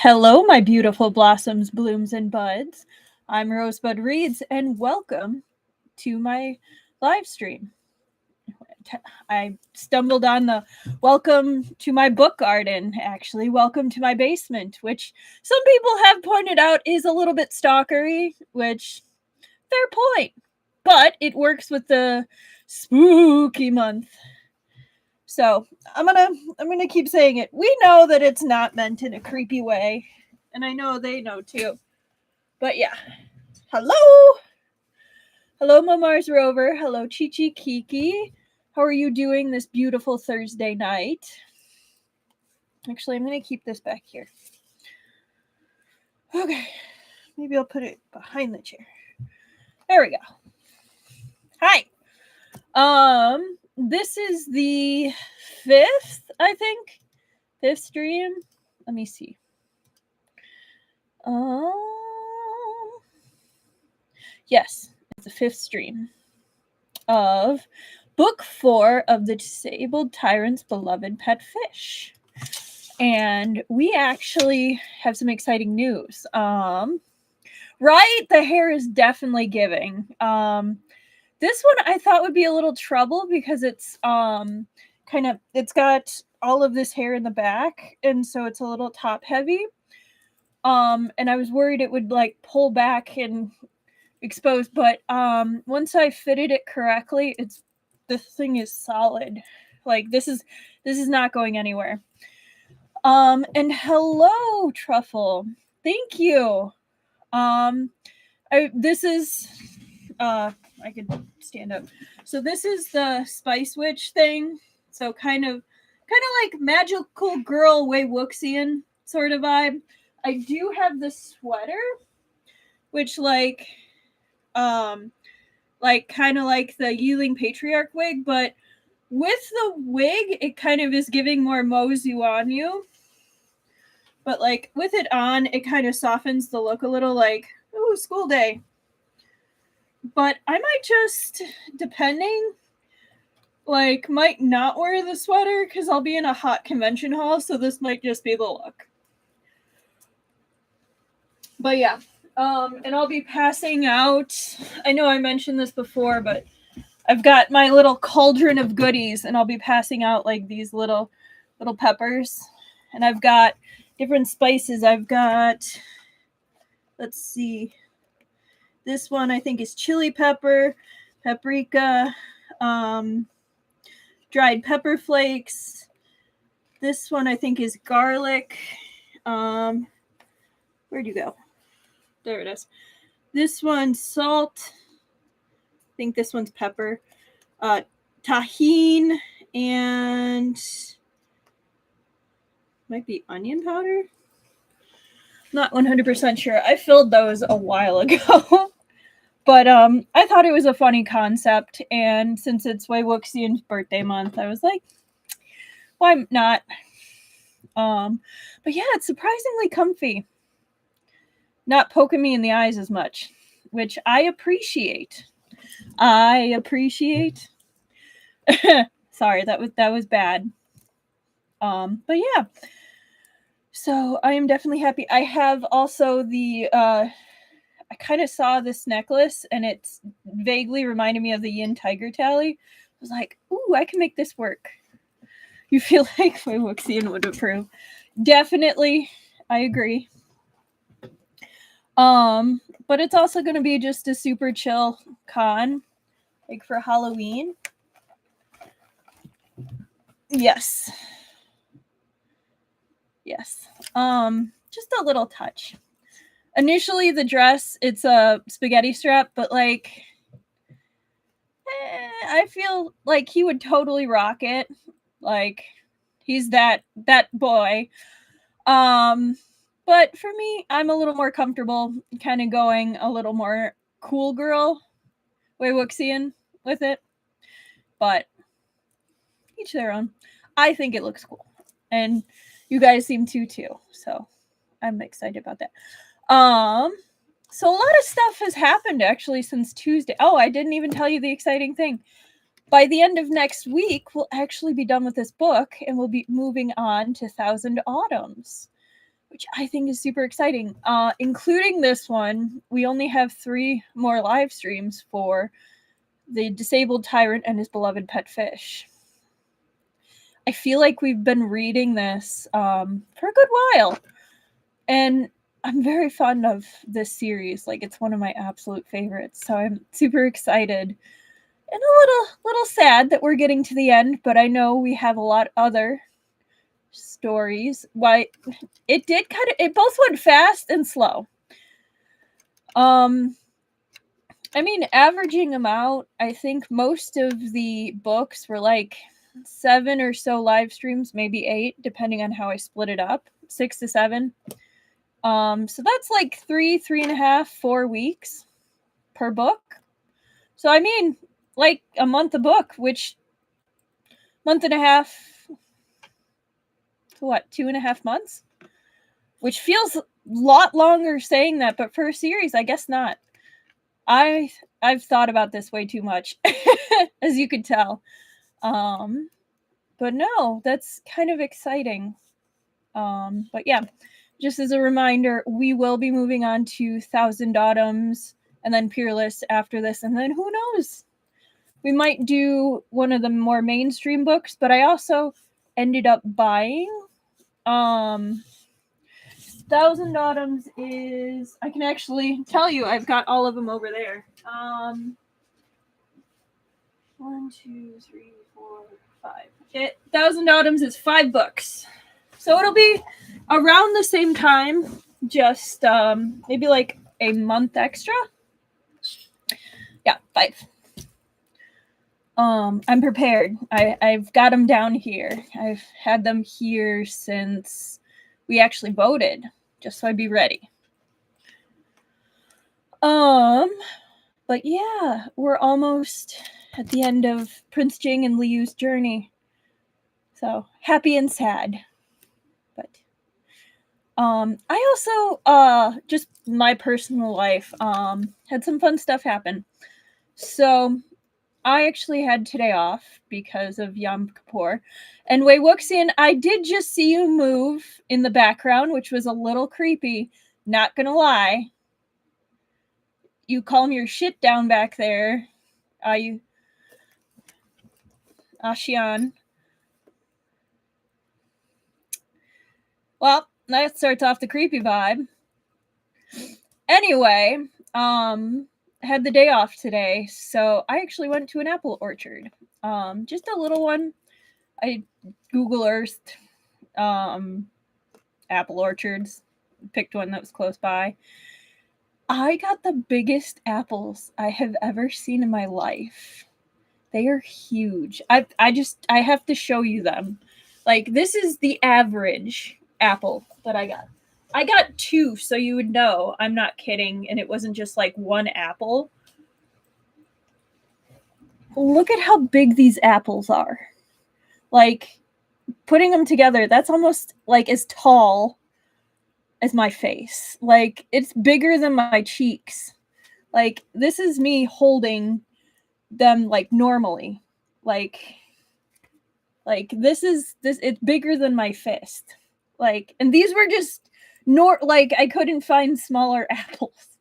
Hello, my beautiful blossoms, blooms, and buds. I'm Rosebud Reads, and welcome to my live stream. I stumbled on the welcome to my book garden, actually, welcome to my basement, which some people have pointed out is a little bit stalkery, which, fair point. But it works with the spooky month. So I'm gonna keep saying it. We know that it's not meant in a creepy way, and I know they know too. But yeah, hello, hello, Mars Rover. Hello, Chi Kiki. How are you doing this beautiful Thursday night? Actually, I'm gonna keep this back here. Okay, maybe I'll put it behind the chair. There we go. Hi. This is the fifth, I think, fifth stream. Let me see. Yes, it's the fifth stream of book 4 of the Disabled Tyrant's Beloved Pet Fish. And we actually have some exciting news. Right, the hair is definitely giving. This one I thought would be a little trouble because it's it's got all of this hair in the back, and so it's a little top heavy. And I was worried it would like pull back and expose, but once I fitted it correctly, this thing is solid. Like this is not going anywhere. And hello, Truffle. Thank you. I could stand up. So this is the Spice Witch thing. So kind of like magical girl Wei Wuxian sort of vibe. I do have the sweater, which kind of like the Yiling Patriarch wig, but with the wig, it kind of is giving more Mo Zuanyu. But like with it on, it kind of softens the look a little, like, ooh, school day. But I might just, depending, might not wear the sweater because I'll be in a hot convention hall, so this might just be the look. But yeah, and I'll be passing out, I know I mentioned this before, but I've got my little cauldron of goodies, and I'll be passing out like these little peppers. And I've got different spices. I've got, let's see, this one I think is chili pepper, paprika, dried pepper flakes. This one I think is garlic. Where'd you go? There it is. This one's salt. I think this one's pepper. Tahine and might be onion powder. Not 100% sure. I filled those a while ago. But I thought it was a funny concept, and since it's Wei Wuxian's birthday month, I was like, why not? But yeah, it's surprisingly comfy. Not poking me in the eyes as much, which I appreciate. Sorry, that was bad. But yeah. So I am definitely happy. I have also the I kind of saw this necklace, and it's vaguely reminded me of the Yin Tiger Tally. I was like, ooh, I can make this work. You feel like Wei Wuxian would approve. Definitely, I agree. But it's also going to be just a super chill con, like for Halloween. Yes. Just a little touch. Initially, the dress, it's a spaghetti strap, but like, I feel like he would totally rock it. Like, he's that boy. But for me, I'm a little more comfortable kind of going a little more cool girl Wei Wuxian with it. But each their own. I think it looks cool. And you guys seem to too. So I'm excited about that. So a lot of stuff has happened actually since Tuesday. Oh, I didn't even tell you the exciting thing. By the end of next week, we'll actually be done with this book, and we'll be moving on to Thousand Autumns. which I think is super exciting. Including this one, we only have 3 more live streams for the disabled tyrant and his beloved pet fish. I feel like we've been reading this for a good while, and I'm very fond of this series. Like, it's one of my absolute favorites, so I'm super excited and a little sad that we're getting to the end, but I know we have a lot other stories. Why it did it both went fast and slow. I mean, averaging them out, I think most of the books were like 7 or so live streams, maybe 8, depending on how I split it up, 6 to 7. So that's like 3.5, 4 weeks per book. So I mean, like a month a book, which month and a half to what, 2.5 months? Which feels a lot longer saying that, but for a series, I guess not. I've thought about this way too much, as you could tell. But no, that's kind of exciting. But yeah, just as a reminder, we will be moving on to Thousand Autumns and then Peerless after this, and then who knows? We might do one of the more mainstream books, but I also ended up buying Thousand Autumns is, I can actually tell you, I've got all of them over there. 1, 2, 3, 4, 5. Thousand Autumns is 5 books. So it'll be around the same time, just maybe like a month extra. Yeah, 5. I'm prepared. I've got them down here. I've had them here since we actually voted, just so I'd be ready. But yeah, we're almost at the end of Prince Jing and Liu's journey. So happy and sad. But I also just my personal life had some fun stuff happen. So I actually had today off because of Yom Kippur. And Wei Wuxian, I did just see you move in the background, which was a little creepy. Not gonna lie. You calm your shit down back there. You Ashian. Well, that starts off the creepy vibe. Anyway, had the day off today, so I actually went to an apple orchard. Just a little one. I Google Earthed apple orchards, picked one that was close by. I got the biggest apples I have ever seen in my life. They are huge. I have to show you them. Like, this is the average apple that I got. I got 2, so you would know I'm not kidding, and it wasn't just like one apple. Look at how big these apples are. Like, putting them together, that's almost like as tall as my face. Like, it's bigger than my cheeks. Like, this is me holding them like normally. Like this it's bigger than my fist. Like, and these were just like, I couldn't find smaller apples.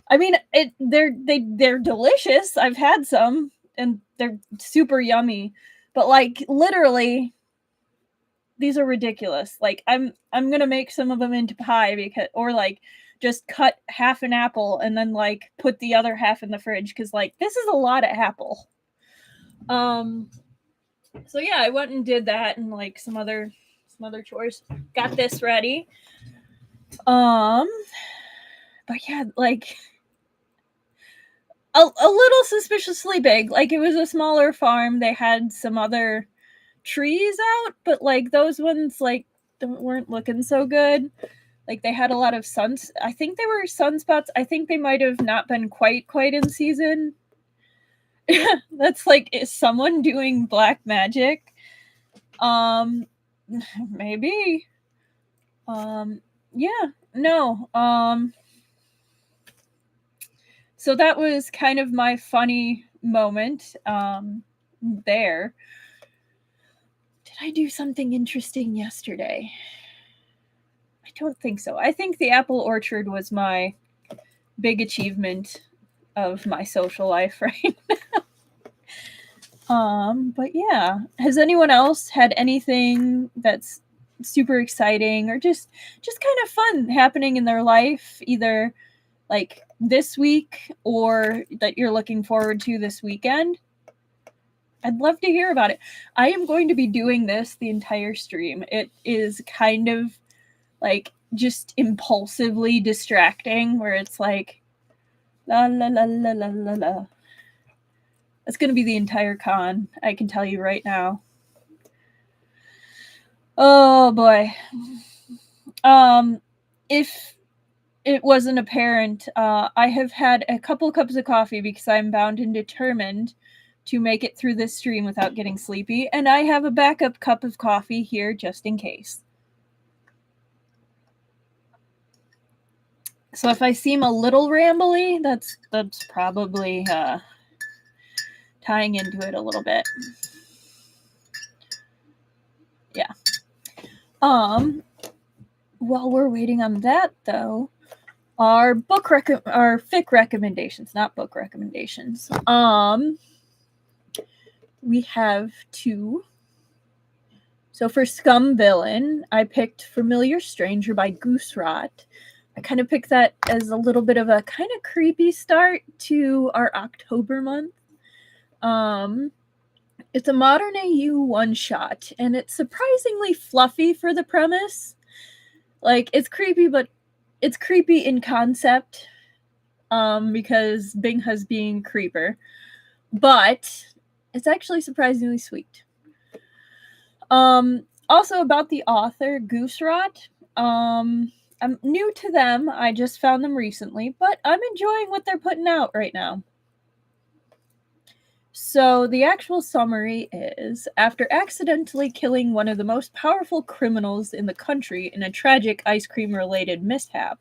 I mean, they're delicious. I've had some and they're super yummy, but like, literally, these are ridiculous. Like, I'm gonna make some of them into pie, because, or like just cut half an apple and then like put the other half in the fridge, because like, this is a lot of apple. So yeah, I went and did that, and like some other chores. Got this ready. But yeah, like a little suspiciously big. Like, it was a smaller farm. They had some other trees out, but like those ones like weren't looking so good. Like, they had a lot of I think they were sunspots. I think they might have not been quite in season. That's like, is someone doing black magic? Maybe. Yeah, no. So that was kind of my funny moment there. Did I do something interesting yesterday? don't think so. I think the apple orchard was my big achievement of my social life right now. But yeah, has anyone else had anything that's super exciting or just kind of fun happening in their life, either like this week or that you're looking forward to this weekend? I'd love to hear about it. I am going to be doing this the entire stream. It is kind of like just impulsively distracting, where it's like la la la la la la la. That's going to be the entire con, I can tell you right now. Oh boy. If it wasn't apparent, I have had a couple cups of coffee because I'm bound and determined to make it through this stream without getting sleepy, and I have a backup cup of coffee here just in case. So if I seem a little rambly, that's probably tying into it a little bit. Yeah. While we're waiting on that, though, our fic recommendations, not book recommendations. We have two. So for Scum Villain, I picked Familiar Stranger by Gooserot. I kind of picked that as a little bit of a kind of creepy start to our October month. It's a modern AU one-shot, and it's surprisingly fluffy for the premise. Like, it's creepy, but it's creepy in concept, because Bingha's being a creeper. But it's actually surprisingly sweet. Also about the author, Gooserot. I'm new to them. I just found them recently, but I'm enjoying what they're putting out right now. So the actual summary is, after accidentally killing one of the most powerful criminals in the country in a tragic ice cream-related mishap,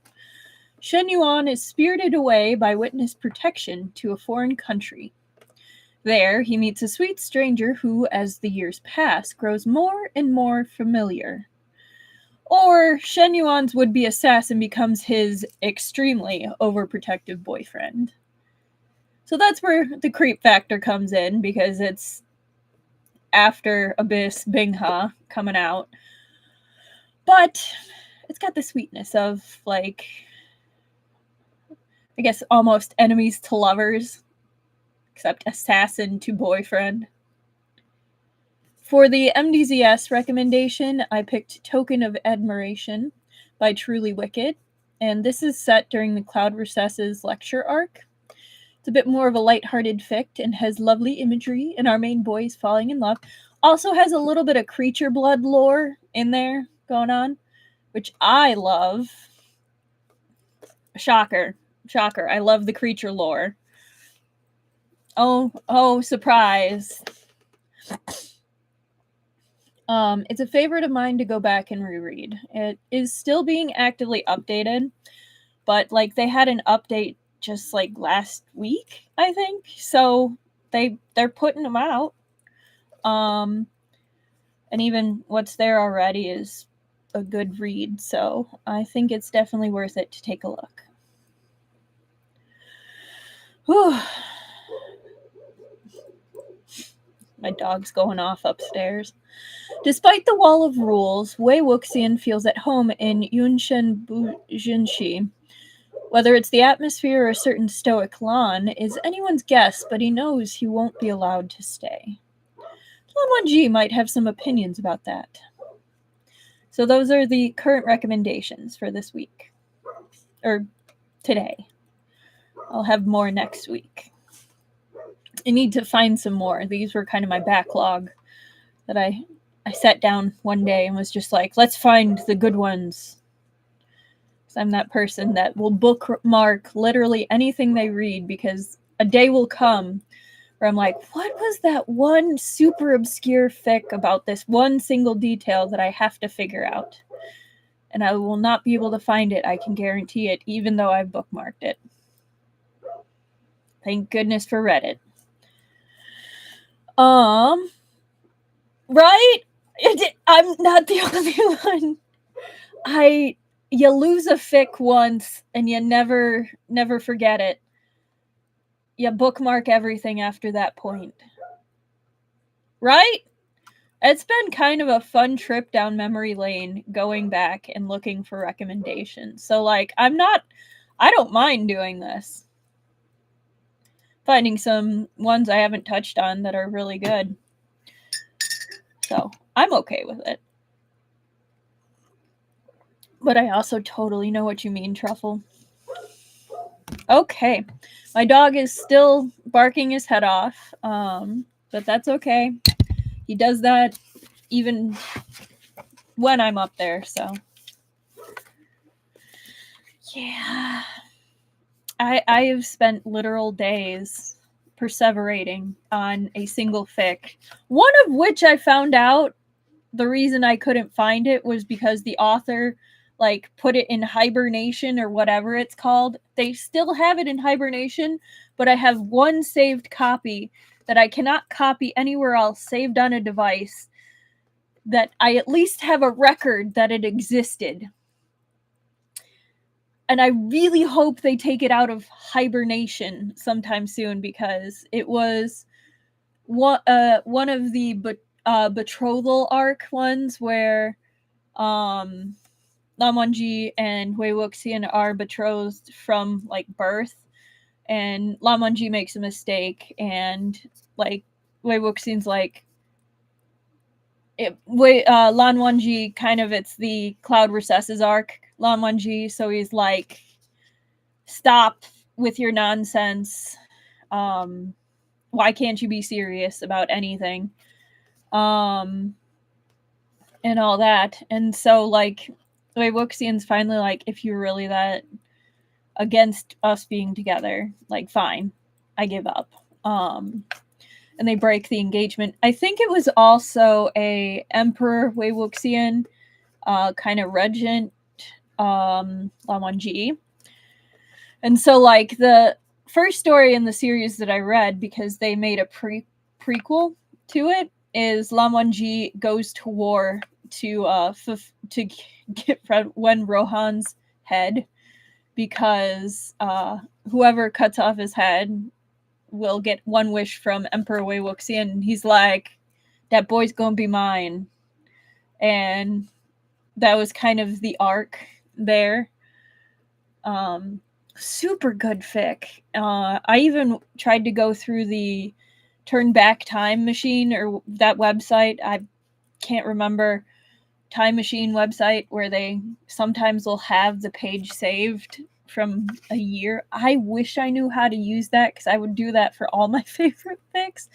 Shen Yuan is spirited away by witness protection to a foreign country. There, he meets a sweet stranger who, as the years pass, grows more and more familiar. Or Shen Yuan's would-be assassin becomes his extremely overprotective boyfriend. So that's where the creep factor comes in, because it's after Abyss Bingha coming out. But it's got the sweetness of, like, I guess almost enemies to lovers, except assassin to boyfriend. For the MDZS recommendation, I picked Token of Admiration by Truly Wicked, and this is set during the Cloud Recesses lecture arc. It's a bit more of a lighthearted fic and has lovely imagery, and our main boy is falling in love. Also has a little bit of creature blood lore in there going on, which I love. Shocker. I love the creature lore. Oh, surprise. It's a favorite of mine to go back and reread. It is still being actively updated, but like they had an update just like last week, I think. So they're putting them out. And even what's there already is a good read, so I think it's definitely worth it to take a look. Whew. My dog's going off upstairs. Despite the wall of rules, Wei Wuxian feels at home in Yunshen Bujinshi. Whether it's the atmosphere or a certain stoic lawn is anyone's guess, but he knows he won't be allowed to stay. Lan Wangji might have some opinions about that. So those are the current recommendations for this week. Or today. I'll have more next week. I need to find some more. These were kind of my backlog that I sat down one day and was just like, let's find the good ones. Because I'm that person that will bookmark literally anything they read, because a day will come where I'm like, what was that one super obscure fic about this one single detail that I have to figure out? And I will not be able to find it, I can guarantee it, even though I've bookmarked it. Thank goodness for Reddit. Right? I'm not the only one. you lose a fic once and you never forget it. You bookmark everything after that point. Right? It's been kind of a fun trip down memory lane going back and looking for recommendations. So, like, I don't mind doing this. Finding some ones I haven't touched on that are really good. So, I'm okay with it. But I also totally know what you mean, Truffle. Okay. My dog is still barking his head off, but that's okay. He does that even when I'm up there, so. Yeah. I have spent literal days perseverating on a single fic. One of which I found out the reason I couldn't find it was because the author like put it in hibernation or whatever it's called. They still have it in hibernation, but I have one saved copy that I cannot copy anywhere else saved on a device that I at least have a record that it existed. And I really hope they take it out of hibernation sometime soon because it was one of the betrothal arc ones where Lan Wangji and Wei Wuxian are betrothed from like birth, and Lan Wangji makes a mistake, and like Wei Wuxian's like Lan Wangji kind of, it's the Cloud Recesses arc. Lan Wangji, so he's like, stop with your nonsense. Why can't you be serious about anything? And all that. And so, like, Wei Wuxian's finally like, if you're really that against us being together, like, fine, I give up. And they break the engagement. I think it was also a Emperor Wei Wuxian kind of regent Lan Wangji. And so, like, the first story in the series that I read, because they made a prequel to it, is Lan Wangji goes to war to get Wen Rohan's head, because whoever cuts off his head will get one wish from Emperor Wei Wuxian. And he's like, that boy's gonna be mine. And that was kind of the arc there. Super good fic. I even tried to go through the Turn Back Time Machine, or that website, I can't remember, Time Machine website, where they sometimes will have the page saved from a year. I wish I knew how to use that, because I would do that for all my favorite fics.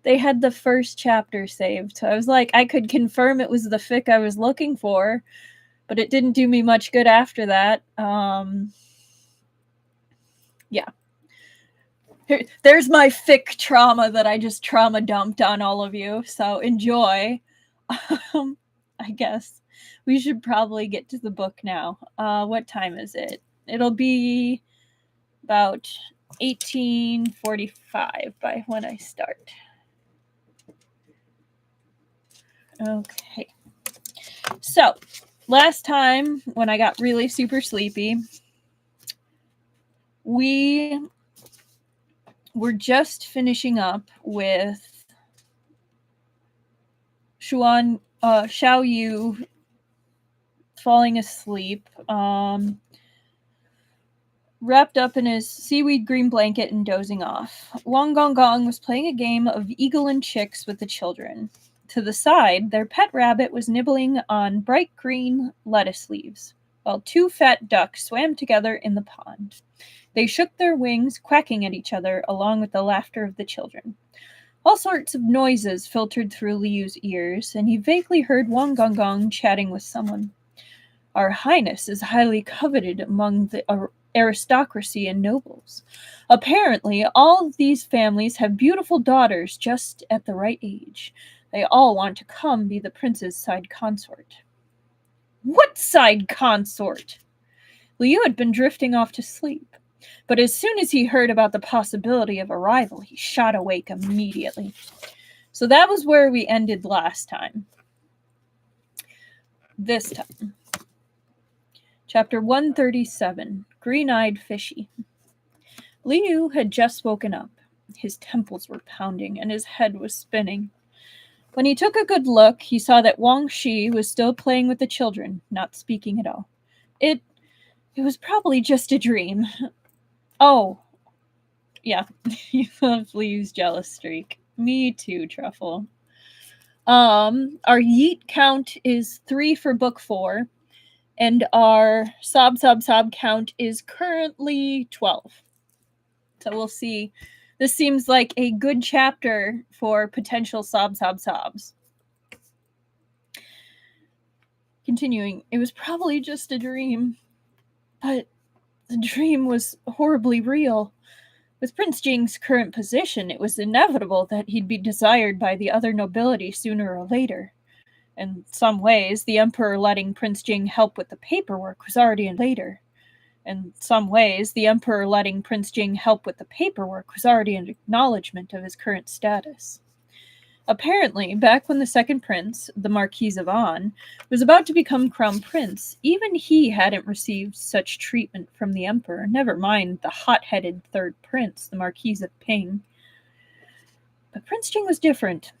They had the first chapter saved, so I was like, I could confirm it was the fic I was looking for, but it didn't do me much good after that. Yeah. There's my fic trauma that I just trauma dumped on all of you, so enjoy. I guess we should probably get to the book now. What time is it? It'll be about 18:45 by when I start. Okay. So, last time when I got really super sleepy, we were just finishing up with Xiao Yu falling asleep, wrapped up in his seaweed green blanket and dozing off. Wang Gong was playing a game of eagle and chicks with the children. To the side, their pet rabbit was nibbling on bright green lettuce leaves, while two fat ducks swam together in the pond. They shook their wings, quacking at each other, along with the laughter of the children. All sorts of noises filtered through Liu's ears, and he vaguely heard Wang Gong chatting with someone. Our Highness is highly coveted among the aristocracy and nobles. Apparently, all of these families have beautiful daughters just at the right age. They all want to come be the prince's side consort. What side consort? Liu had been drifting off to sleep, but as soon as he heard about the possibility of a rival, he shot awake immediately. So that was where we ended last time. This time, Chapter 137, Green-Eyed Fishy. Liu had just woken up. His temples were pounding and his head was spinning. When he took a good look, he saw that Wang Shi was still playing with the children, not speaking at all. It was probably just a dream. Oh, yeah, you love Liu's jealous streak. Me too, Truffle. Our yeet count is 3 for book 4, and our sob count is currently 12. So we'll see. This seems like a good chapter for potential sobs. Continuing, it was probably just a dream, but the dream was horribly real. With Prince Jing's current position, it was inevitable that he'd be desired by the other nobility sooner or later. In some ways, the Emperor letting Prince Jing help with the paperwork was already an acknowledgement of his current status. Apparently, back when the second prince, the Marquis of An, was about to become crown prince, even he hadn't received such treatment from the emperor, never mind the hot-headed third prince, the Marquis of Ping. But Prince Jing was different.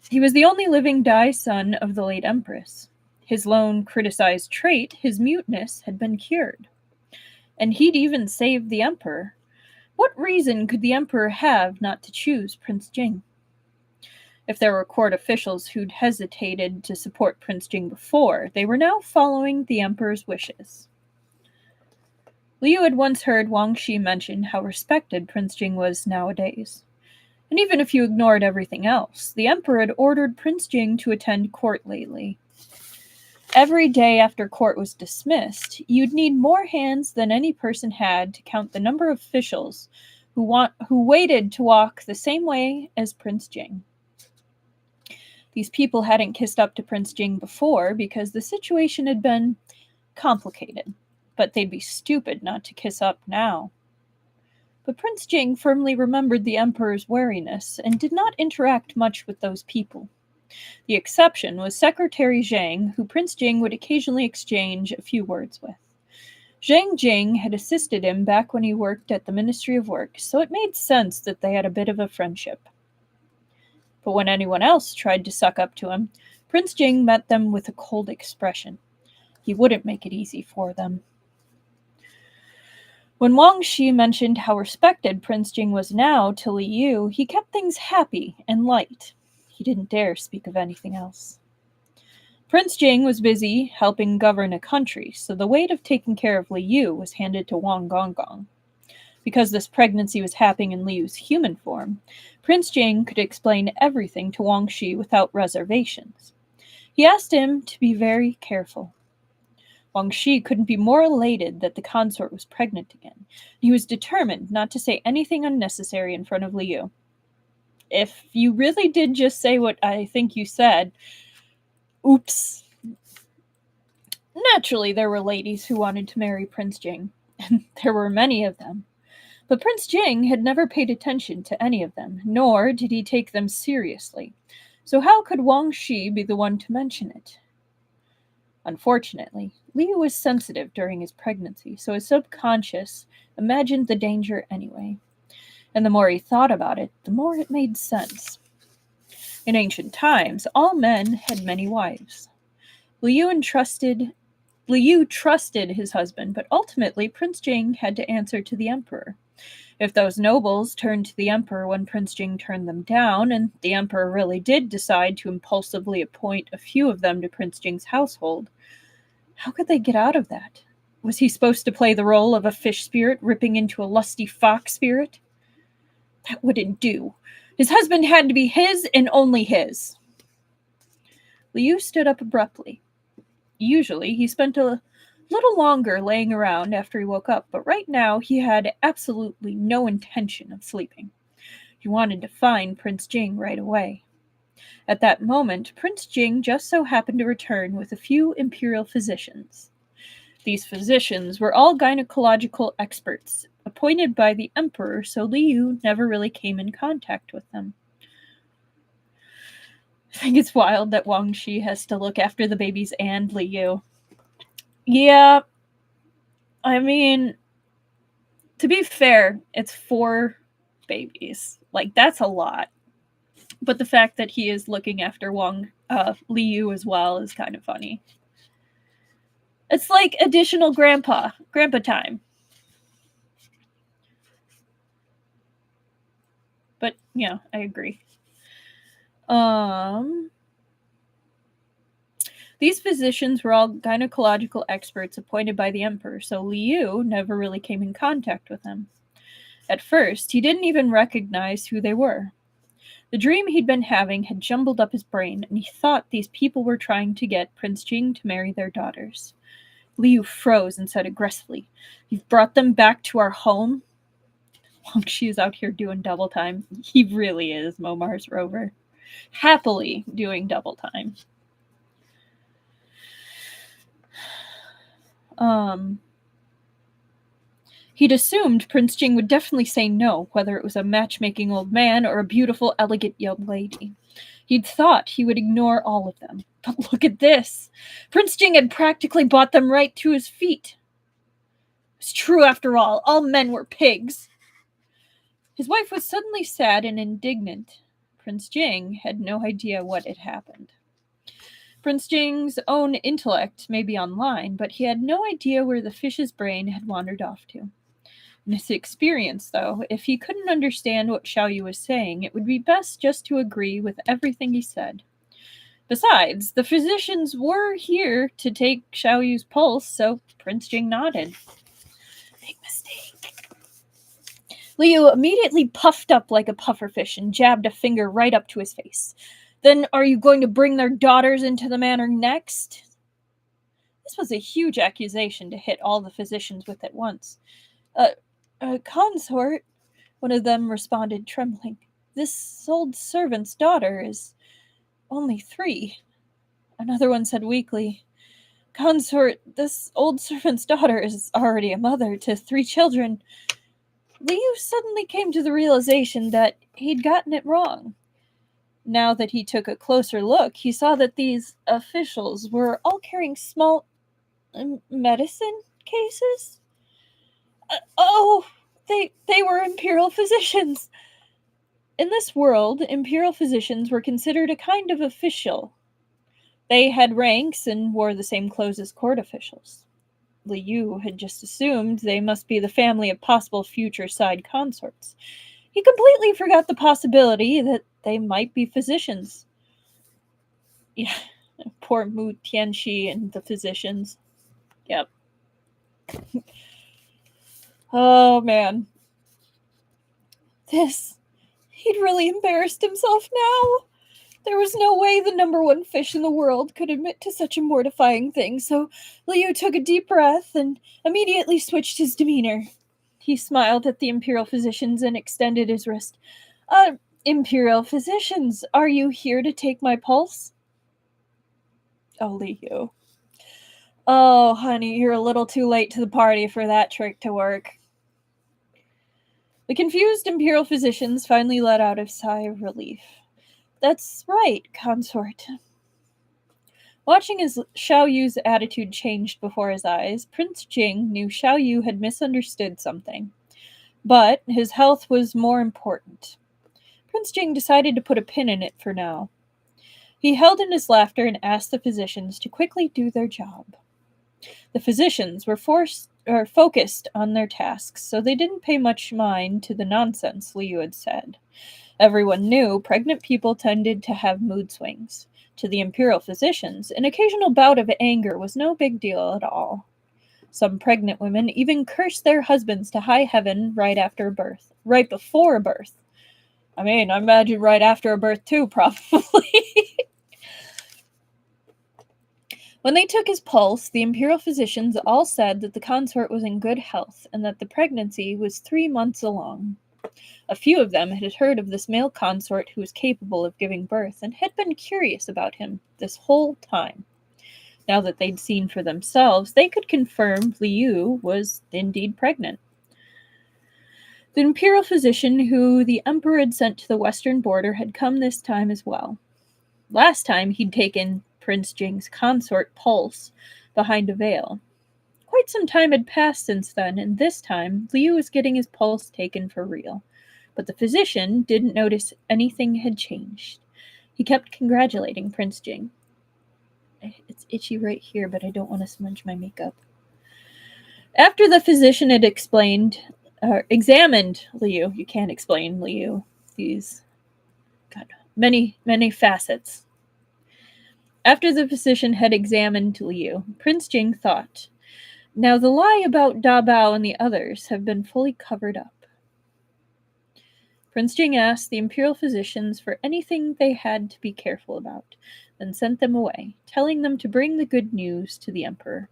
He was the only living Dai son of the late empress. His lone criticized trait, his muteness, had been cured. And he'd even saved the emperor. What reason could the emperor have not to choose Prince Jing? If there were court officials who'd hesitated to support Prince Jing before, they were now following the emperor's wishes. Liu had once heard Wang Shi mention how respected Prince Jing was nowadays. And even if you ignored everything else, the emperor had ordered Prince Jing to attend court lately. Every day after court was dismissed, you'd need more hands than any person had to count the number of officials who waited to walk the same way as Prince Jing. These people hadn't kissed up to Prince Jing before because the situation had been complicated, but they'd be stupid not to kiss up now. But Prince Jing firmly remembered the emperor's wariness and did not interact much with those people. The exception was Secretary Zhang, who Prince Jing would occasionally exchange a few words with. Zhang Jing had assisted him back when he worked at the Ministry of Work, so it made sense that they had a bit of a friendship. But when anyone else tried to suck up to him, Prince Jing met them with a cold expression. He wouldn't make it easy for them. When Wang Shi mentioned how respected Prince Jing was now to Liu, he kept things happy and light. He didn't dare speak of anything else. Prince Jing was busy helping govern a country, so the weight of taking care of Liu was handed to Wang Gonggong. Because this pregnancy was happening in Liu's human form, Prince Jing could explain everything to Wang Shi without reservations. He asked him to be very careful. Wang Shi couldn't be more elated that the consort was pregnant again. He was determined not to say anything unnecessary in front of Liu. If you really did just say what I think you said, oops. Naturally, there were ladies who wanted to marry Prince Jing, and there were many of them. But Prince Jing had never paid attention to any of them, nor did he take them seriously. So how could Wang Shi be the one to mention it? Unfortunately, Liu was sensitive during his pregnancy, so his subconscious imagined the danger anyway. And the more he thought about it, the more it made sense. In ancient times, all men had many wives. Liu trusted his husband, but ultimately Prince Jing had to answer to the emperor. If those nobles turned to the emperor when Prince Jing turned them down, and the emperor really did decide to impulsively appoint a few of them to Prince Jing's household, how could they get out of that? Was he supposed to play the role of a fish spirit ripping into a lusty fox spirit? That wouldn't do. His husband had to be his and only his. Liu stood up abruptly. Usually, he spent a little longer laying around after he woke up, but right now he had absolutely no intention of sleeping. He wanted to find Prince Jing right away. At that moment, Prince Jing just so happened to return with a few imperial physicians. These physicians were all gynecological experts, appointed by the emperor, so Liu never really came in contact with them. I think it's wild that Wang Shi has to look after the babies and Liu. Yeah, I mean, to be fair, it's 4 babies. Like, that's a lot. But the fact that he is looking after Li Yu as well is kind of funny. It's like additional grandpa time. But yeah, I agree. These physicians were all gynecological experts appointed by the emperor, so Li Yu never really came in contact with them. At first, he didn't even recognize who they were. The dream he'd been having had jumbled up his brain, and he thought these people were trying to get Prince Jing to marry their daughters. Li Yu froze and said aggressively, "You've brought them back to our home?" Huangxi is out here doing double time. He really is Momar's rover. Happily doing double time. He'd assumed Prince Jing would definitely say no, whether it was a matchmaking old man or a beautiful, elegant young lady. He'd thought he would ignore all of them. But look at this. Prince Jing had practically brought them right to his feet. It's true after all men were pigs. His wife was suddenly sad and indignant. Prince Jing had no idea what had happened. Prince Jing's own intellect may be online, but he had no idea where the fish's brain had wandered off to. In his experience, though, if he couldn't understand what Xiao Yu was saying, it would be best just to agree with everything he said. Besides, the physicians were here to take Xiao Yu's pulse, so Prince Jing nodded. Big mistake. Li Yu immediately puffed up like a pufferfish and jabbed a finger right up to his face. Then are you going to bring their daughters into the manor next? This was a huge accusation to hit all the physicians with at once. Consort, one of them responded, trembling. This old servant's daughter is only 3. Another one said weakly, Consort, this old servant's daughter is already a mother to 3 children. Li Yu suddenly came to the realization that he'd gotten it wrong. Now that he took a closer look, he saw that these officials were all carrying small medicine cases. They were imperial physicians. In this world, imperial physicians were considered a kind of official. They had ranks and wore the same clothes as court officials. Li Yu had just assumed they must be the family of possible future side consorts. He completely forgot the possibility that they might be physicians. Yeah, poor Mu Tianxi and the physicians. Yep. Oh, man. He'd really embarrassed himself now. There was no way the number 1 fish in the world could admit to such a mortifying thing, so Li Yu took a deep breath and immediately switched his demeanor. He smiled at the imperial physicians and extended his wrist. Imperial physicians, are you here to take my pulse? Oh, Li Yu. Oh, honey, you're a little too late to the party for that trick to work. The confused imperial physicians finally let out a sigh of relief. That's right, consort. Watching as Xiao Yu's attitude changed before his eyes, Prince Jing knew Xiao Yu had misunderstood something. But his health was more important. Prince Jing decided to put a pin in it for now. He held in his laughter and asked the physicians to quickly do their job. The physicians were focused on their tasks, so they didn't pay much mind to the nonsense Li Yu had said. Everyone knew pregnant people tended to have mood swings. To the imperial physicians, an occasional bout of anger was no big deal at all. Some pregnant women even cursed their husbands to high heaven right before a birth. I mean, I imagine right after a birth too, probably. When they took his pulse, the imperial physicians all said that the consort was in good health and that the pregnancy was 3 months along. A few of them had heard of this male consort who was capable of giving birth and had been curious about him this whole time. Now that they'd seen for themselves, they could confirm Li Yu was indeed pregnant. The imperial physician who the emperor had sent to the western border had come this time as well. Last time he'd taken Prince Jing's consort pulse behind a veil. quite some time had passed since then, and this time Liu was getting his pulse taken for real. But the physician didn't notice anything had changed. He kept congratulating Prince Jing. It's itchy right here, but I don't want to smudge my makeup. After the physician had examined Liu, you can't explain Liu. These, God, many facets. After the physician had examined Liu, Prince Jing thought, now the lie about Da Bao and the others have been fully covered up. Prince Jing asked the imperial physicians for anything they had to be careful about, then sent them away, telling them to bring the good news to the emperor.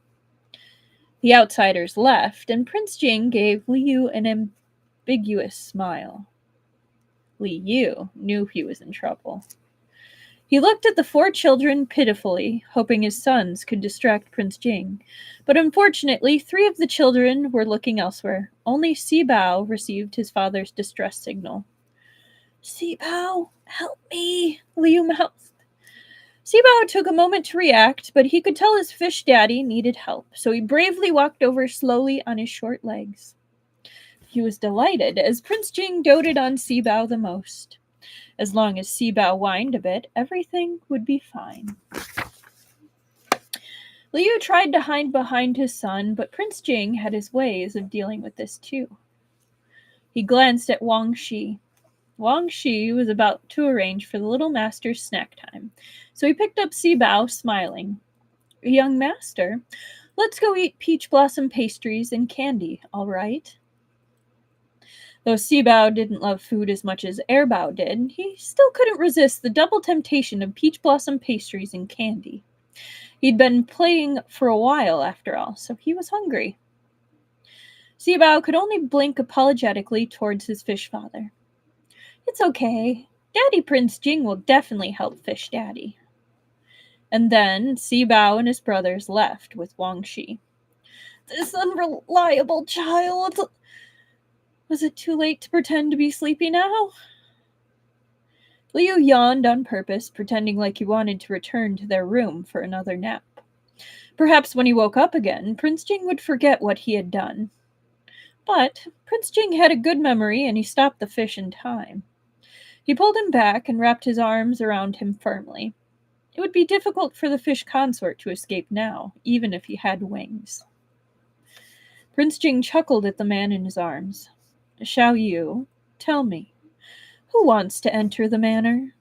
The outsiders left, and Prince Jing gave Liu an ambiguous smile. Liu knew he was in trouble. He looked at the 4 children pitifully, hoping his sons could distract Prince Jing. But unfortunately, 3 of the children were looking elsewhere. Only Sibao received his father's distress signal. Sibao, help me, Liu mouthed. Sibao took a moment to react, but he could tell his fish daddy needed help, so he bravely walked over slowly on his short legs. He was delighted, as Prince Jing doted on Sibao the most. As long as Sibao whined a bit, everything would be fine. Liu tried to hide behind his son, but Prince Jing had his ways of dealing with this too. He glanced at Wang Shi. Wang Shi was about to arrange for the little master's snack time, so he picked up Sibao, smiling. Young master, let's go eat peach blossom pastries and candy, all right? Though Sibao didn't love food as much as Airbao did, he still couldn't resist the double temptation of peach blossom pastries and candy. He'd been playing for a while, after all, so he was hungry. Sibao could only blink apologetically towards his fish father. It's okay. Daddy Prince Jing will definitely help Fish Daddy. And then Sibao and his brothers left with Wang Shi. This unreliable child. Was it too late to pretend to be sleepy now? Liu yawned on purpose, pretending like he wanted to return to their room for another nap. Perhaps when he woke up again, Prince Jing would forget what he had done. But Prince Jing had a good memory, and he stopped the fish in time. He pulled him back and wrapped his arms around him firmly. It would be difficult for the fish consort to escape now, even if he had wings. Prince Jing chuckled at the man in his arms. Xiao Yu, tell me, who wants to enter the manor?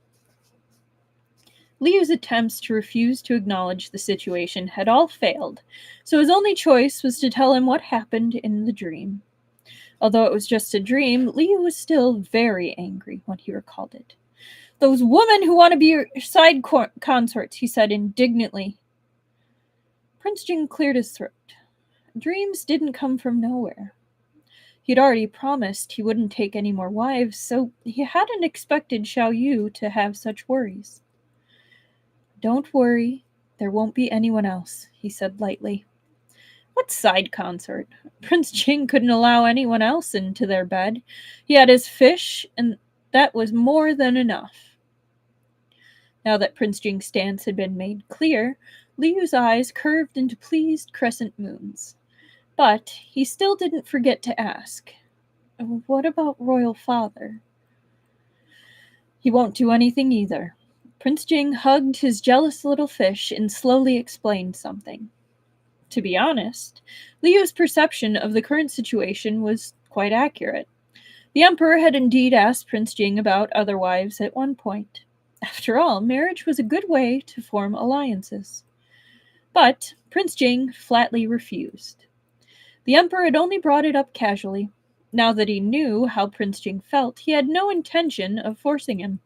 Liu's attempts to refuse to acknowledge the situation had all failed, so his only choice was to tell him what happened in the dream. Although it was just a dream, Liu was still very angry when he recalled it. Those women who want to be your side consorts, he said indignantly. Prince Jing cleared his throat. Dreams didn't come from nowhere. He'd already promised he wouldn't take any more wives, so he hadn't expected Xiao Yu to have such worries. Don't worry, there won't be anyone else, he said lightly. What side consort? Prince Jing couldn't allow anyone else into their bed. He had his fish, and that was more than enough. Now that Prince Jing's stance had been made clear, Liu's eyes curved into pleased crescent moons. But he still didn't forget to ask, what about Royal Father? He won't do anything either. Prince Jing hugged his jealous little fish and slowly explained something. To be honest, Liu's perception of the current situation was quite accurate. The Emperor had indeed asked Prince Jing about other wives at one point. After all, marriage was a good way to form alliances. But Prince Jing flatly refused. The Emperor had only brought it up casually. Now that he knew how Prince Jing felt, he had no intention of forcing him.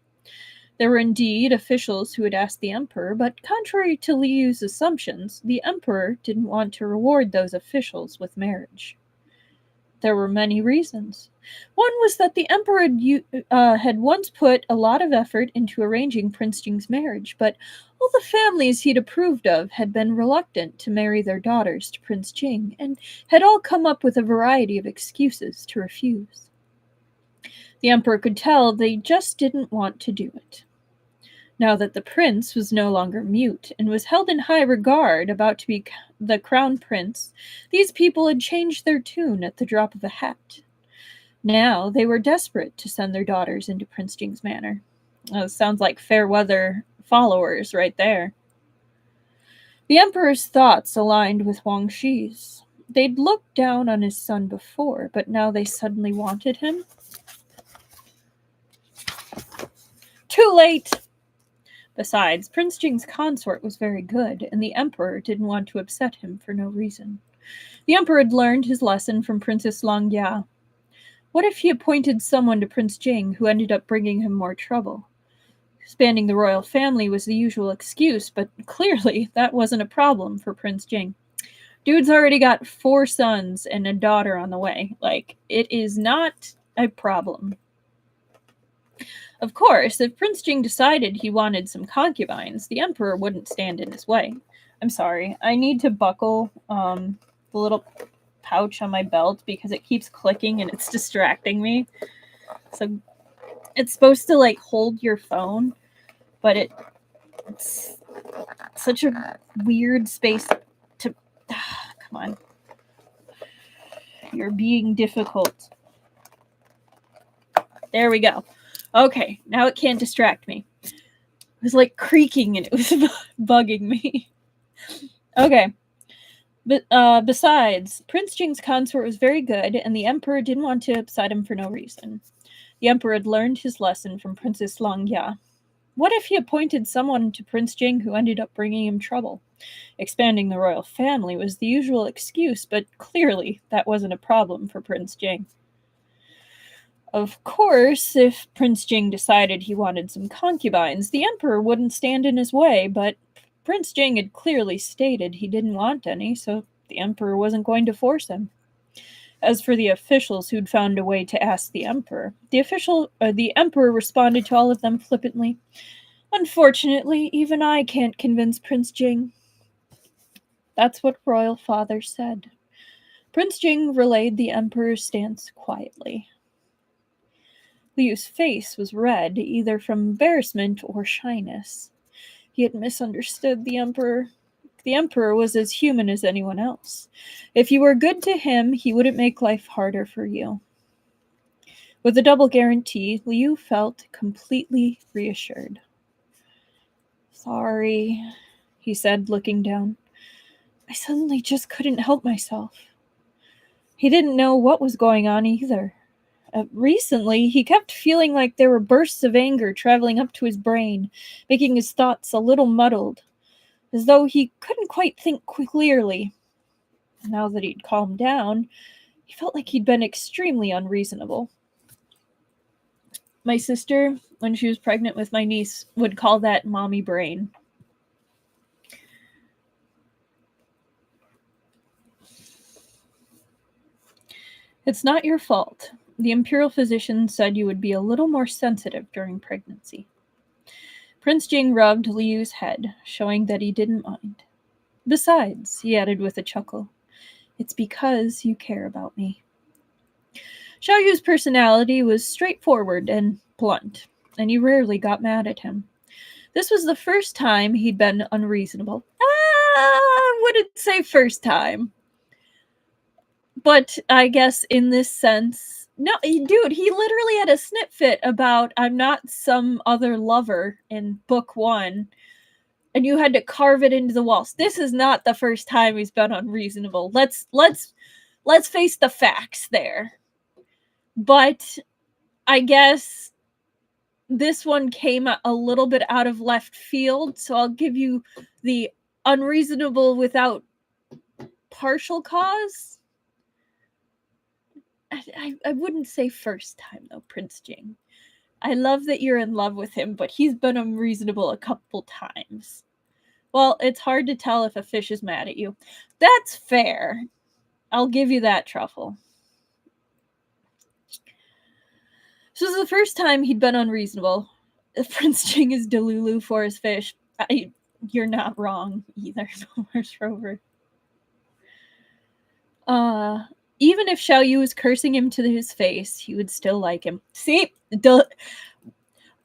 There were indeed officials who had asked the Emperor, but contrary to Liu's assumptions, the Emperor didn't want to reward those officials with marriage. There were many reasons. One was that the Emperor had once put a lot of effort into arranging Prince Jing's marriage, but all the families he'd approved of had been reluctant to marry their daughters to Prince Jing, and had all come up with a variety of excuses to refuse. The Emperor could tell they just didn't want to do it. Now that the prince was no longer mute and was held in high regard, about to be the crown prince, these people had changed their tune at the drop of a hat. Now they were desperate to send their daughters into Prince Jing's manor. Sounds like fair weather followers right there. The emperor's thoughts aligned with Wang Shi's. They'd looked down on his son before, but now they suddenly wanted him. Too late! Besides, Prince Jing's consort was very good, and the emperor didn't want to upset him for no reason. The emperor had learned his lesson from Princess Langya. What if he appointed someone to Prince Jing who ended up bringing him more trouble? Expanding the royal family was the usual excuse, but clearly that wasn't a problem for Prince Jing. Dude's already got 4 sons and a daughter on the way. Like, it is not a problem. Of course, if Prince Jing decided he wanted some concubines, the emperor wouldn't stand in his way. I'm sorry, I need to buckle the little pouch on my belt because it keeps clicking and it's distracting me. So it's supposed to like hold your phone, but it's such a weird space to... come on. You're being difficult. There we go. Okay, now it can't distract me. It was like creaking and it was bugging me. Okay. But besides, Prince Jing's consort was very good, and the emperor didn't want to upset him for no reason. The emperor had learned his lesson from Princess Langya. What if he appointed someone to Prince Jing who ended up bringing him trouble? Expanding the royal family was the usual excuse, but clearly that wasn't a problem for Prince Jing. Of course, if Prince Jing decided he wanted some concubines, the emperor wouldn't stand in his way, but Prince Jing had clearly stated he didn't want any, so the emperor wasn't going to force him. As for the officials who'd found a way to ask the emperor, the emperor responded to all of them flippantly. Unfortunately, even I can't convince Prince Jing. That's what royal father said. Prince Jing relayed the emperor's stance quietly. Liu's face was red, either from embarrassment or shyness. He had misunderstood the emperor. The emperor was as human as anyone else. If you were good to him, he wouldn't make life harder for you. With a double guarantee, Liu felt completely reassured. Sorry, he said, looking down. I suddenly just couldn't help myself. He didn't know what was going on either. Recently, he kept feeling like there were bursts of anger traveling up to his brain, making his thoughts a little muddled, as though he couldn't quite think clearly. Now that he'd calmed down, he felt like he'd been extremely unreasonable. My sister, when she was pregnant with my niece, would call that mommy brain. It's not your fault. The imperial physician said you would be a little more sensitive during pregnancy. Prince Jing rubbed Liu's head, showing that he didn't mind. Besides, he added with a chuckle, it's because you care about me. Xiao Yu's personality was straightforward and blunt, and he rarely got mad at him. This was the first time he'd been unreasonable. I wouldn't say first time. But I guess in this sense, no, dude, he literally had a snit fit about I'm not some other lover in book 1, and you had to carve it into the walls. This is not the first time he's been unreasonable. Let's face the facts there. But I guess this one came a little bit out of left field, so I'll give you the unreasonable without partial cause. I wouldn't say first time, though, Prince Jing. I love that you're in love with him, but he's been unreasonable a couple times. Well, it's hard to tell if a fish is mad at you. That's fair. I'll give you that, Truffle. So this is the first time he'd been unreasonable. If Prince Jing is Delulu for his fish, you're not wrong either, Where's Rover? Even if Xiao Yu was cursing him to his face, he would still like him. See?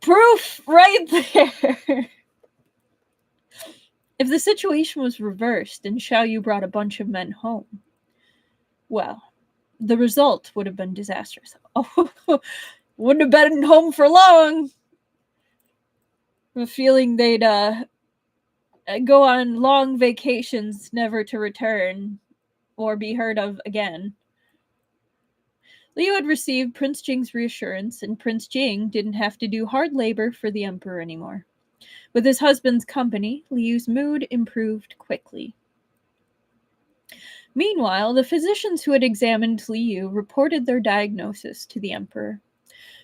Proof right there. If the situation was reversed and Xiao Yu brought a bunch of men home, well, the result would have been disastrous. Oh, wouldn't have been home for long. I'm feeling they'd go on long vacations never to return or be heard of again. Liu had received Prince Jing's reassurance, and Prince Jing didn't have to do hard labor for the emperor anymore. With his husband's company, Liu's mood improved quickly. Meanwhile, the physicians who had examined Liu reported their diagnosis to the emperor.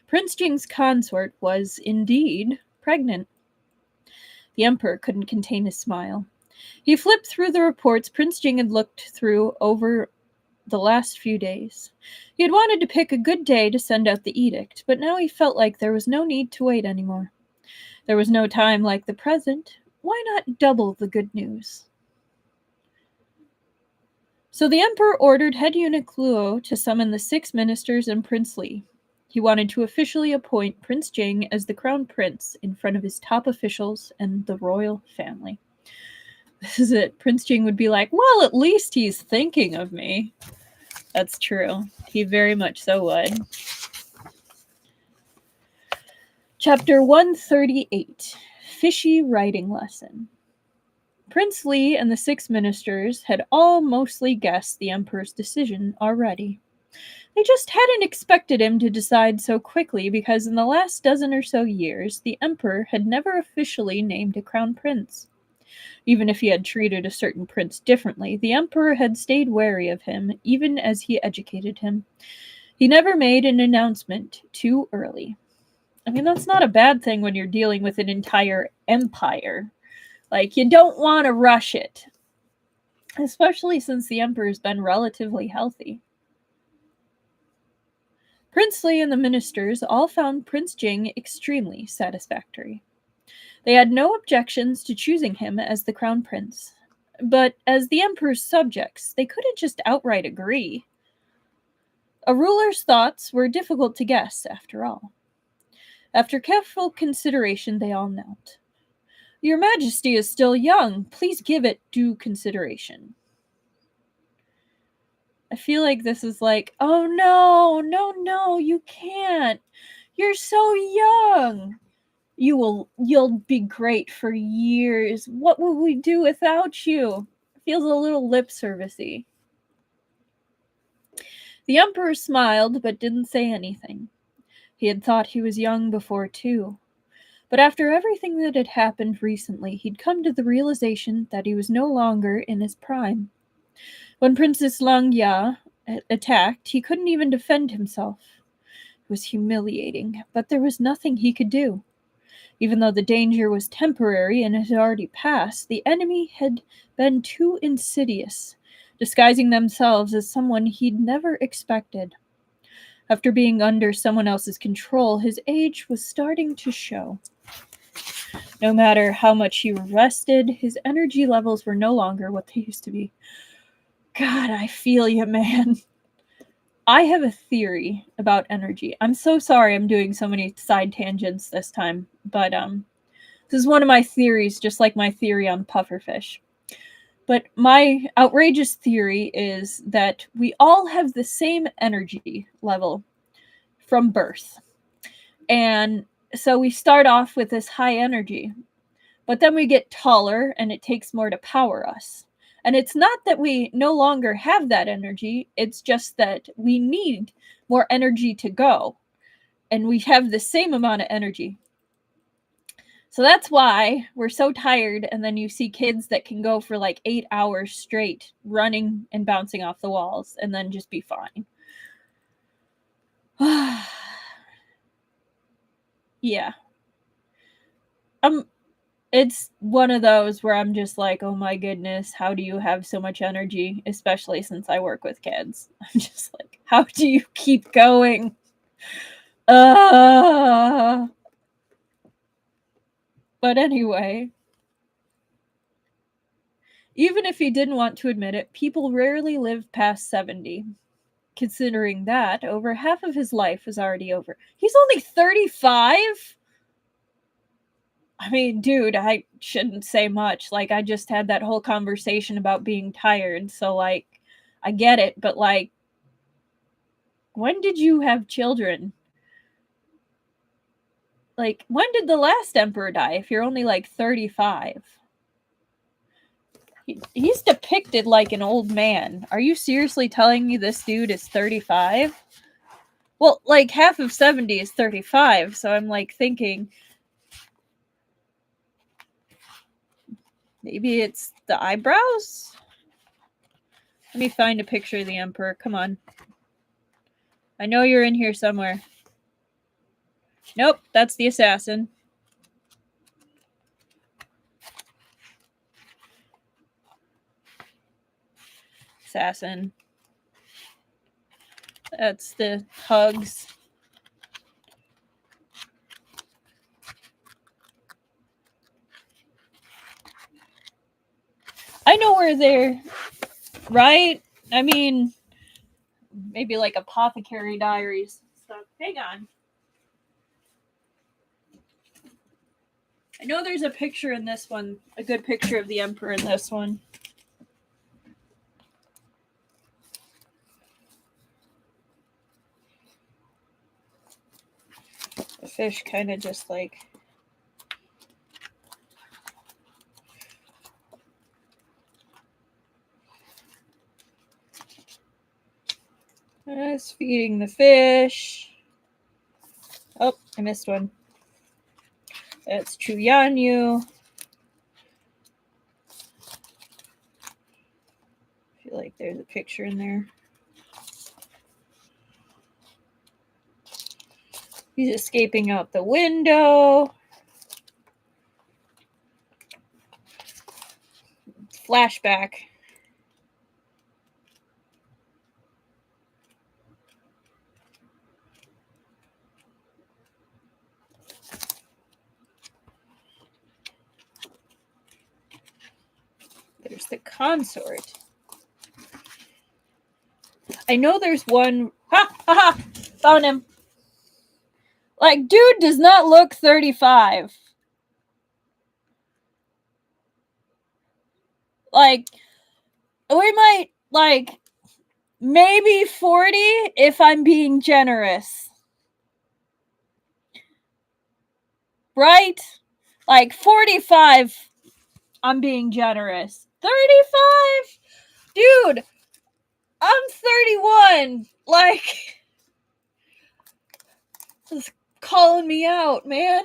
Prince Jing's consort was, indeed, pregnant. The emperor couldn't contain his smile. He flipped through the reports Prince Jing had looked through over the last few days. He had wanted to pick a good day to send out the edict, but now he felt like there was no need to wait anymore. There was no time like the present. Why not double the good news? So the emperor ordered head eunuch Luo to summon the 6 ministers and Prince Li. He wanted to officially appoint Prince Jing as the crown prince in front of his top officials and the royal family. This is it. Prince Jing would be like, well, at least he's thinking of me. That's true. He very much so would. Chapter 138, Fishy Writing Lesson. Prince Li and the 6 ministers had all mostly guessed the emperor's decision already. They just hadn't expected him to decide so quickly because in the last dozen or so years, the emperor had never officially named a crown prince. Even if he had treated a certain prince differently, the emperor had stayed wary of him even as he educated him. He never made an announcement too early. I mean, that's not a bad thing when you're dealing with an entire empire. Like, you don't want to rush it. Especially since the emperor's been relatively healthy. Prince Li and the ministers all found Prince Jing extremely satisfactory. They had no objections to choosing him as the crown prince. But as the emperor's subjects, they couldn't just outright agree. A ruler's thoughts were difficult to guess, after all. After careful consideration, they all knelt. Your Majesty is still young. Please give it due consideration. I feel like this is like, oh no, you can't. You're so young. You'll be great for years. What will we do without you? Feels a little lip servicey. The emperor smiled but didn't say anything. He had thought he was young before too. But after everything that had happened recently, he'd come to the realization that he was no longer in his prime. When Princess Lang Ya attacked, he couldn't even defend himself. It was humiliating, but there was nothing he could do. Even though the danger was temporary and it had already passed, the enemy had been too insidious, disguising themselves as someone he'd never expected. After being under someone else's control, his age was starting to show. No matter how much he rested, his energy levels were no longer what they used to be. God, I feel you, man. I have a theory about energy. I'm so sorry I'm doing so many side tangents this time, but this is one of my theories, just like my theory on pufferfish. But my outrageous theory is that we all have the same energy level from birth. And so we start off with this high energy, but then we get taller and it takes more to power us. And it's not that we no longer have that energy, it's just that we need more energy to go. And we have the same amount of energy. So that's why we're so tired, and then you see kids that can go for like 8 hours straight running and bouncing off the walls and then just be fine. Yeah. It's one of those where I'm just like, oh my goodness, how do you have so much energy? Especially since I work with kids. I'm just like, how do you keep going? But anyway, even if he didn't want to admit it, people rarely live past 70. Considering that, over half of his life was already over. He's only 35? I mean, dude, I shouldn't say much. Like, I just had that whole conversation about being tired. So, like, I get it. But, like, when did you have children? Like, when did the last emperor die if you're only, like, 35? He's depicted like an old man. Are you seriously telling me this dude is 35? Well, like, half of 70 is 35. So I'm, like, thinking... maybe it's the eyebrows? Let me find a picture of the emperor. Come on. I know you're in here somewhere. Nope, that's the assassin. Assassin. That's the hugs. I know where they're... right? I mean... maybe like apothecary diaries stuff. Hang on. I know there's a picture in this one. A good picture of the emperor in this one. The fish kind of just like... just feeding the fish. Oh, I missed one. That's Chu Yanyu. I feel like there's a picture in there. He's escaping out the window. Flashback. There's the consort. I know there's one... ha! Ha! Ha! Found him. Like, dude does not look 35. Like, we might, like, maybe 40 if I'm being generous. Right? Like, 45, I'm being generous. 35? Dude, I'm 31. Like, this is calling me out, man.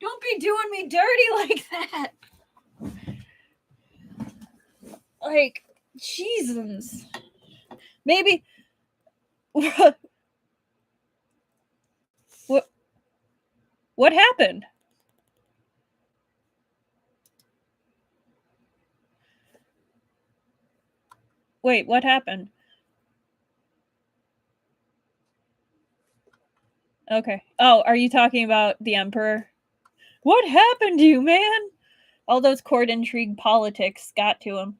Don't be doing me dirty like that. Like, Jesus. Maybe... What happened? Wait, what happened? Okay. Oh, are you talking about the emperor? What happened to you, man? All those court intrigue politics got to him.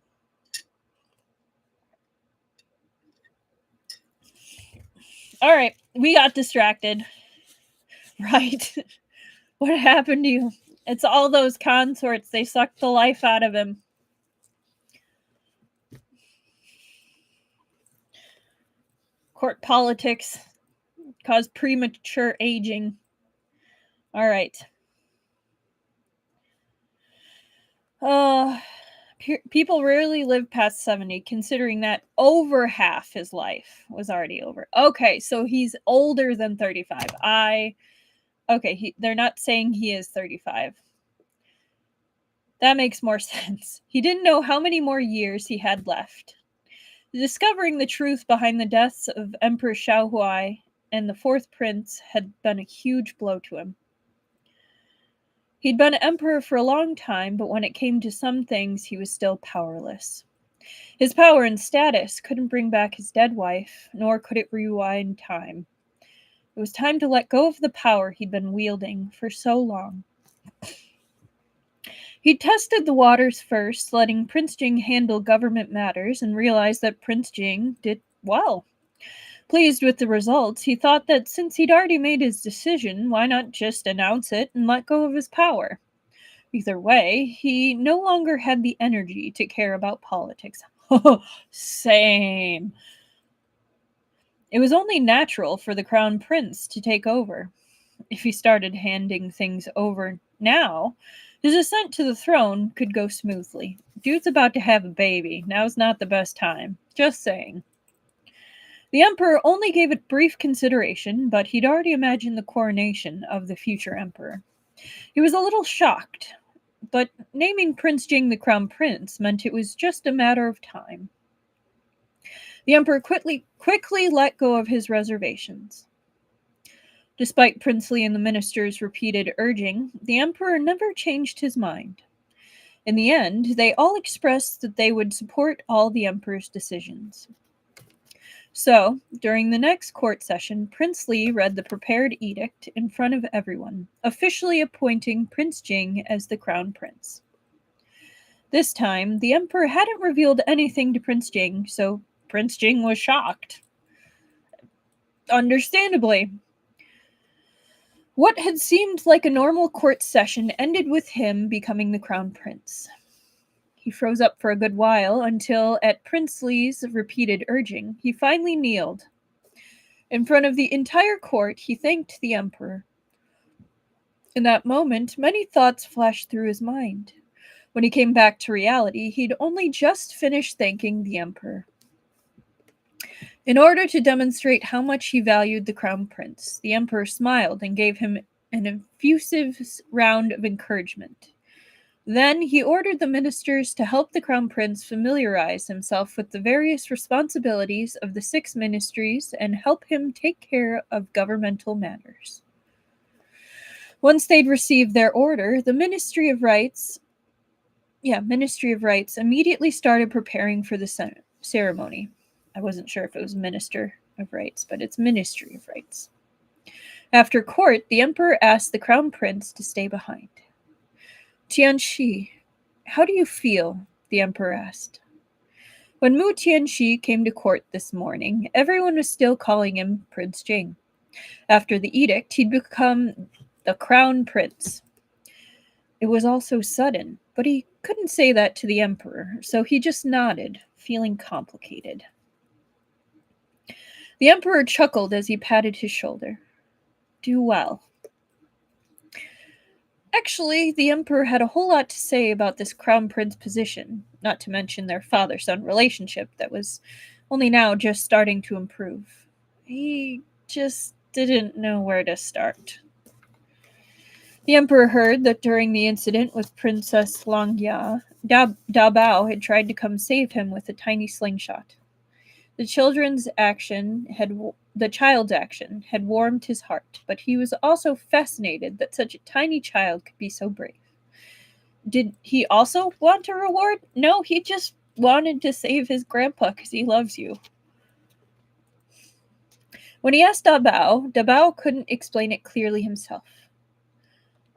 All right, we got distracted. Right. What happened to you? It's all those consorts. They sucked the life out of him. Court politics cause premature aging. All right. People rarely live past 70, considering that over half his life was already over. Okay, so he's older than 35. They're not saying he is 35. That makes more sense. He didn't know how many more years he had left. Discovering the truth behind the deaths of Emperor Xiaohui and the fourth prince had been a huge blow to him. He'd been emperor for a long time, but when it came to some things, he was still powerless. His power and status couldn't bring back his dead wife, nor could it rewind time. It was time to let go of the power he'd been wielding for so long. He tested the waters first, letting Prince Jing handle government matters, and realized that Prince Jing did well. Pleased with the results, he thought that since he'd already made his decision, why not just announce it and let go of his power? Either way, he no longer had the energy to care about politics. Same. It was only natural for the crown prince to take over. If he started handing things over now, his ascent to the throne could go smoothly. Dude's about to have a baby. Now's not the best time. Just saying. The emperor only gave it brief consideration, but he'd already imagined the coronation of the future emperor. He was a little shocked, but naming Prince Jing the crown prince meant it was just a matter of time. The emperor quickly let go of his reservations. Despite Princely and the minister's repeated urging, the emperor never changed his mind. In the end, they all expressed that they would support all the emperor's decisions. So, during the next court session, Princely read the prepared edict in front of everyone, officially appointing Prince Jing as the crown prince. This time, the emperor hadn't revealed anything to Prince Jing, so Prince Jing was shocked. Understandably. What had seemed like a normal court session ended with him becoming the crown prince. He froze up for a good while until, at Princely's repeated urging, he finally kneeled. In front of the entire court, he thanked the emperor. In that moment, many thoughts flashed through his mind. When he came back to reality, he'd only just finished thanking the emperor. In order to demonstrate how much he valued the crown prince, the emperor smiled and gave him an effusive round of encouragement. Then he ordered the ministers to help the crown prince familiarize himself with the various responsibilities of the 6 ministries and help him take care of governmental matters. Once they'd received their order, the Ministry of Rights immediately started preparing for the ceremony. I wasn't sure if it was Minister of Rights, but it's Ministry of Rights. After court, the emperor asked the crown prince to stay behind. Tianxi, how do you feel? The emperor asked. When Mu Tianxi came to court this morning, everyone was still calling him Prince Jing. After the edict, he'd become the crown prince. It was all so sudden, but he couldn't say that to the emperor, so he just nodded, feeling complicated. The emperor chuckled as he patted his shoulder. Do well. Actually, the emperor had a whole lot to say about this crown prince position, not to mention their father-son relationship that was only now just starting to improve. He just didn't know where to start. The emperor heard that during the incident with Princess Langya, Da Bao had tried to come save him with a tiny slingshot. The child's action had warmed his heart, but he was also fascinated that such a tiny child could be so brave. Did he also want a reward? No, he just wanted to save his grandpa because he loves you. When he asked Da Bao couldn't explain it clearly himself.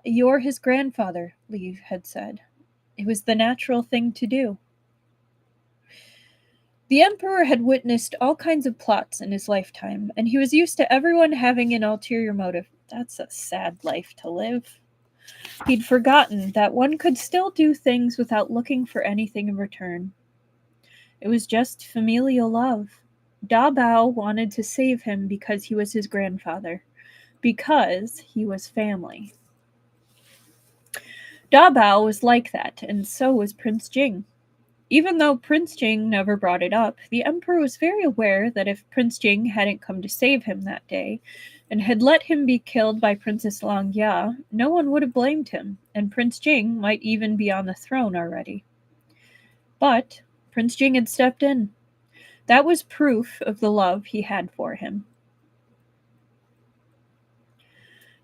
You're his grandfather, Li had said. It was the natural thing to do. The emperor had witnessed all kinds of plots in his lifetime, and he was used to everyone having an ulterior motive. That's a sad life to live. He'd forgotten that one could still do things without looking for anything in return. It was just familial love. Da Bao wanted to save him because he was his grandfather, because he was family. Da Bao was like that, and so was Prince Jing. Even though Prince Jing never brought it up, the emperor was very aware that if Prince Jing hadn't come to save him that day, and had let him be killed by Princess Langya, no one would have blamed him, and Prince Jing might even be on the throne already. But Prince Jing had stepped in. That was proof of the love he had for him.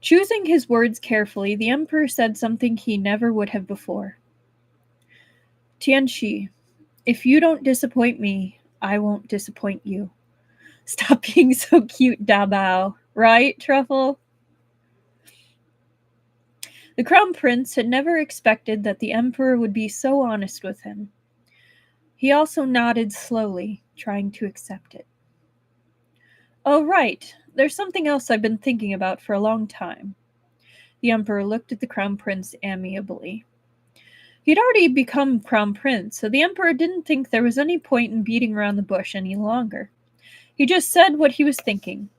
Choosing his words carefully, the emperor said something he never would have before. Tianxi, if you don't disappoint me, I won't disappoint you. Stop being so cute, Da Bao. Right, Truffle? The crown prince had never expected that the emperor would be so honest with him. He also nodded slowly, trying to accept it. Oh, right. There's something else I've been thinking about for a long time. The Emperor looked at the Crown Prince amiably. He'd already become Crown Prince, so the Emperor didn't think there was any point in beating around the bush any longer. He just said what he was thinking.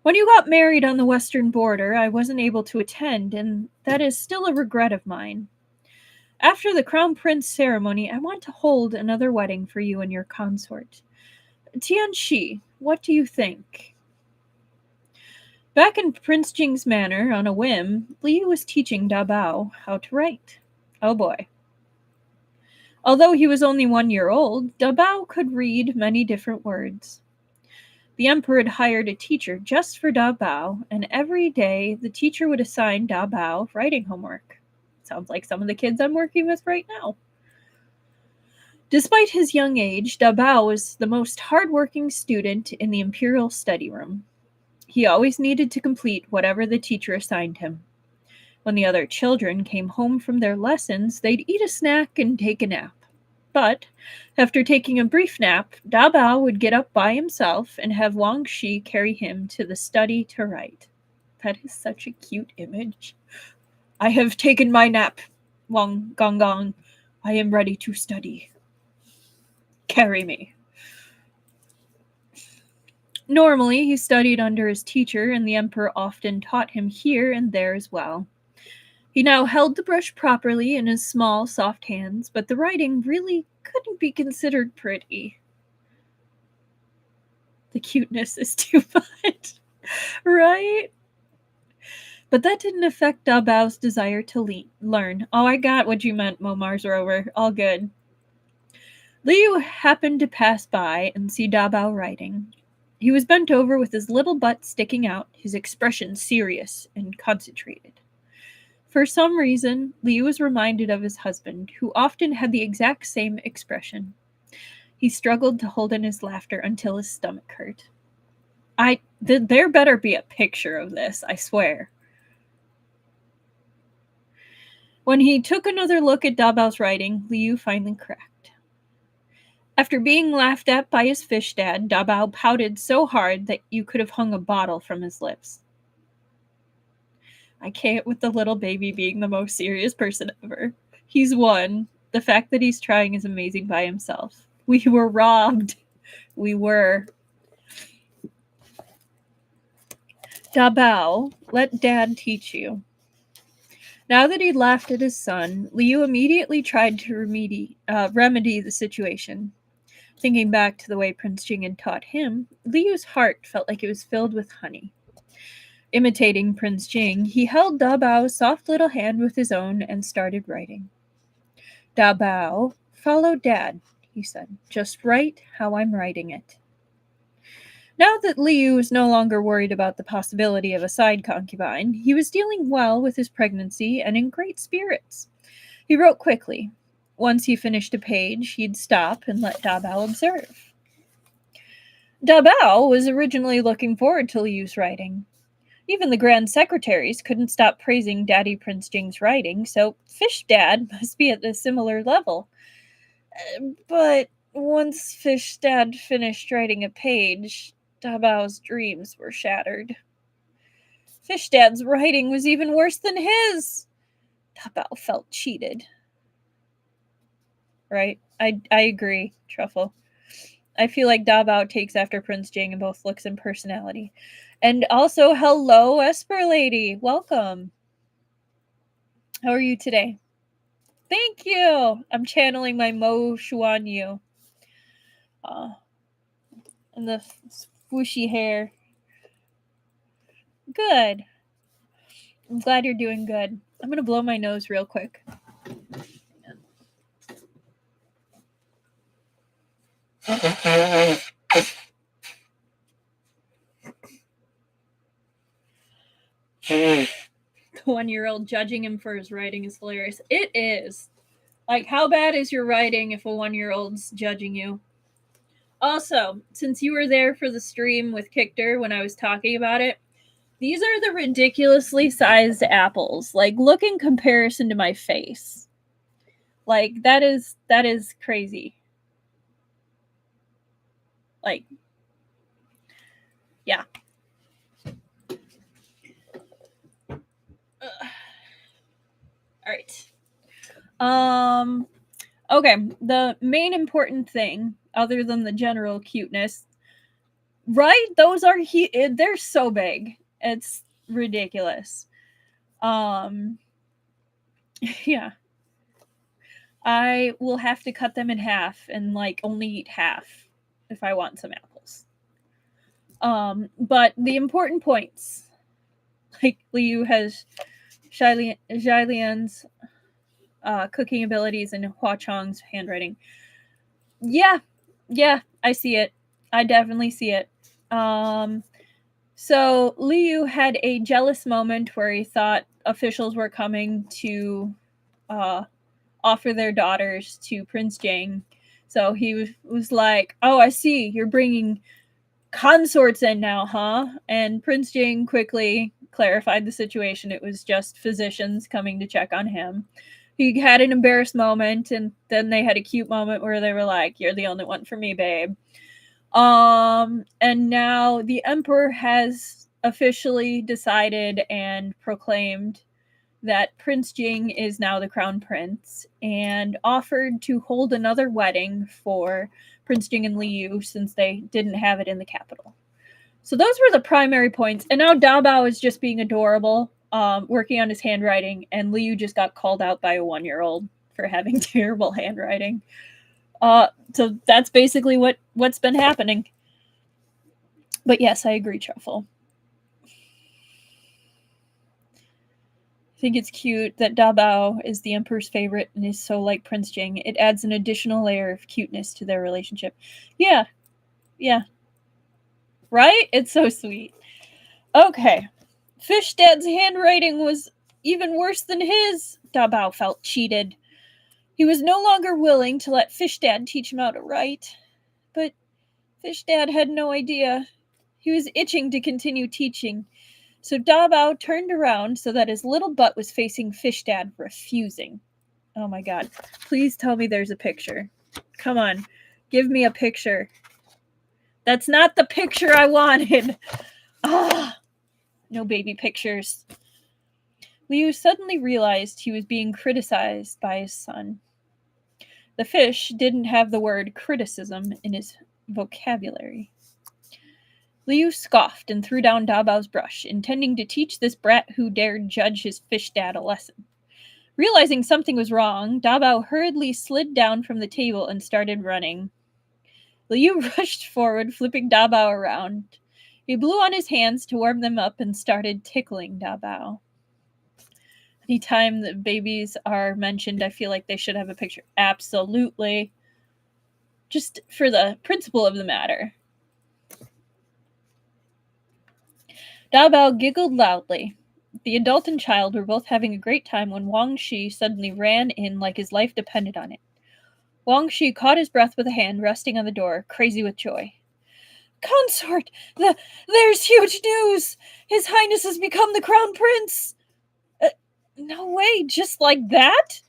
When you got married on the western border, I wasn't able to attend, and that is still a regret of mine. After the Crown Prince ceremony, I want to hold another wedding for you and your consort. Tianxi, what do you think? Back in Prince Jing's manor, on a whim, Liu was teaching Da Bao how to write. Oh boy. Although he was only 1 year old, Da Bao could read many different words. The Emperor had hired a teacher just for Da Bao, and every day the teacher would assign Da Bao writing homework. Sounds like some of the kids I'm working with right now. Despite his young age, Da Bao was the most hardworking student in the Imperial study room. He always needed to complete whatever the teacher assigned him. When the other children came home from their lessons, they'd eat a snack and take a nap. But after taking a brief nap, Da Bao would get up by himself and have Wang Shi carry him to the study to write. That is such a cute image. I have taken my nap, Wang Gong Gong. I am ready to study. Carry me. Normally, he studied under his teacher, and the Emperor often taught him here and there as well. He now held the brush properly in his small, soft hands, but the writing really couldn't be considered pretty. The cuteness is too much, right? But that didn't affect Da Bao's desire to learn. Oh, I got what you meant, Momar's Rover. All good. Liu happened to pass by and see Da Bao writing. He was bent over with his little butt sticking out, his expression serious and concentrated. For some reason, Liu was reminded of his husband, who often had the exact same expression. He struggled to hold in his laughter until his stomach hurt. There better be a picture of this, I swear. When he took another look at Da Bao's writing, Liu finally cracked. After being laughed at by his fish dad, Da Bao pouted so hard that you could have hung a bottle from his lips. I can't with the little baby being the most serious person ever. He's one. The fact that he's trying is amazing by himself. We were robbed. We were. Da Bao, let Dad teach you. Now that he'd laughed at his son, Liu immediately tried to remedy the situation. Thinking back to the way Prince Jing had taught him, Liu's heart felt like it was filled with honey. Imitating Prince Jing, he held Da Bao's soft little hand with his own and started writing. Da Bao, follow Dad, he said. Just write how I'm writing it. Now that Liu was no longer worried about the possibility of a side concubine, he was dealing well with his pregnancy and in great spirits. He wrote quickly. Once he finished a page, he'd stop and let Da Bao observe. Da Bao was originally looking forward to Liu's writing. Even the Grand Secretaries couldn't stop praising Daddy Prince Jing's writing, so Fish Dad must be at a similar level. But once Fish Dad finished writing a page, Da Bao's dreams were shattered. Fish Dad's writing was even worse than his. Da Bao felt cheated. Right? I agree, Truffle. I feel like Da Bao takes after Prince Jing in both looks and personality. And also, hello, Esper Lady. Welcome. How are you today? Thank you. I'm channeling my Mo Xuan Yu. And the swooshy hair. Good. I'm glad you're doing good. I'm going to blow my nose real quick. The 1-year-old judging him for his writing is hilarious. It is. Like, how bad is your writing if a 1-year-old's judging you? Also, since you were there for the stream with Kictor when I was talking about it, these are the ridiculously sized apples. Like, look in comparison to my face. Like, that is crazy. Like, Yeah. All right. Okay, the main important thing, other than the general cuteness, right? Those are they're so big. It's ridiculous. Yeah. I will have to cut them in half and like only eat half if I want some apples. But the important points, like Liu has Xialian's cooking abilities and Hua Chong's handwriting. Yeah, I see it. I definitely see it. So Liu had a jealous moment where he thought officials were coming to offer their daughters to Prince Jing. So he was like, "Oh, I see. You're bringing consorts in now, huh?" And Prince Jing quickly clarified the situation. It was just physicians coming to check on him. He had an embarrassed moment, and then they had a cute moment where they were like, "You're the only one for me, babe." And now the emperor has officially decided and proclaimed that Prince Jing is now the crown prince and offered to hold another wedding for Prince Jing and Liu since they didn't have it in the capital. So those were the primary points. And now Dabao is just being adorable, working on his handwriting, and Liu just got called out by a 1-year-old for having terrible handwriting. So that's basically what's been happening. But yes, I agree, Truffle. I think it's cute that Dabao is the Emperor's favorite and is so like Prince Jing. It adds an additional layer of cuteness to their relationship. Yeah. Right? It's so sweet. Okay. Fish Dad's handwriting was even worse than his. Dabao felt cheated. He was no longer willing to let Fish Dad teach him how to write. But Fish Dad had no idea. He was itching to continue teaching. So Dabao turned around so that his little butt was facing Fish Dad, refusing. Oh my god. Please tell me there's a picture. Come on. Give me a picture. That's not the picture I wanted. Ah, no baby pictures. Liu suddenly realized he was being criticized by his son. The fish didn't have the word criticism in his vocabulary. Liu scoffed and threw down Dabao's brush, intending to teach this brat who dared judge his fish dad a lesson. Realizing something was wrong, Dabao hurriedly slid down from the table and started running. Liu rushed forward, flipping Dabao around. He blew on his hands to warm them up and started tickling Dabao. Anytime that babies are mentioned, I feel like they should have a picture. Absolutely. Just for the principle of the matter. Dabao giggled loudly. The adult and child were both having a great time when Wang Shi suddenly ran in like his life depended on it. Wang Shi caught his breath with a hand resting on the door, crazy with joy. Consort! There's huge news! His Highness has become the Crown Prince! No way, just like that?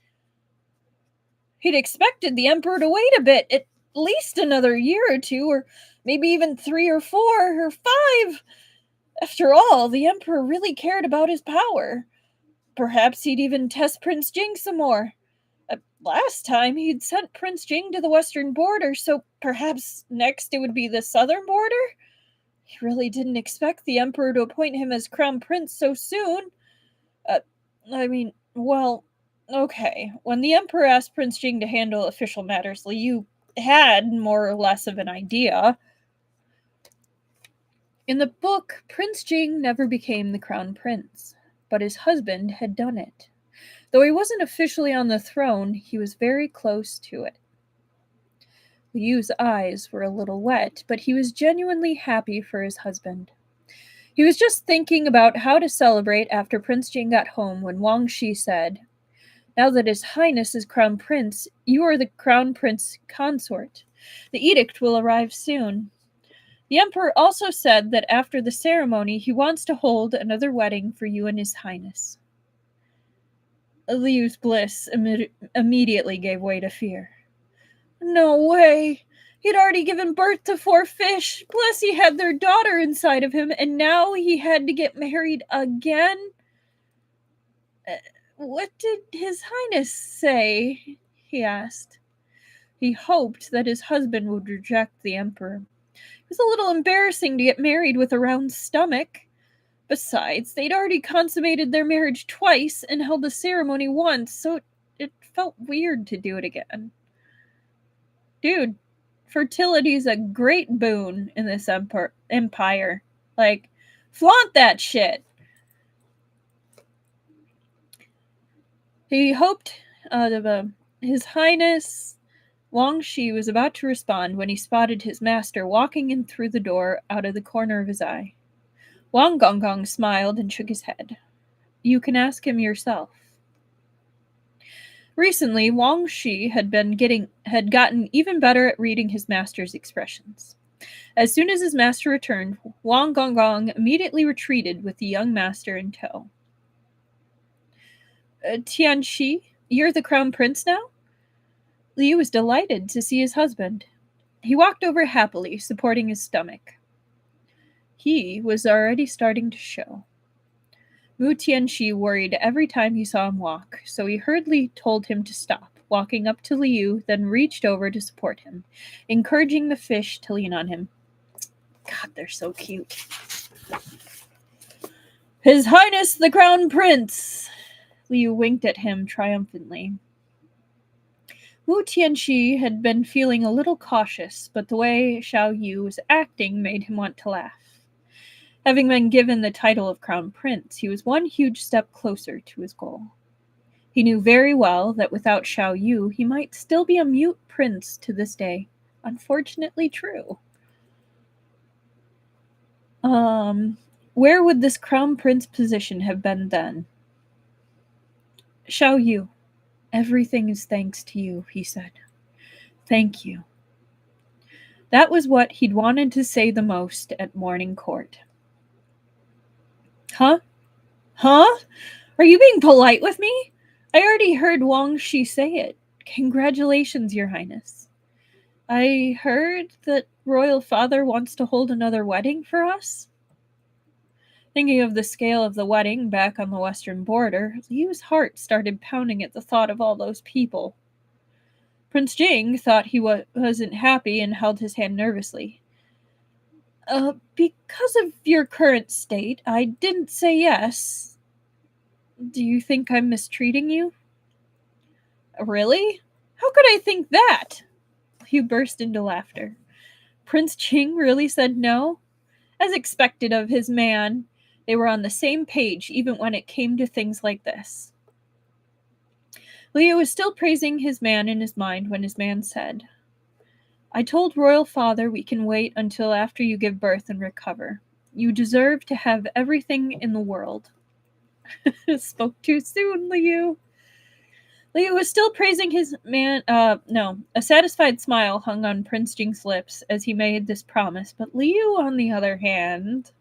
He'd expected the Emperor to wait a bit, at least another year or two, or maybe even 3 or 4 or 5. After all, the Emperor really cared about his power. Perhaps he'd even test Prince Jing some more. Last time he'd sent Prince Jing to the western border, so perhaps next it would be the southern border? He really didn't expect the Emperor to appoint him as Crown Prince so soon. Well, okay. When the Emperor asked Prince Jing to handle official matters, Liu had more or less of an idea. In the book, Prince Jing never became the Crown Prince, but his husband had done it. Though he wasn't officially on the throne, he was very close to it. Liu's eyes were a little wet, but he was genuinely happy for his husband. He was just thinking about how to celebrate after Prince Jing got home when Wang Shi said, "Now that His Highness is Crown Prince, you are the Crown Prince consort. The edict will arrive soon." The Emperor also said that after the ceremony, he wants to hold another wedding for you and His Highness. Liu's bliss immediately gave way to fear. No way! He'd already given birth to 4 fish, plus he had their daughter inside of him, and now he had to get married again? What did His Highness say? He asked. He hoped that his husband would reject the emperor. It was a little embarrassing to get married with a round stomach. Besides, they'd already consummated their marriage twice and held the ceremony once, so it felt weird to do it again. Dude, fertility's a great boon in this empire. Like, flaunt that shit. He hoped His Highness Wang Shi was about to respond when he spotted his master walking in through the door out of the corner of his eye. Wang Gonggong smiled and shook his head. You can ask him yourself. Recently, Wang Shi had gotten even better at reading his master's expressions. As soon as his master returned, Wang Gonggong immediately retreated with the young master in tow. Tianxi, you're the crown prince now? Liu was delighted to see his husband. He walked over happily, supporting his stomach. He was already starting to show. Mu Tianxi worried every time he saw him walk, so he hurriedly told him to stop, walking up to Liu, then reached over to support him, encouraging the fish to lean on him. God, they're so cute. His Highness the Crown Prince! Liu winked at him triumphantly. Wu Tianxi had been feeling a little cautious, but the way Xiao Yu was acting made him want to laugh. Having been given the title of Crown Prince, he was one huge step closer to his goal. He knew very well that without Xiao Yu, he might still be a mute prince to this day. Unfortunately true. Where would this Crown Prince position have been then? Xiao Yu, everything is thanks to you, he said. Thank you. That was what he'd wanted to say the most at morning court. Huh? Are you being polite with me? I already heard Wang Shi say it. Congratulations, Your Highness. I heard that Royal Father wants to hold another wedding for us. Thinking of the scale of the wedding back on the western border, Liu's heart started pounding at the thought of all those people. Prince Jing thought he wasn't happy and held his hand nervously. Because of your current state, I didn't say yes. Do you think I'm mistreating you? Really? How could I think that? Liu burst into laughter. Prince Jing really said no? As expected of his man, they were on the same page even when it came to things like this. Liu was still praising his man in his mind when his man said, I told Royal Father we can wait until after you give birth and recover. You deserve to have everything in the world. Spoke too soon, Liu. Liu was still praising his man. A satisfied smile hung on Prince Jing's lips as he made this promise, but Liu, on the other hand,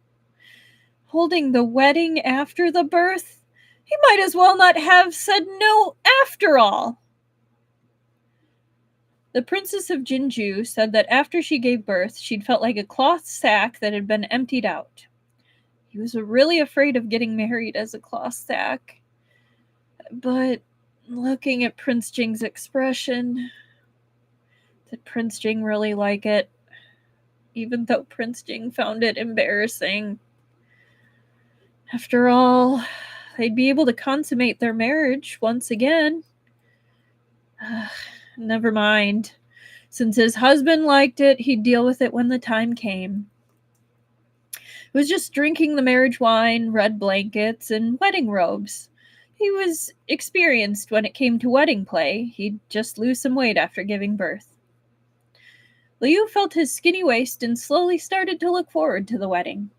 holding the wedding after the birth, he might as well not have said no after all. The Princess of Jinju said that after she gave birth, she'd felt like a cloth sack that had been emptied out. He was really afraid of getting married as a cloth sack. But looking at Prince Jing's expression, did Prince Jing really like it? Even though Prince Jing found it embarrassing. After all, they'd be able to consummate their marriage once again. Never mind. Since his husband liked it, he'd deal with it when the time came. It was just drinking the marriage wine, red blankets, and wedding robes. He was experienced when it came to wedding play. He'd just lose some weight after giving birth. Liu felt his skinny waist and slowly started to look forward to the wedding.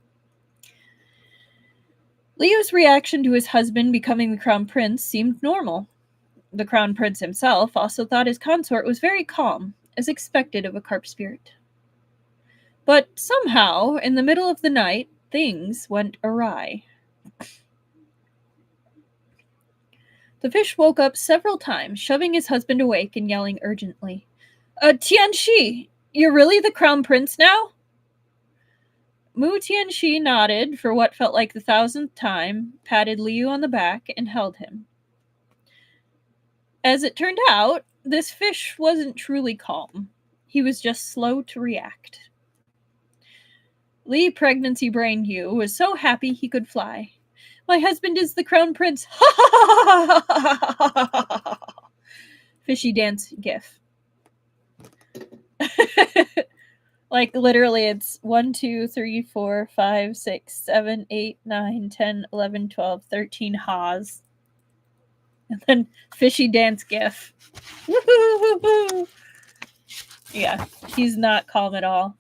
Liu's reaction to his husband becoming the crown prince seemed normal. The crown prince himself also thought his consort was very calm, as expected of a carp spirit. But somehow, in the middle of the night, things went awry. The fish woke up several times, shoving his husband awake and yelling urgently, Tianxi! You're really the crown prince now? Mu Tianxi nodded for what felt like the 1,000th time, patted Liu on the back, and held him. As it turned out, this fish wasn't truly calm. He was just slow to react. Li Pregnancy Brain Yu was so happy he could fly. My husband is the crown prince. Fishy dance gif. Like, literally, it's 1, 2, 3, 4, 5, 6, 7, 8, 9, 10, 11, 12, 13 ha's. And then fishy dance gif. Yeah, he's not calm at all.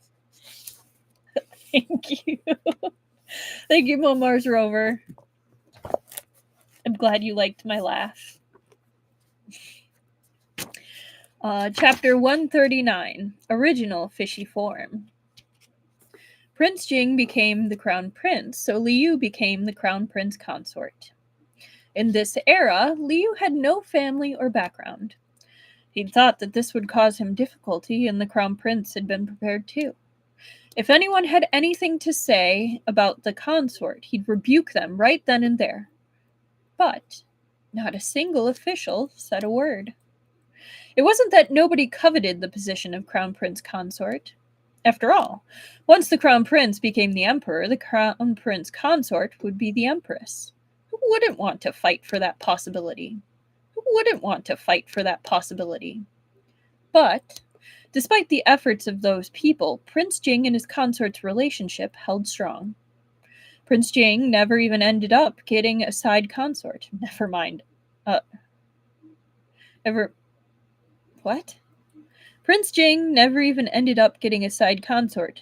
Thank you. Thank you, Mars Rover. I'm glad you liked my laugh. Chapter 139, Original Fishy Form. Prince Jing became the crown prince, so Liu became the crown prince consort. In this era, Liu had no family or background. He'd thought that this would cause him difficulty, and the crown prince had been prepared too. If anyone had anything to say about the consort, he'd rebuke them right then and there. But not a single official said a word. It wasn't that nobody coveted the position of crown prince consort. After all, once the crown prince became the emperor, the crown prince consort would be the empress. Who wouldn't want to fight for that possibility? Who wouldn't want to fight for that possibility? But despite the efforts of those people, Prince Jing and his consort's relationship held strong. Prince Jing never even ended up getting a side consort. Never mind. What? Prince Jing never even ended up getting a side consort.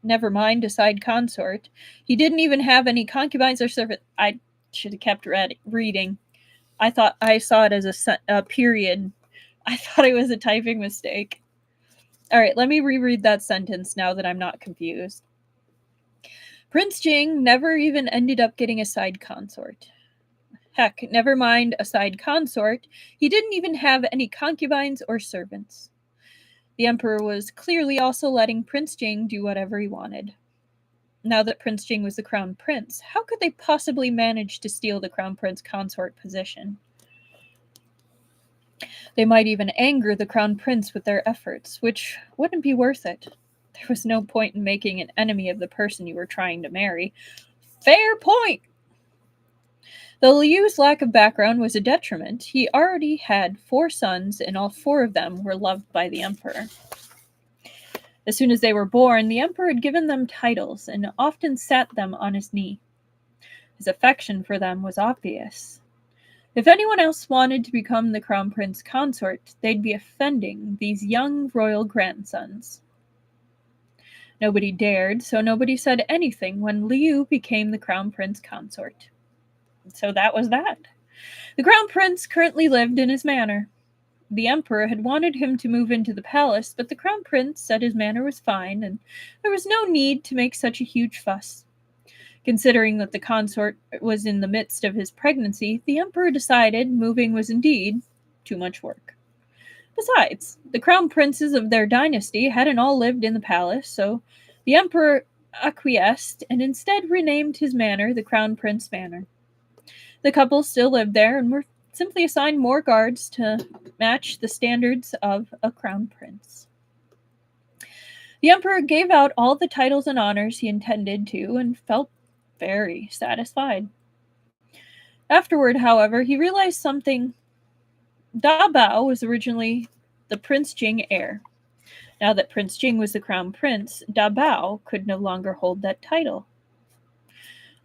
Never mind a side consort. He didn't even have any concubines or servants. I should have kept reading. I thought I saw it as a period. I thought it was a typing mistake. All right, let me reread that sentence now that I'm not confused. Prince Jing never even ended up getting a side consort. Heck, never mind a side consort, he didn't even have any concubines or servants. The emperor was clearly also letting Prince Jing do whatever he wanted. Now that Prince Jing was the crown prince, how could they possibly manage to steal the crown prince consort position? They might even anger the crown prince with their efforts, which wouldn't be worth it. There was no point in making an enemy of the person you were trying to marry. Fair point! Though Liu's lack of background was a detriment, he already had 4 sons, and all 4 of them were loved by the emperor. As soon as they were born, the emperor had given them titles and often sat them on his knee. His affection for them was obvious. If anyone else wanted to become the crown prince consort, they'd be offending these young royal grandsons. Nobody dared, so nobody said anything when Liu became the crown prince consort. So that was that. The crown prince currently lived in his manor. The emperor had wanted him to move into the palace, but the crown prince said his manor was fine, and there was no need to make such a huge fuss. Considering that the consort was in the midst of his pregnancy, the emperor decided moving was indeed too much work. Besides, the crown princes of their dynasty hadn't all lived in the palace, so the emperor acquiesced and instead renamed his manor the Crown Prince Manor. The couple still lived there and were simply assigned more guards to match the standards of a crown prince. The emperor gave out all the titles and honors he intended to and felt very satisfied. Afterward, however, he realized something. Da Bao was originally the Prince Jing heir. Now that Prince Jing was the crown prince, Da Bao could no longer hold that title.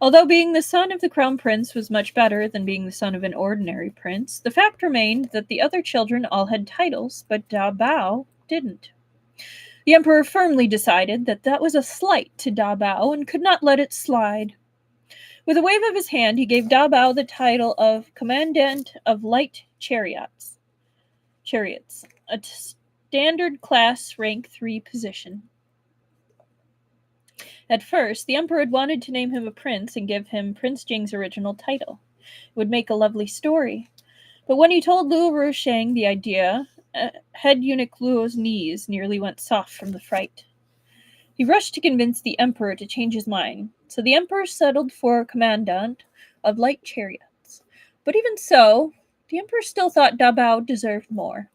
Although being the son of the crown prince was much better than being the son of an ordinary prince, the fact remained that the other children all had titles, but Da Bao didn't. The emperor firmly decided that that was a slight to Da Bao and could not let it slide. With a wave of his hand, he gave Da Bao the title of Commandant of Light Chariots, a standard class rank 3 position. At first, the emperor had wanted to name him a prince and give him Prince Jing's original title. It would make a lovely story. But when he told Luo Rusheng the idea, head eunuch Luo's knees nearly went soft from the fright. He rushed to convince the emperor to change his mind, so the emperor settled for a commandant of light chariots. But even so, the emperor still thought Dabao deserved more.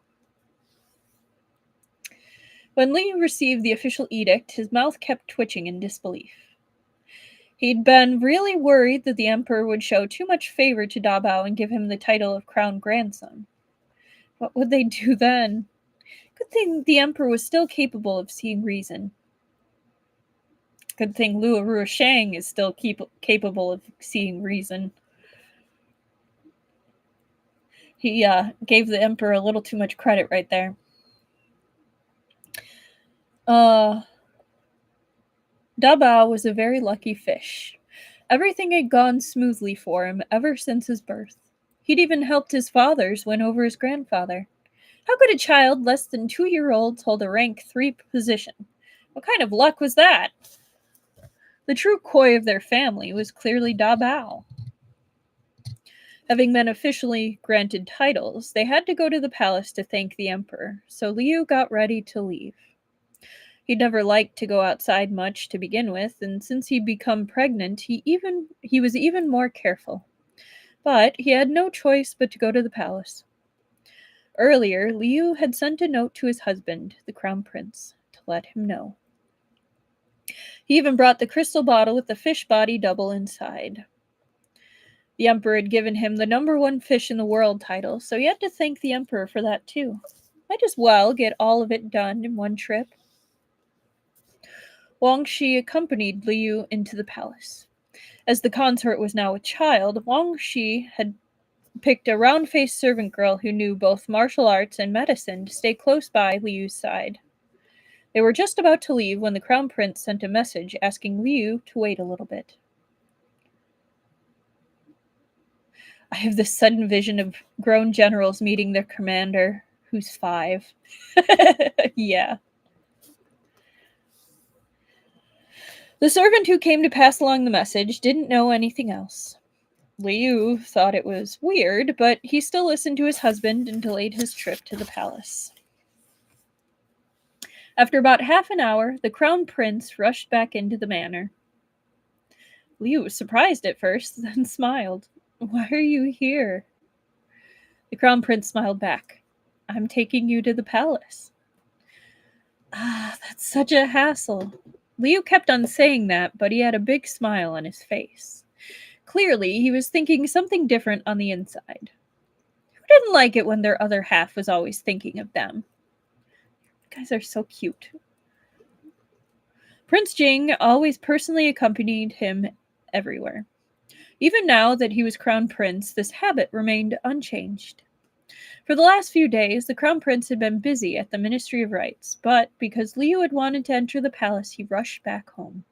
When Liu received the official edict, his mouth kept twitching in disbelief. He'd been really worried that the emperor would show too much favor to Dabao and give him the title of crown grandson. What would they do then? Good thing the emperor was still capable of seeing reason. Good thing Luo Ruoshang is still capable of seeing reason. He gave the emperor a little too much credit right there. Dabao was a very lucky fish. Everything had gone smoothly for him ever since his birth. He'd even helped his fathers win over his grandfather. How could a child less than 2-year-olds hold a rank 3 position? What kind of luck was that? The true koi of their family was clearly Dabao. Having been officially granted titles, they had to go to the palace to thank the emperor, so Liu got ready to leave. He'd never liked to go outside much to begin with, and since he'd become pregnant, he was even more careful. But he had no choice but to go to the palace. Earlier, Liu had sent a note to his husband, the crown prince, to let him know. He even brought the crystal bottle with the fish body double inside. The emperor had given him the #1 fish in the world title, so he had to thank the emperor for that too. Might as well get all of it done in one trip. Wang Shi accompanied Liu into the palace. As the consort was now a child, Wang Shi had picked a round-faced servant girl who knew both martial arts and medicine to stay close by Liu's side. They were just about to leave when the crown prince sent a message asking Liu to wait a little bit. I have this sudden vision of grown generals meeting their commander, who's 5. Yeah. The servant who came to pass along the message didn't know anything else. Liu thought it was weird, but he still listened to his husband and delayed his trip to the palace. After about half an hour, the crown prince rushed back into the manor. Liu was surprised at first, then smiled. Why are you here? The crown prince smiled back. I'm taking you to the palace. That's such a hassle. Liu kept on saying that, but he had a big smile on his face. Clearly, he was thinking something different on the inside. Who didn't like it when their other half was always thinking of them? You guys are so cute. Prince Jing always personally accompanied him everywhere. Even now that he was crown prince, this habit remained unchanged. For the last few days, the crown prince had been busy at the Ministry of Rites, but because Liu had wanted to enter the palace, he rushed back home.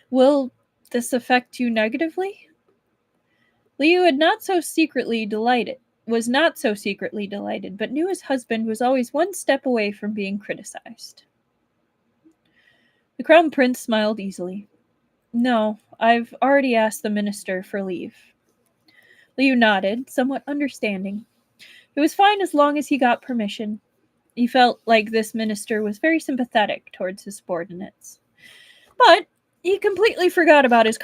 Will this affect you negatively? Liu was not so secretly delighted, but knew his husband was always one step away from being criticized. The crown prince smiled easily. No, I've already asked the minister for leave. Liu nodded, somewhat understanding. It was fine as long as he got permission. He felt like this minister was very sympathetic towards his subordinates. But he completely forgot about his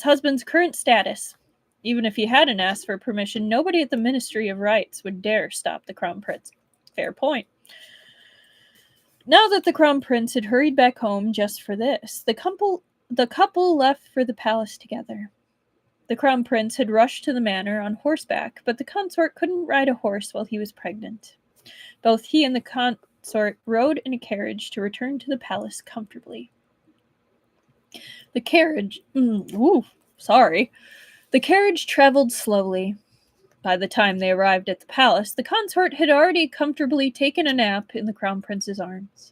husband's current status. Even if he hadn't asked for permission, nobody at the Ministry of Rites would dare stop the crown prince. Fair point. Now that the crown prince had hurried back home just for this, the couple left for the palace together. The crown prince had rushed to the manor on horseback, but the consort couldn't ride a horse while he was pregnant. Both he and the consort rode in a carriage to return to the palace comfortably. The carriage traveled slowly. By the time they arrived at the palace, the consort had already comfortably taken a nap in the crown prince's arms.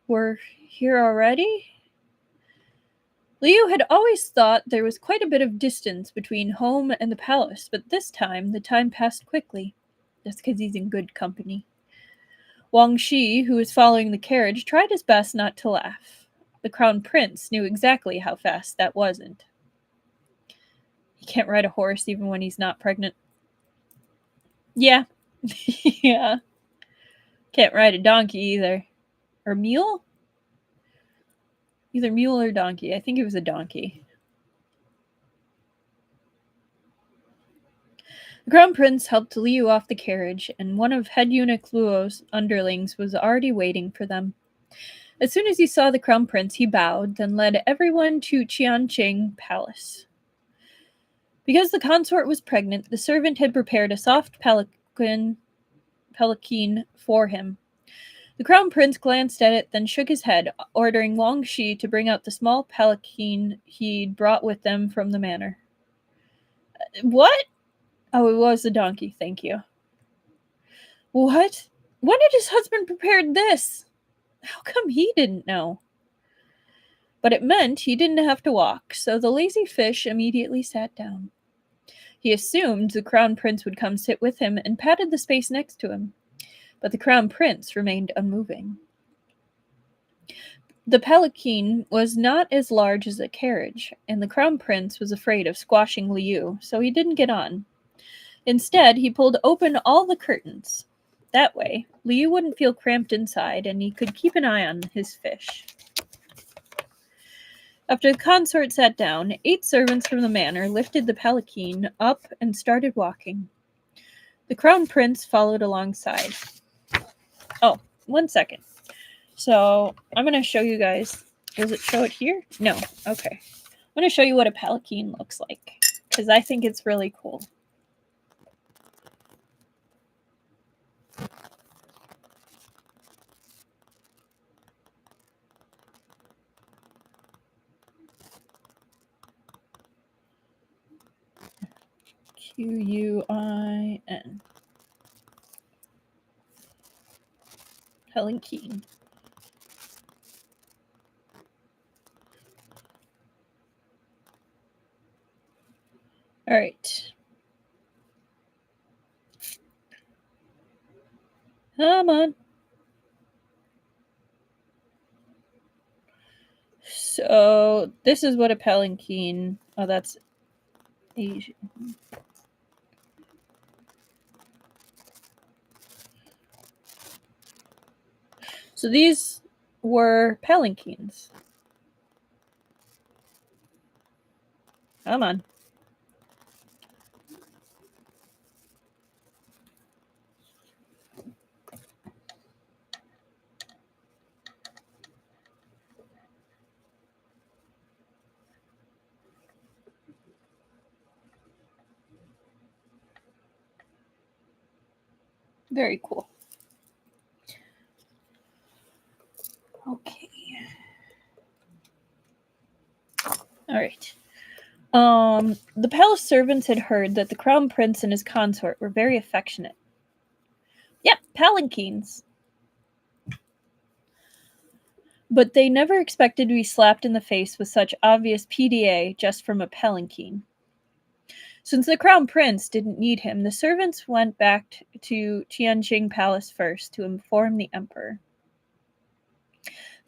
We're here already? Liu had always thought there was quite a bit of distance between home and the palace, but this time the time passed quickly. That's because he's in good company. Wang Shi, who was following the carriage, tried his best not to laugh. The crown prince knew exactly how fast that wasn't. He can't ride a horse even when he's not pregnant. Yeah, Yeah. Can't ride a donkey either. Or mule? Either mule or donkey. I think it was a donkey. The crown prince helped Liu off the carriage, and one of head eunuch Luo's underlings was already waiting for them. As soon as he saw the crown prince, he bowed, then led everyone to Qianqing Palace. Because the consort was pregnant, the servant had prepared a soft palanquin for him. The crown prince glanced at it, then shook his head, ordering Wang Shi to bring out the small palanquin he'd brought with them from the manor. What? Oh, it was the donkey, thank you. What? When did his husband prepare this? How come he didn't know? But it meant he didn't have to walk, so the lazy fish immediately sat down. He assumed the crown prince would come sit with him and patted the space next to him, but the crown prince remained unmoving. The palanquin was not as large as a carriage, and the crown prince was afraid of squashing Liu, so he didn't get on. Instead, he pulled open all the curtains. That way, Liu wouldn't feel cramped inside, and he could keep an eye on his fish. After the consort sat down, 8 servants from the manor lifted the palanquin up and started walking. The crown prince followed alongside. Oh, 1 second. So, I'm going to show you guys. Does it show it here? No. Okay. I'm going to show you what a palanquin looks like, because I think it's really cool. Quin. Palanquin. All right. Come on. So, this is what a palanquin. Oh, that's Asian. So these were palanquins. Come on. Very cool. Okay. All right. The palace servants had heard that the crown prince and his consort were very affectionate. Yep, palanquins. But they never expected to be slapped in the face with such obvious PDA just from a palanquin. Since the crown prince didn't need him, the servants went back to Qianqing Palace first to inform the emperor.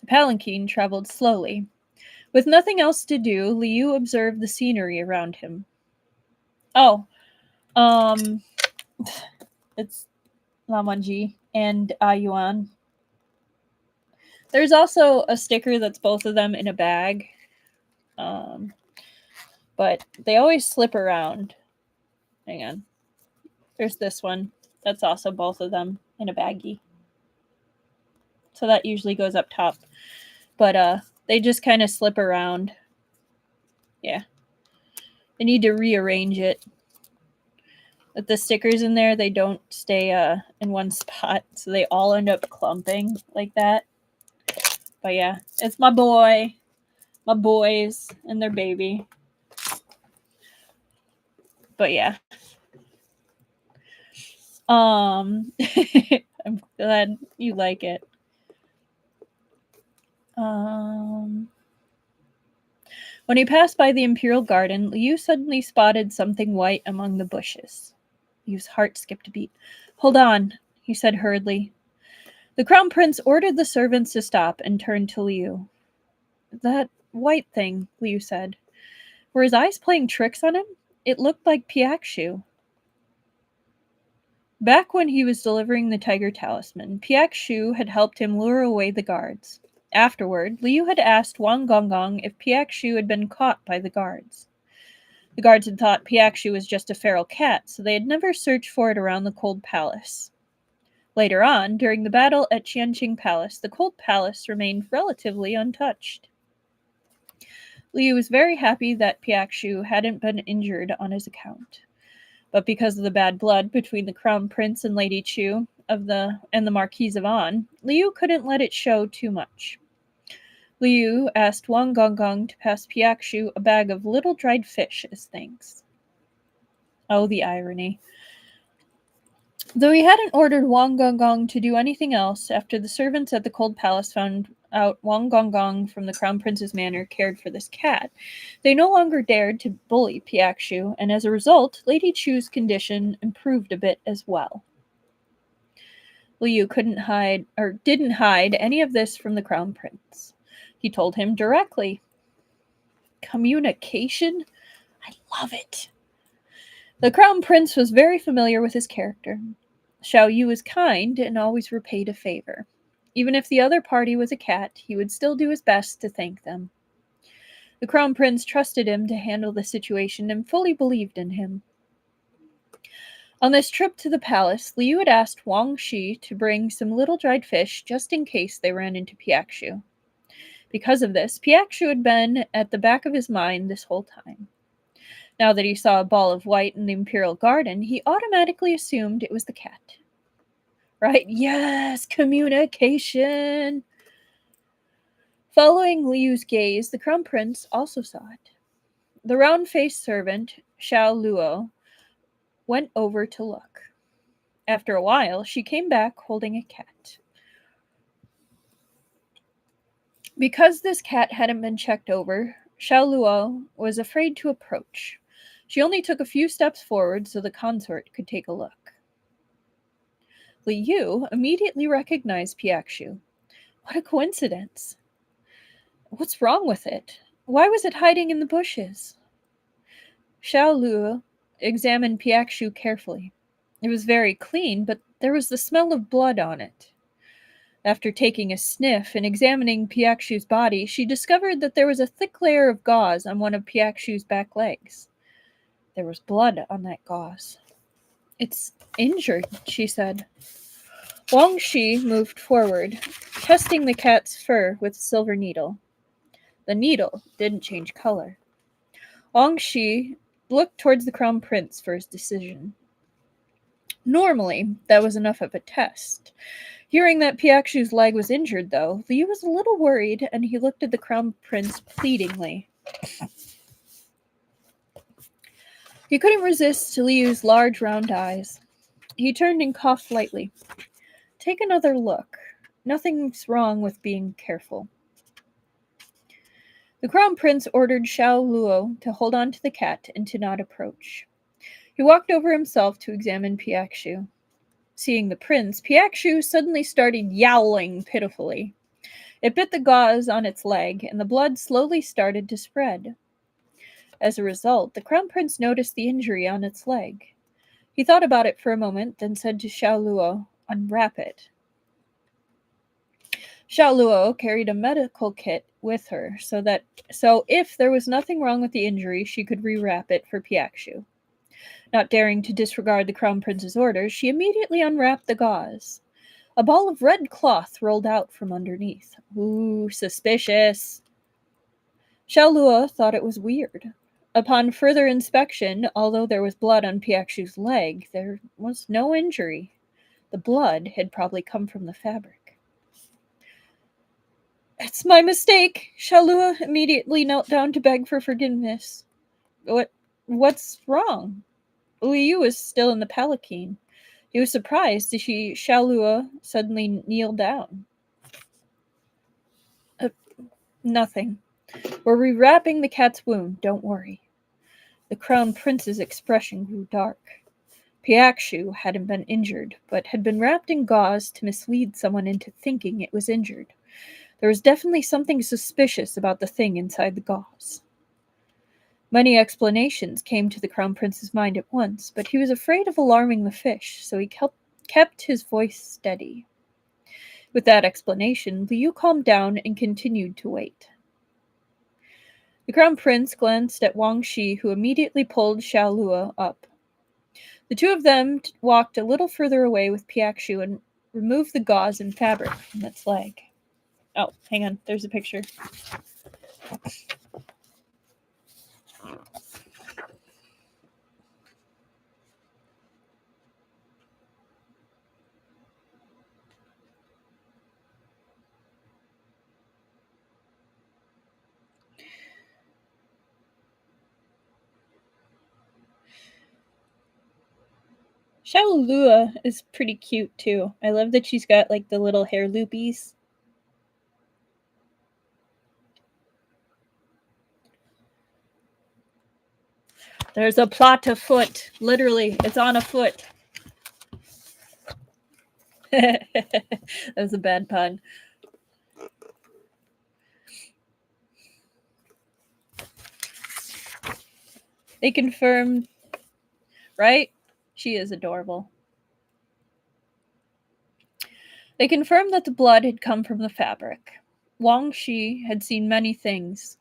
The palanquin traveled slowly. With nothing else to do, Liu observed the scenery around him. Oh, it's Lamanji and Ayuan. There's also a sticker that's both of them in a bag. But they always slip around. Hang on. There's this one. That's also both of them in a baggie. So that usually goes up top. But they just kind of slip around. Yeah. I need to rearrange it. With the stickers in there, they don't stay in one spot. So they all end up clumping like that. But yeah, it's my boy. My boys and their baby. But yeah. I'm glad you like it. When he passed by the Imperial Garden, Liu suddenly spotted something white among the bushes. Liu's heart skipped a beat. Hold on, he said hurriedly. The Crown Prince ordered the servants to stop and turned to Liu. That white thing, Liu said. Were his eyes playing tricks on him? It looked like Piakshu. Back when he was delivering the tiger talisman, Xue had helped him lure away the guards. Afterward, Liu had asked Wang Gonggong if Xue had been caught by the guards. The guards had thought Xue was just a feral cat, so they had never searched for it around the Cold Palace. Later on, during the battle at Qianqing Palace, the Cold Palace remained relatively untouched. Liu was very happy that Xue hadn't been injured on his account. But because of the bad blood between the Crown Prince and Lady Chu and the Marquise of An, Liu couldn't let it show too much. Liu asked Wang Gonggong to pass Xue a bag of little dried fish as thanks. Oh, the irony. Though he hadn't ordered Wang Gonggong to do anything else, after the servants at the Cold Palace found out Wang Gonggong from the Crown Prince's manor cared for this cat, they no longer dared to bully Xue, and as a result, Lady Chu's condition improved a bit as well. Liu didn't hide any of this from the Crown Prince. He told him directly. Communication? I love it. The Crown Prince was very familiar with his character. Xiao Yu was kind and always repaid a favor. Even if the other party was a cat, he would still do his best to thank them. The Crown Prince trusted him to handle the situation and fully believed in him. On this trip to the palace, Liu had asked Wang Shi to bring some little dried fish just in case they ran into Xue. Because of this, Xue had been at the back of his mind this whole time. Now that he saw a ball of white in the Imperial Garden, he automatically assumed it was the cat. Right? Yes, communication! Following Liu's gaze, the Crown Prince also saw it. The round-faced servant, Xiao Luo, went over to look. After a while, she came back holding a cat. Because this cat hadn't been checked over, Xiao Luo was afraid to approach. She only took a few steps forward so the consort could take a look. Liu immediately recognized Xue. What a coincidence. What's wrong with it? Why was it hiding in the bushes? Xiao Luo examined Xue carefully. It was very clean, but there was the smell of blood on it. After taking a sniff and examining Xue's body, she discovered that there was a thick layer of gauze on one of Xue's back legs. There was blood on that gauze. It's injured, she said. Wang Shi moved forward, testing the cat's fur with a silver needle. The needle didn't change color. Wang Shi looked towards the Crown Prince for his decision. Normally, that was enough of a test. Hearing that Xue's leg was injured, though, Liu was a little worried, and he looked at the Crown Prince pleadingly. He couldn't resist Liu's large round eyes. He turned and coughed lightly. Take another look. Nothing's wrong with being careful. The Crown Prince ordered Xiao Luo to hold on to the cat and to not approach. He walked over himself to examine Xue. Seeing the prince, Xue suddenly started yowling pitifully. It bit the gauze on its leg, and the blood slowly started to spread. As a result, the Crown Prince noticed the injury on its leg. He thought about it for a moment, then said to Xiao Luo, "Unwrap it." Xiao Luo carried a medical kit with her, so if there was nothing wrong with the injury, she could rewrap it for Xue. Not daring to disregard the Crown Prince's orders, she immediately unwrapped the gauze. A ball of red cloth rolled out from underneath. Ooh, suspicious. Xiao Luo thought it was weird. Upon further inspection, although there was blood on Xue's leg, there was no injury. The blood had probably come from the fabric. It's my mistake! Xiao Luo immediately knelt down to beg for forgiveness. What's wrong? Liu was still in the palanquin. He was surprised to see Xiao Luo suddenly kneel down. Nothing. We're rewrapping the cat's wound, don't worry. The Crown Prince's expression grew dark. Xue hadn't been injured, but had been wrapped in gauze to mislead someone into thinking it was injured. There was definitely something suspicious about the thing inside the gauze. Many explanations came to the Crown Prince's mind at once, but he was afraid of alarming the fish, so he kept his voice steady. With that explanation, Liu calmed down and continued to wait. The Crown Prince glanced at Wang Shi, who immediately pulled Xiao Lua up. The two of them walked a little further away with Piakshu and removed the gauze and fabric from its leg. Oh, hang on, there's a picture. Xiao Lua is pretty cute too. I love that she's got like the little hair loopies. There's a plot afoot. Literally, it's on a foot. That was a bad pun. They confirmed, right? She is adorable. They confirmed that the blood had come from the fabric. Wang Shi had seen many things.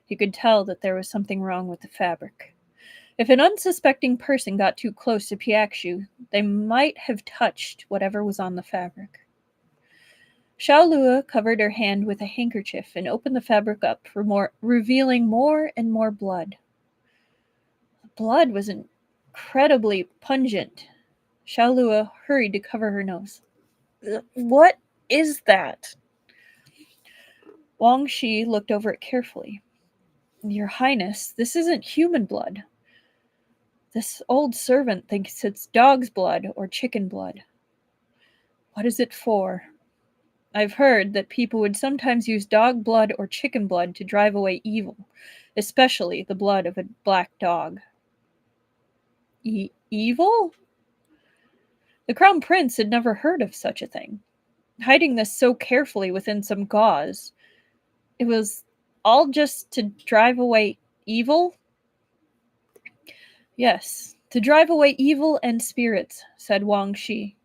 He could tell that there was something wrong with the fabric. If an unsuspecting person got too close to Piakshu, they might have touched whatever was on the fabric. Xiao Lua covered her hand with a handkerchief and opened the fabric up, revealing more and more blood. The blood was incredibly pungent. Xiao Lua hurried to cover her nose. What is that? Wang Shi looked over it carefully. Your Highness, this isn't human blood. This old servant thinks it's dog's blood or chicken blood. What is it for? I've heard that people would sometimes use dog blood or chicken blood to drive away evil, especially the blood of a black dog. Evil? The Crown Prince had never heard of such a thing. Hiding this so carefully within some gauze, it was all just to drive away evil? Yes, to drive away evil and spirits, said Wang Shi.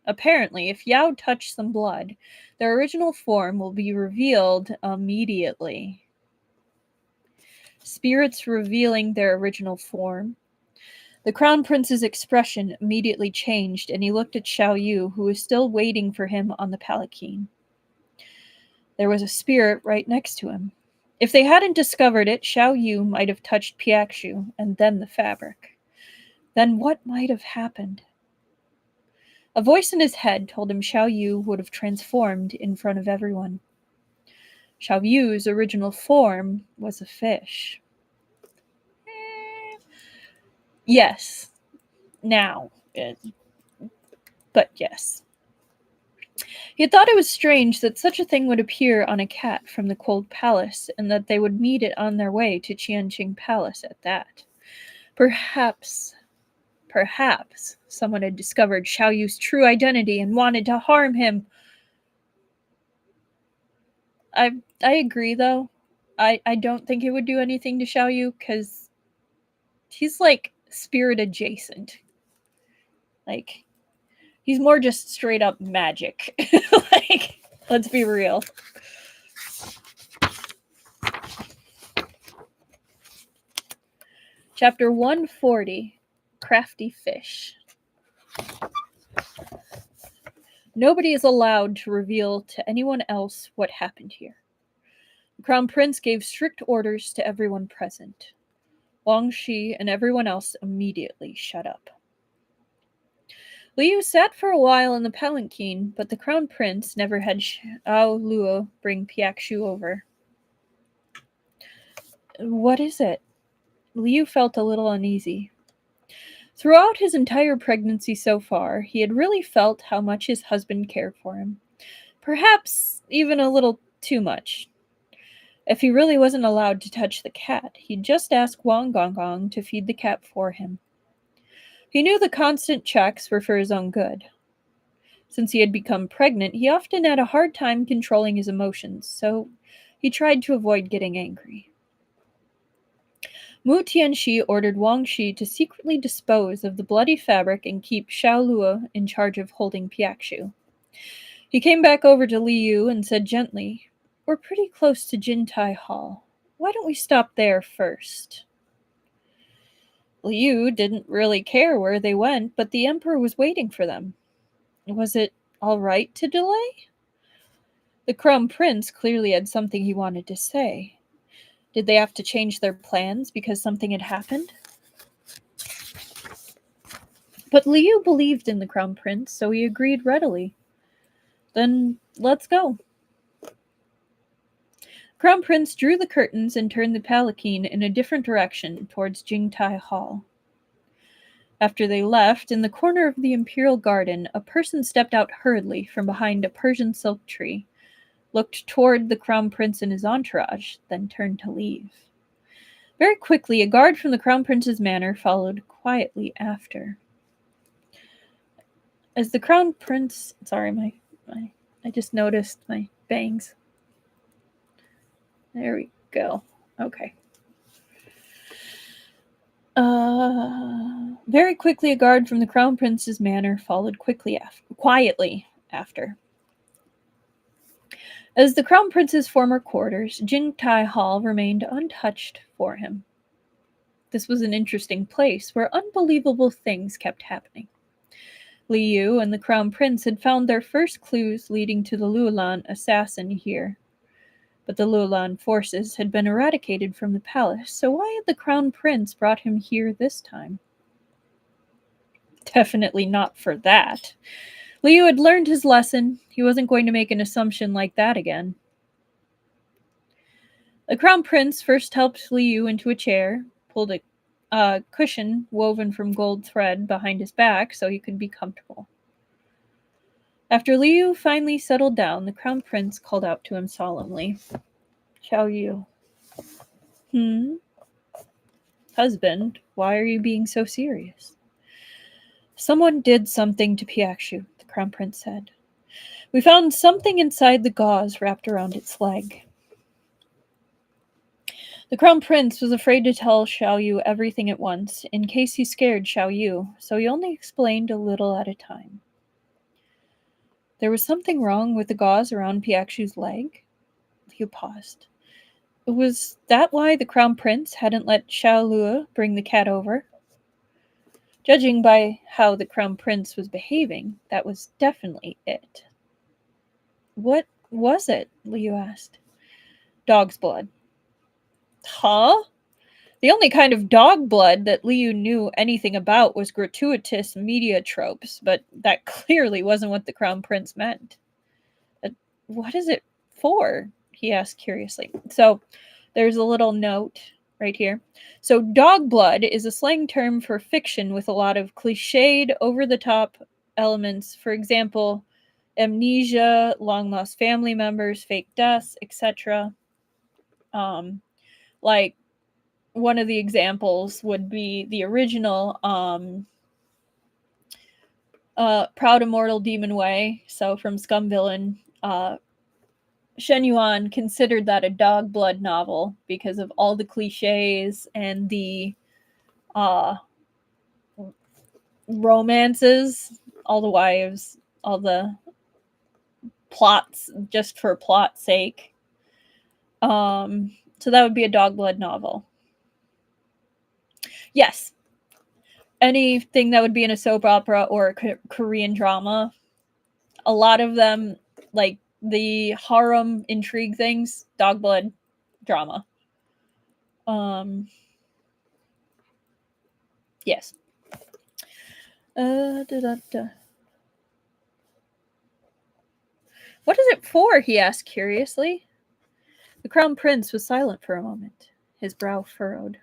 Apparently, if Yao touched some blood, their original form will be revealed immediately. Spirits revealing their original form. The Crown Prince's expression immediately changed, and he looked at Xiao Yu, who was still waiting for him on the palanquin. There was a spirit right next to him. If they hadn't discovered it, Xiao Yu might have touched Piakshu, and then the fabric. Then what might have happened? A voice in his head told him Xiao Yu would have transformed in front of everyone. Xiao Yu's original form was a fish. Yes. Now. But yes. He had thought it was strange that such a thing would appear on a cat from the Cold Palace, and that they would meet it on their way to Qianqing Palace at that. Perhaps someone had discovered Xiao Yu's true identity and wanted to harm him. I agree, though. I don't think it would do anything to Xiao Yu, because he's, like, spirit adjacent. Like, he's more just straight up magic. Like, let's be real. Chapter 140, Crafty Fish. Nobody is allowed to reveal to anyone else what happened here. The Crown Prince gave strict orders to everyone present. Wang Shi and everyone else immediately shut up. Liu sat for a while in the palanquin, but the Crown Prince never had Xiao Lua bring Piakshu over. What is it? Liu felt a little uneasy. Throughout his entire pregnancy so far, he had really felt how much his husband cared for him. Perhaps even a little too much. If he really wasn't allowed to touch the cat, he'd just ask Wang Gongong to feed the cat for him. He knew the constant checks were for his own good. Since he had become pregnant, he often had a hard time controlling his emotions, so he tried to avoid getting angry. Mu Tianxi ordered Wang Shi to secretly dispose of the bloody fabric and keep Xiao Luo in charge of holding Piakshu. He came back over to Li Yu and said gently, "We're pretty close to Jintai Hall. Why don't we stop there first?" Li Yu didn't really care where they went, but the emperor was waiting for them. Was it all right to delay? The Crown Prince clearly had something he wanted to say. Did they have to change their plans because something had happened? But Liu believed in the Crown Prince, so he agreed readily. Then let's go. Crown Prince drew the curtains and turned the palanquin in a different direction towards Jingtai Hall. After they left, in the corner of the imperial garden, a person stepped out hurriedly from behind a Persian silk tree, looked toward the Crown Prince and his entourage, then turned to leave. Very quickly, a guard from the Crown Prince's manor followed quietly after. As the Crown Prince... Sorry, I just noticed my bangs. There we go. Okay. Very quickly, a guard from the Crown Prince's manor followed quietly after. As the Crown Prince's former quarters, Jingtai Hall remained untouched for him. This was an interesting place where unbelievable things kept happening. Li Yu and the Crown Prince had found their first clues leading to the Luolan assassin here. But the Luolan forces had been eradicated from the palace, so why had the Crown Prince brought him here this time? Definitely not for that. Li Yu had learned his lesson. He wasn't going to make an assumption like that again. The Crown Prince first helped Li Yu into a chair, pulled a cushion woven from gold thread behind his back so he could be comfortable. After Li Yu finally settled down, the Crown Prince called out to him solemnly, "Xiao Yu." Husband, why are you being so serious?" "Someone did something to Piakshu," the Crown Prince said. "We found something inside the gauze wrapped around its leg." The Crown Prince was afraid to tell Xiao Yu everything at once, in case he scared Xiao Yu, so he only explained a little at a time. There was something wrong with the gauze around Piakshu's leg? Liu paused. Was that why the Crown Prince hadn't let Xiao Luo bring the cat over? Judging by how the Crown Prince was behaving, that was definitely it. What was it? Liu asked. Dog's blood. Huh? The only kind of dog blood that Liu knew anything about was gratuitous media tropes, but that clearly wasn't what the Crown Prince meant. What is it for? He asked curiously. So there's a little note right here. So dog blood is a slang term for fiction with a lot of cliched, over-the-top elements. For example, amnesia, long-lost family members, fake deaths, etc. Like, one of the examples would be the original Proud Immortal Demon Way. So from Scum Villain, Shen Yuan considered that a dog blood novel because of all the cliches and the romances, all the wives, all the plots just for plot's sake. So that would be a dog blood novel. Yes. Anything that would be in a soap opera or a Korean drama. A lot of them, like the harem intrigue things, dog blood drama. Yes. What is it for? He asked curiously. The Crown Prince was silent for a moment, his brow furrowed.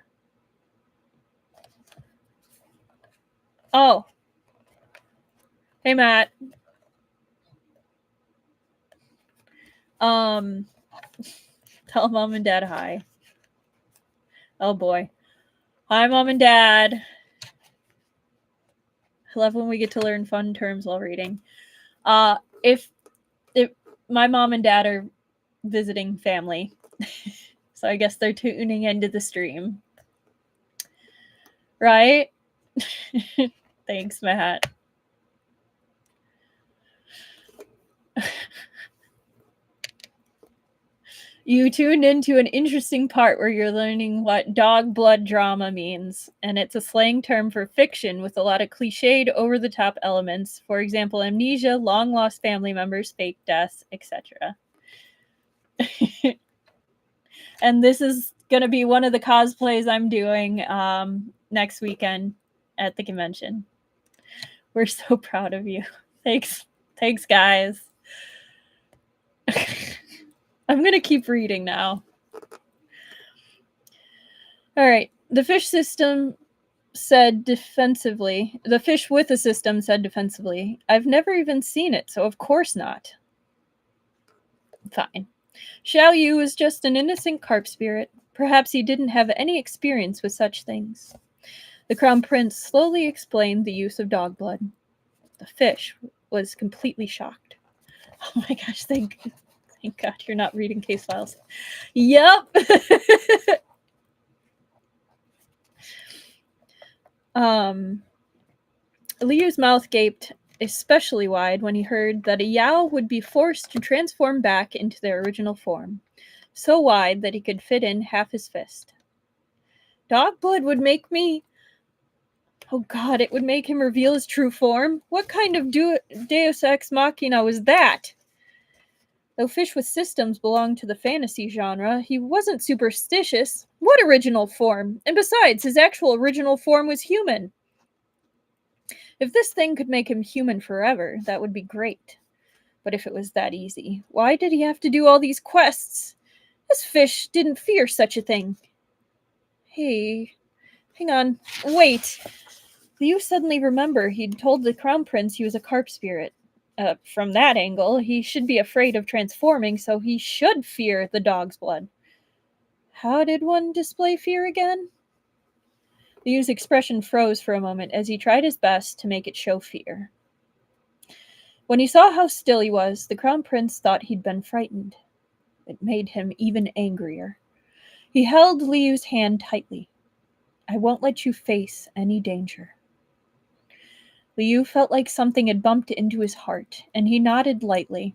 Oh. Hey, Matt. Tell Mom and Dad hi. Oh boy. Hi, Mom and Dad. I love when we get to learn fun terms while reading. If my mom and dad are visiting family, so I guess they're tuning into the stream. Right? Thanks, Matt. You tuned into an interesting part where you're learning what dog blood drama means, and it's a slang term for fiction with a lot of cliched, over-the-top elements. For example, amnesia, long-lost family members, fake deaths, etc. And this is going to be one of the cosplays I'm doing next weekend at the convention. We're so proud of you. Thanks, guys. I'm going to keep reading now. All right. The fish system said defensively. The fish with a system said defensively, I've never even seen it, so of course not. Fine. Xiao Yu was just an innocent carp spirit. Perhaps he didn't have any experience with such things. The Crown Prince slowly explained the use of dog blood. The fish was completely shocked. Oh my gosh, thank God you're not reading case files. Yep. Liu's mouth gaped especially wide when he heard that a Yao would be forced to transform back into their original form, so wide that he could fit in half his fist. Dog blood would make me... Oh god, it would make him reveal his true form? What kind of Deus Ex Machina was that? Though fish with systems belonged to the fantasy genre, he wasn't superstitious. What original form? And besides, his actual original form was human. If this thing could make him human forever, that would be great. But if it was that easy, why did he have to do all these quests? This fish didn't fear such a thing. Hey, hang on, wait. Liu suddenly remembered he'd told the Crown Prince he was a carp spirit. From that angle, he should be afraid of transforming, so he should fear the dog's blood. How did one display fear again? Liu's expression froze for a moment as he tried his best to make it show fear. When he saw how still he was, the Crown Prince thought he'd been frightened. It made him even angrier. He held Liu's hand tightly. I won't let you face any danger. Liu felt like something had bumped into his heart, and he nodded lightly.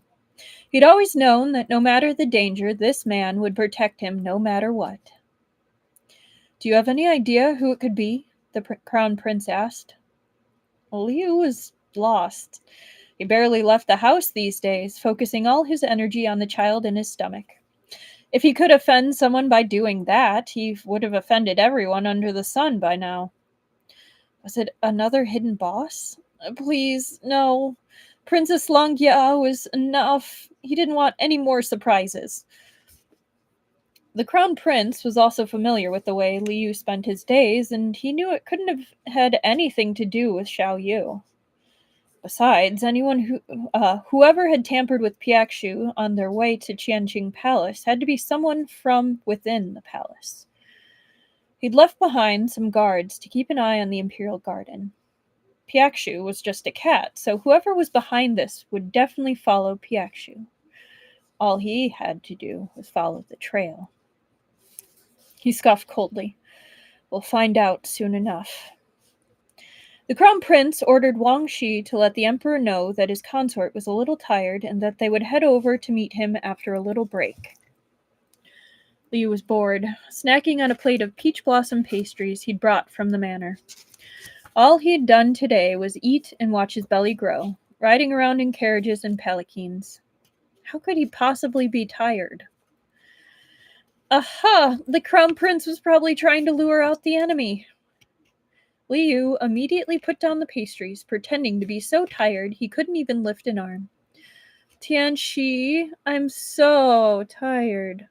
He'd always known that no matter the danger, this man would protect him no matter what. Do you have any idea who it could be? The Crown Prince asked. Liu was lost. He barely left the house these days, focusing all his energy on the child in his stomach. If he could offend someone by doing that, he would have offended everyone under the sun by now. Was it another hidden boss? Please, no. Princess Longjia was enough. He didn't want any more surprises. The Crown Prince was also familiar with the way Liu spent his days, and he knew it couldn't have had anything to do with Xiao Yu. Besides, whoever had tampered with Piakshu on their way to Qianqing Palace had to be someone from within the palace. He'd left behind some guards to keep an eye on the Imperial Garden. Piakshu was just a cat, so whoever was behind this would definitely follow Piakshu. All he had to do was follow the trail. He scoffed coldly. We'll find out soon enough. The Crown Prince ordered Wang Shi to let the Emperor know that his consort was a little tired and that they would head over to meet him after a little break. Liu was bored, snacking on a plate of peach blossom pastries he'd brought from the manor. All he'd done today was eat and watch his belly grow, riding around in carriages and palanquins. How could he possibly be tired? Aha! The Crown Prince was probably trying to lure out the enemy. Liu immediately put down the pastries, pretending to be so tired he couldn't even lift an arm. Tianxi, I'm so tired.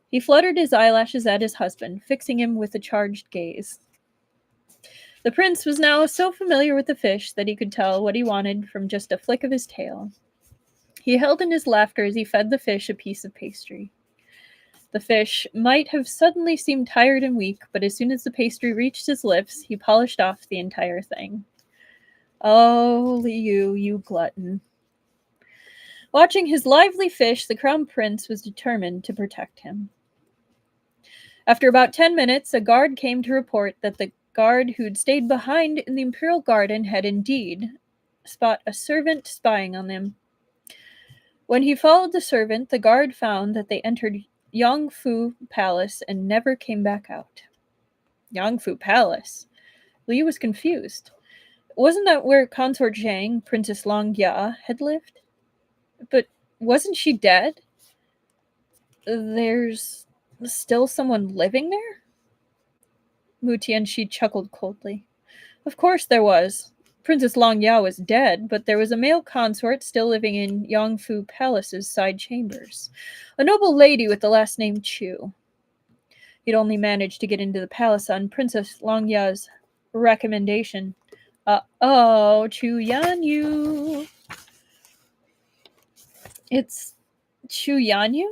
He fluttered his eyelashes at his husband, fixing him with a charged gaze. The prince was now so familiar with the fish that he could tell what he wanted from just a flick of his tail. He held in his laughter as he fed the fish a piece of pastry. The fish might have suddenly seemed tired and weak, but as soon as the pastry reached his lips, he polished off the entire thing. Oh, Liu, you glutton. Watching his lively fish, the Crown Prince was determined to protect him. After about 10 minutes, a guard came to report that the guard who'd stayed behind in the imperial garden had indeed spot a servant spying on them. When he followed the servant, the guard found that they entered Yangfu Palace and never came back out. Yangfu Palace? Liu was confused. Wasn't that where Consort Zhang, Princess Longya, had lived? But wasn't she dead? There's still someone living there? Mu Tianxi chuckled coldly. Of course there was. Princess Longya was dead, but there was a male consort still living in Yangfu Palace's side chambers. A noble lady with the last name Chu. He'd only managed to get into the palace on Princess Longya's recommendation. Chu Yanyu. It's Chu Yanyu?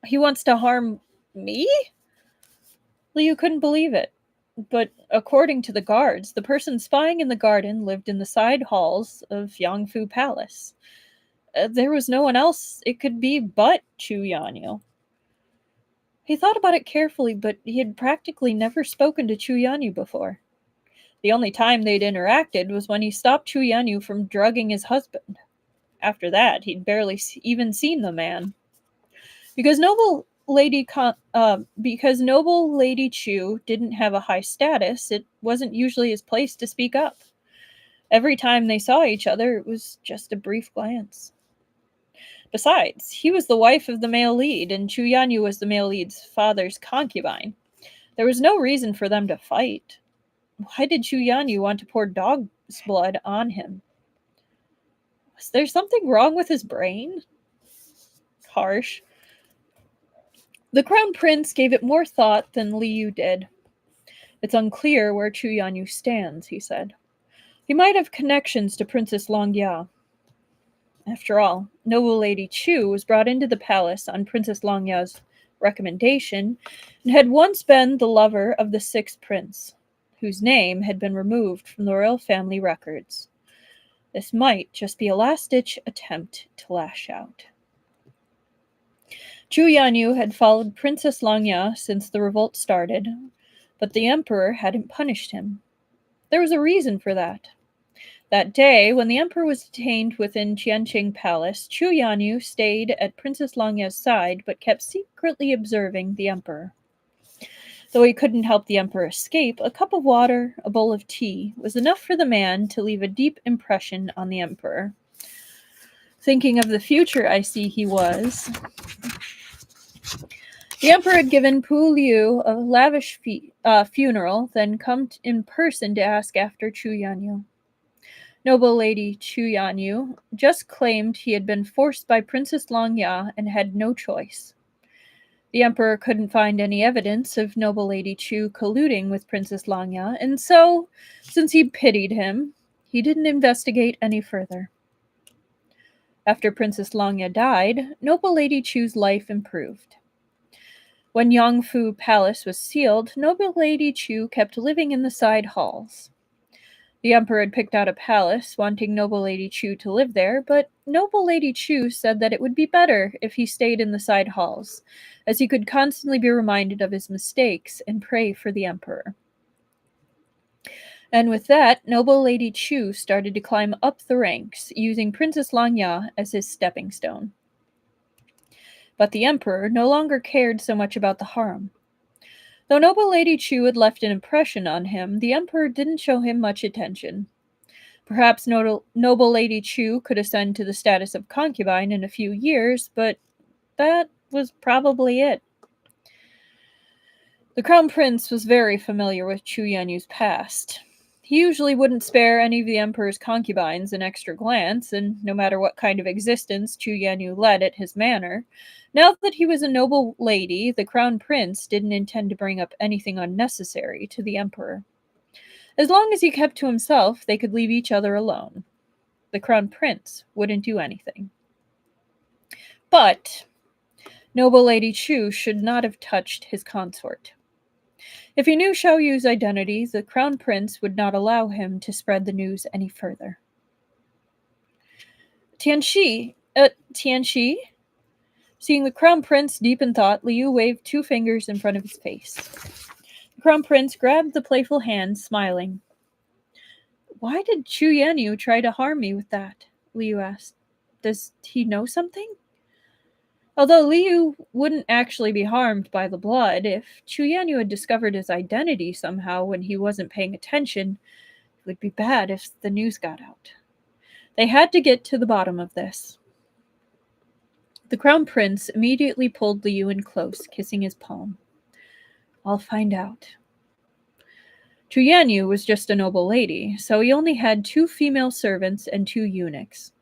He wants to harm me? Liu couldn't believe it. But according to the guards, the person spying in the garden lived in the side halls of Yangfu Palace. There was no one else it could be but Chu Yanyu. He thought about it carefully, but he had practically never spoken to Chu Yanyu before. The only time they'd interacted was when he stopped Chu Yanyu from drugging his husband. After that, he'd barely even seen the man. Because noble Lady Chu didn't have a high status, it wasn't usually his place to speak up. Every time they saw each other, it was just a brief glance. Besides, he was the wife of the male lead, and Chu Yanyu was the male lead's father's concubine. There was no reason for them to fight. Why did Chu Yanyu want to pour dog's blood on him? Was there something wrong with his brain? Harsh. The Crown Prince gave it more thought than Liu did. It's unclear where Chu Yanyu stands, he said. He might have connections to Princess Longya. After all, noble Lady Chu was brought into the palace on Princess Longya's recommendation and had once been the lover of the sixth prince, whose name had been removed from the royal family records. This might just be a last-ditch attempt to lash out. Chu Yanyu had followed Princess Longya since the revolt started, but the emperor hadn't punished him. There was a reason for that. That day, when the emperor was detained within Qianqing Palace, Chu Yanyu stayed at Princess Longya's side but kept secretly observing the emperor. Though he couldn't help the emperor escape, a cup of water, a bowl of tea, was enough for the man to leave a deep impression on the emperor. Thinking of the future, I see he was. The emperor had given Pu Liu a lavish funeral, then come in person to ask after Chu Yanyu. Noble Lady Chu Yanyu just claimed he had been forced by Princess Longya and had no choice. The emperor couldn't find any evidence of noble Lady Chu colluding with Princess Longya, and so, since he pitied him, he didn't investigate any further. After Princess Longya died, noble Lady Chu's life improved. When Yangfu Palace was sealed, noble Lady Chu kept living in the side halls. The emperor had picked out a palace, wanting noble Lady Chu to live there, but noble Lady Chu said that it would be better if he stayed in the side halls, as he could constantly be reminded of his mistakes and pray for the emperor. And with that, noble Lady Chu started to climb up the ranks, using Princess Longya as his stepping stone. But the emperor no longer cared so much about the harem. Though noble Lady Chu had left an impression on him, the emperor didn't show him much attention. Perhaps noble Lady Chu could ascend to the status of concubine in a few years, but that was probably it. The Crown Prince was very familiar with Chu Yanyu's past. He usually wouldn't spare any of the emperor's concubines an extra glance, and no matter what kind of existence Chu Yanyu led at his manor, now that he was a noble lady, the Crown Prince didn't intend to bring up anything unnecessary to the emperor. As long as he kept to himself, they could leave each other alone. The Crown Prince wouldn't do anything. But noble Lady Chu should not have touched his consort. If he knew Xiao Yu's identity, the Crown Prince would not allow him to spread the news any further. Tianxi? Seeing the Crown Prince deep in thought, Liu waved two fingers in front of his face. Crown Prince grabbed the playful hand, smiling. Why did Chu Yanyu try to harm me with that? Liu asked. Does he know something? Although Liu wouldn't actually be harmed by the blood, if Chu Yanyu had discovered his identity somehow when he wasn't paying attention, it would be bad if the news got out. They had to get to the bottom of this. The Crown Prince immediately pulled Liu in close, kissing his palm. I'll find out. Chu Yanyu was just a noble lady, so he only had 2 female servants and 2 eunuchs.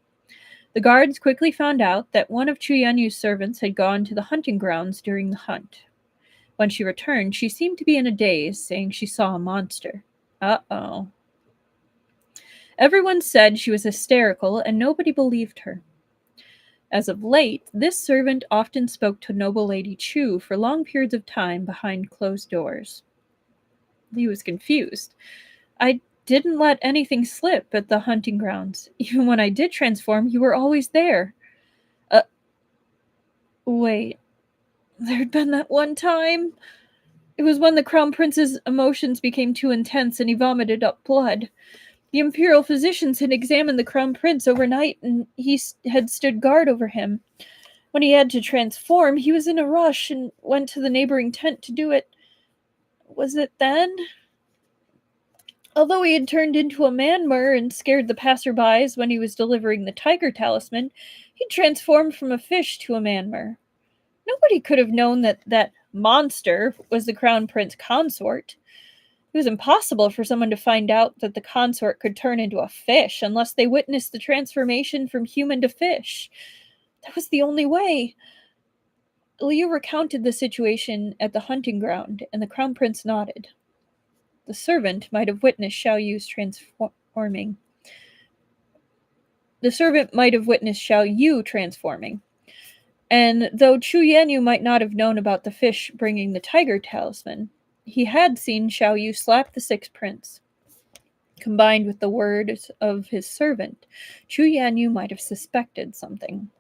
The guards quickly found out that one of Chu Yanyu's servants had gone to the hunting grounds during the hunt. When she returned, she seemed to be in a daze, saying she saw a monster. Uh-oh. Everyone said she was hysterical, and nobody believed her. As of late, this servant often spoke to noble Lady Chu for long periods of time behind closed doors. Li was confused. I didn't let anything slip at the hunting grounds. Even when I did transform, you were always there. Wait. There'd been that one time. It was when the Crown Prince's emotions became too intense and he vomited up blood. The Imperial physicians had examined the Crown Prince overnight, and he had stood guard over him. When he had to transform, he was in a rush and went to the neighboring tent to do it. Was it then? Although he had turned into a man-mer and scared the passerbys when he was delivering the tiger talisman, he transformed from a fish to a man-mer. Nobody could have known that that monster was the Crown Prince consort. It was impossible for someone to find out that the consort could turn into a fish unless they witnessed the transformation from human to fish. That was the only way. Liu recounted the situation at the hunting ground, and the Crown Prince nodded. The servant might have witnessed Xiao Yu's transforming. The servant might have witnessed Xiao Yu transforming. And though Chu Yanyu might not have known about the fish bringing the tiger talisman, he had seen Xiao Yu slap the sixth prince. Combined with the words of his servant, Chu Yanyu might have suspected something.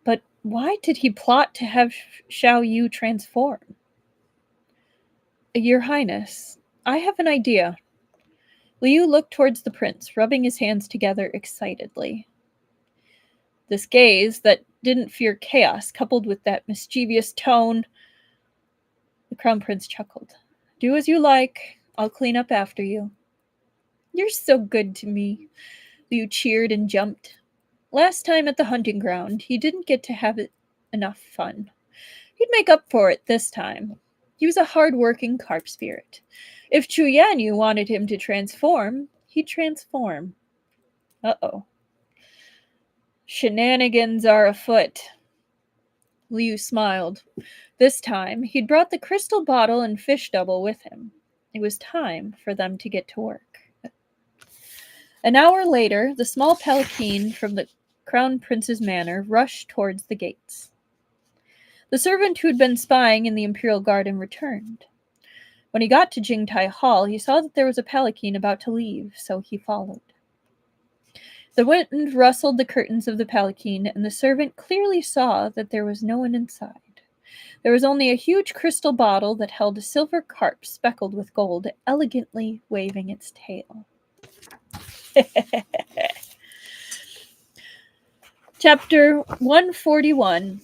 But why did he plot to have Xiao Yu transform? Your Highness, I have an idea. Liu looked towards the prince, rubbing his hands together excitedly. This gaze that didn't fear chaos, coupled with that mischievous tone. The Crown Prince chuckled. Do as you like. I'll clean up after you. You're so good to me. Liu cheered and jumped. Last time at the hunting ground, he didn't get to have enough fun. He'd make up for it this time. He was a hard-working carp spirit. If Chu Yanyu wanted him to transform, he'd transform. Uh-oh. Shenanigans are afoot. Liu smiled. This time, he'd brought the crystal bottle and fish double with him. It was time for them to get to work. An hour later, the small palanquin from the Crown Prince's manor rushed towards the gates. The servant who had been spying in the Imperial Garden returned. When he got to Jingtai Hall, he saw that there was a palanquin about to leave, so he followed. The wind rustled the curtains of the palanquin, and the servant clearly saw that there was no one inside. There was only a huge crystal bottle that held a silver carp speckled with gold, elegantly waving its tail. Chapter 141.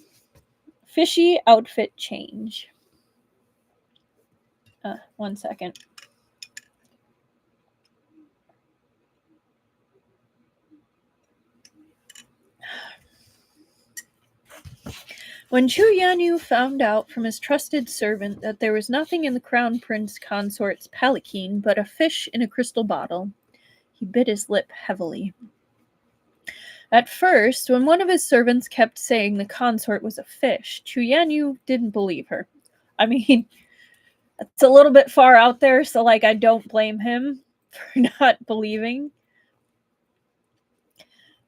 Fishy Outfit Change. One second. When Chu Yanyu found out from his trusted servant that there was nothing in the Crown Prince consort's palanquin but a fish in a crystal bottle, he bit his lip heavily. At first, when one of his servants kept saying the consort was a fish, Chu Yanyu didn't believe her. I mean, it's a little bit far out there, so I don't blame him for not believing.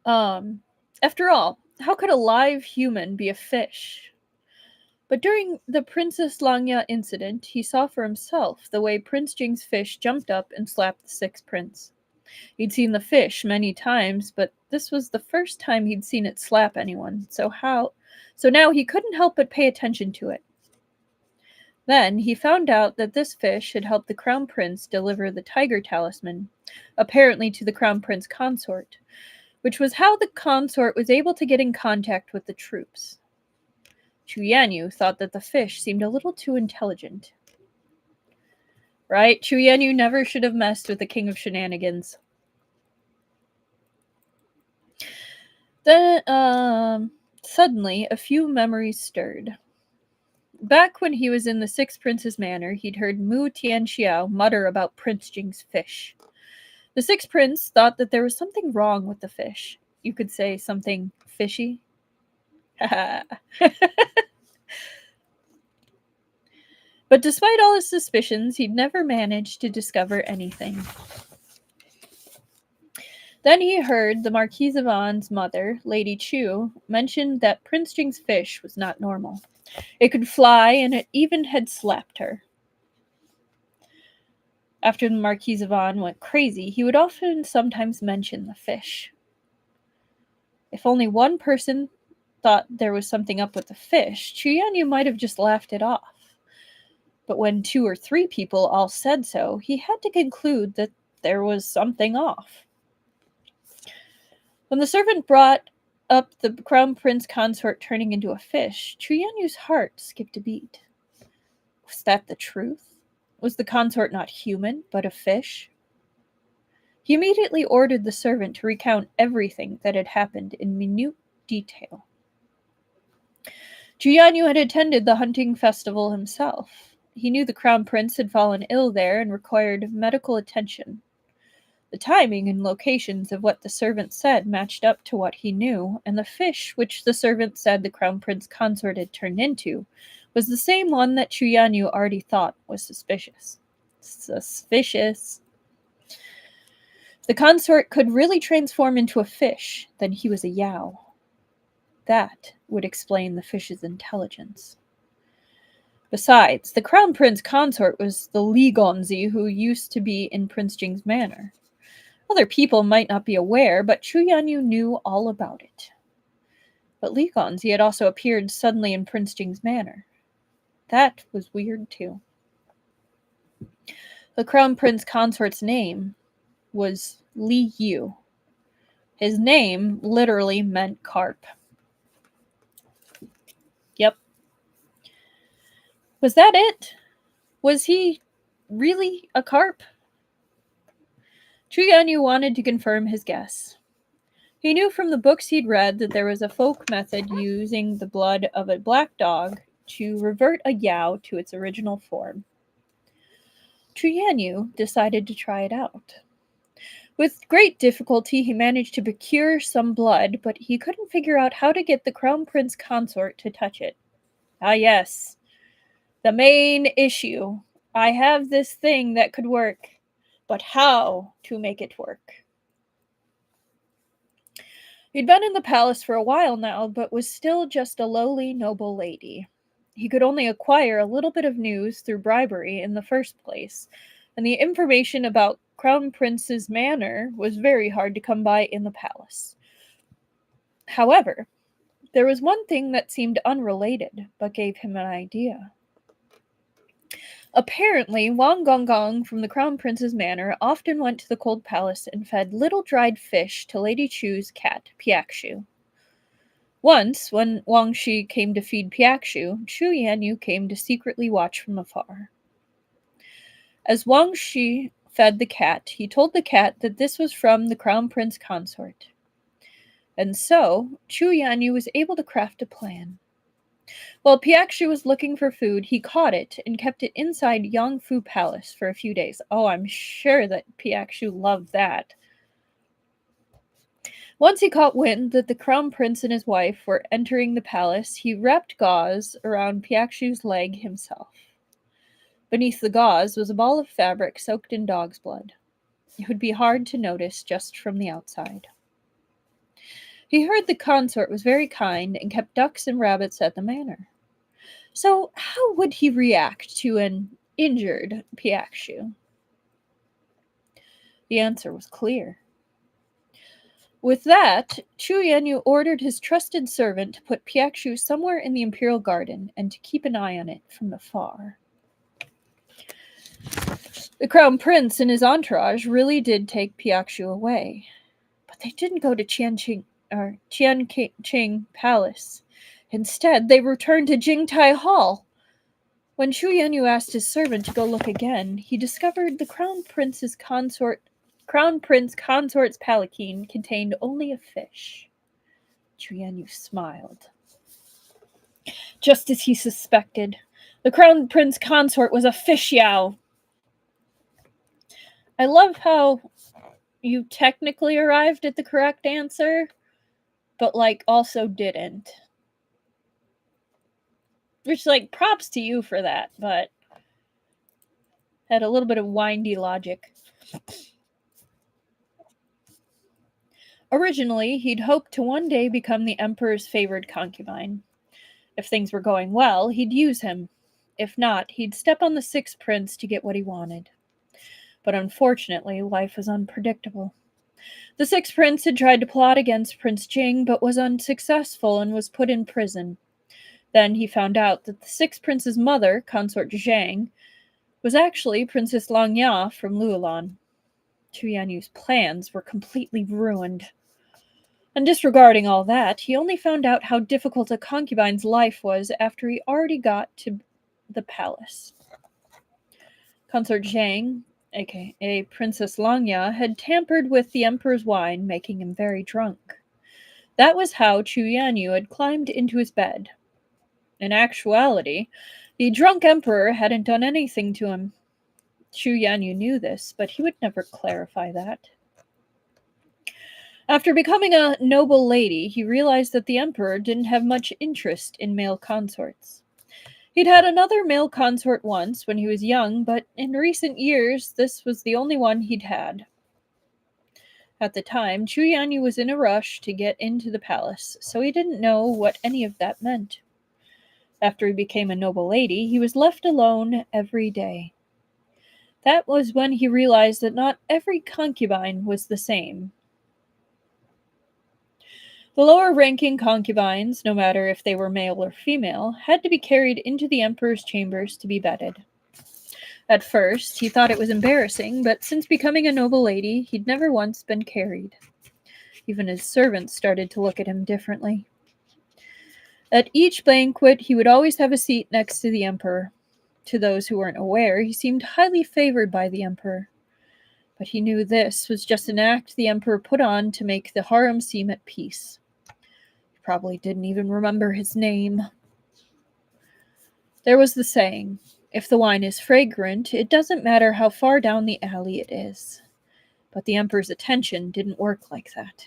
After all, how could a live human be a fish? But during the Princess Langya incident, he saw for himself the way Prince Jing's fish jumped up and slapped the sixth prince. He'd seen the fish many times, but this was the first time he'd seen it slap anyone, so now he couldn't help but pay attention to it. Then he found out that this fish had helped the crown prince deliver the tiger talisman, apparently to the crown prince consort, which was how the consort was able to get in contact with the troops. Chu Yanyu thought that the fish seemed a little too intelligent. Right? Chu Yanyu never should have messed with the king of shenanigans. Then, suddenly, a few memories stirred. Back when he was in the Six Princes Manor, he'd heard Mu Tianxiao mutter about Prince Jing's fish. The Sixth Prince thought that there was something wrong with the fish. You could say something fishy. But despite all his suspicions, he'd never managed to discover anything. Then he heard the Marquise of An's mother, Lady Chu, mention that Prince Jing's fish was not normal. It could fly, and it even had slapped her. After the Marquise of An went crazy, he would often sometimes mention the fish. If only one person thought there was something up with the fish, Chu Yanyu might have just laughed it off. But when 2 or 3 people all said so, he had to conclude that there was something off. When the servant brought up the crown prince consort turning into a fish, Chu Yanyu's heart skipped a beat. Was that the truth? Was the consort not human, but a fish? He immediately ordered the servant to recount everything that had happened in minute detail. Chu Yanyu had attended the hunting festival himself. He knew the crown prince had fallen ill there and required medical attention. The timing and locations of what the servant said matched up to what he knew, and the fish which the servant said the crown prince consort had turned into was the same one that Chu Yanyu already thought was suspicious. Suspicious. If the consort could really transform into a fish, then he was a Yao. That would explain the fish's intelligence. Besides, the crown prince consort was the Li Gonzi who used to be in Prince Jing's manor. Other people might not be aware, but Chu Yanyu knew all about it. But Li Gonzi had also appeared suddenly in Prince Jing's manor. That was weird too. The crown prince consort's name was Li Yu. His name literally meant carp. Yep. Was that it? Was he really a carp? Chu Yanyu wanted to confirm his guess. He knew from the books he'd read that there was a folk method using the blood of a black dog to revert a Yao to its original form. Chu Yanyu decided to try it out. With great difficulty, he managed to procure some blood, but he couldn't figure out how to get the crown prince consort to touch it. Ah, yes. The main issue. I have this thing that could work, but how to make it work? He'd been in the palace for a while now, but was still just a lowly noble lady. He could only acquire a little bit of news through bribery in the first place, and the information about Crown Prince's manor was very hard to come by in the palace. However, there was one thing that seemed unrelated, but gave him an idea. Apparently, Wang Gonggong from the Crown Prince's manor often went to the cold palace and fed little dried fish to Lady Chu's cat, Piakshu. Once, when Wang Shi came to feed Piakshu, Chu Yanyu came to secretly watch from afar. As Wang Shi fed the cat, he told the cat that this was from the Crown Prince consort. And so, Chu Yanyu was able to craft a plan. While Piakshu was looking for food, he caught it and kept it inside Yangfu Palace for a few days. Oh, I'm sure that Piakshu loved that. Once he caught wind that the crown prince and his wife were entering the palace, he wrapped gauze around Piakshu's leg himself. Beneath the gauze was a ball of fabric soaked in dog's blood. It would be hard to notice just from the outside. He heard the consort was very kind and kept ducks and rabbits at the manor. So how would he react to an injured Piakshu? The answer was clear. With that, Chu Yanyu ordered his trusted servant to put Piakshu somewhere in the imperial garden and to keep an eye on it from afar. The crown prince and his entourage really did take Piakshu away, but they didn't go to Qianqing Palace. Instead, they returned to Jingtai Hall. When Xu Yanyu asked his servant to go look again, he discovered the crown prince consort's palanquin contained only a fish. Xu Yanyu smiled. Just as he suspected, the crown prince consort was a fish yow. I love how you technically arrived at the correct answer, but also didn't. Which props to you for that, but had a little bit of windy logic. Originally, he'd hoped to one day become the emperor's favored concubine. If things were going well, he'd use him. If not, he'd step on the sixth prince to get what he wanted. But unfortunately, life was unpredictable. The sixth prince had tried to plot against Prince Jing, but was unsuccessful and was put in prison. Then he found out that the sixth prince's mother, consort Zhang, was actually Princess Langya from Luolan. Xu Yanyu's plans were completely ruined. And disregarding all that, he only found out how difficult a concubine's life was after he already got to the palace. Consort Zhang, aka Princess Langya, had tampered with the emperor's wine, making him very drunk. That was how Xu Yanyu had climbed into his bed. In actuality, the drunk emperor hadn't done anything to him. Xu Yanyu knew this, but he would never clarify that. After becoming a noble lady, he realized that the emperor didn't have much interest in male consorts. He'd had another male consort once when he was young, but in recent years, this was the only one he'd had. At the time, Xu Yanyu was in a rush to get into the palace, so he didn't know what any of that meant. After he became a noble lady, he was left alone every day. That was when he realized that not every concubine was the same. The lower-ranking concubines, no matter if they were male or female, had to be carried into the emperor's chambers to be bedded. At first, he thought it was embarrassing, but since becoming a noble lady, he'd never once been carried. Even his servants started to look at him differently. At each banquet, he would always have a seat next to the emperor. To those who weren't aware, he seemed highly favored by the emperor. But he knew this was just an act the emperor put on to make the harem seem at peace. He probably didn't even remember his name. There was the saying, if the wine is fragrant, it doesn't matter how far down the alley it is. But the emperor's attention didn't work like that.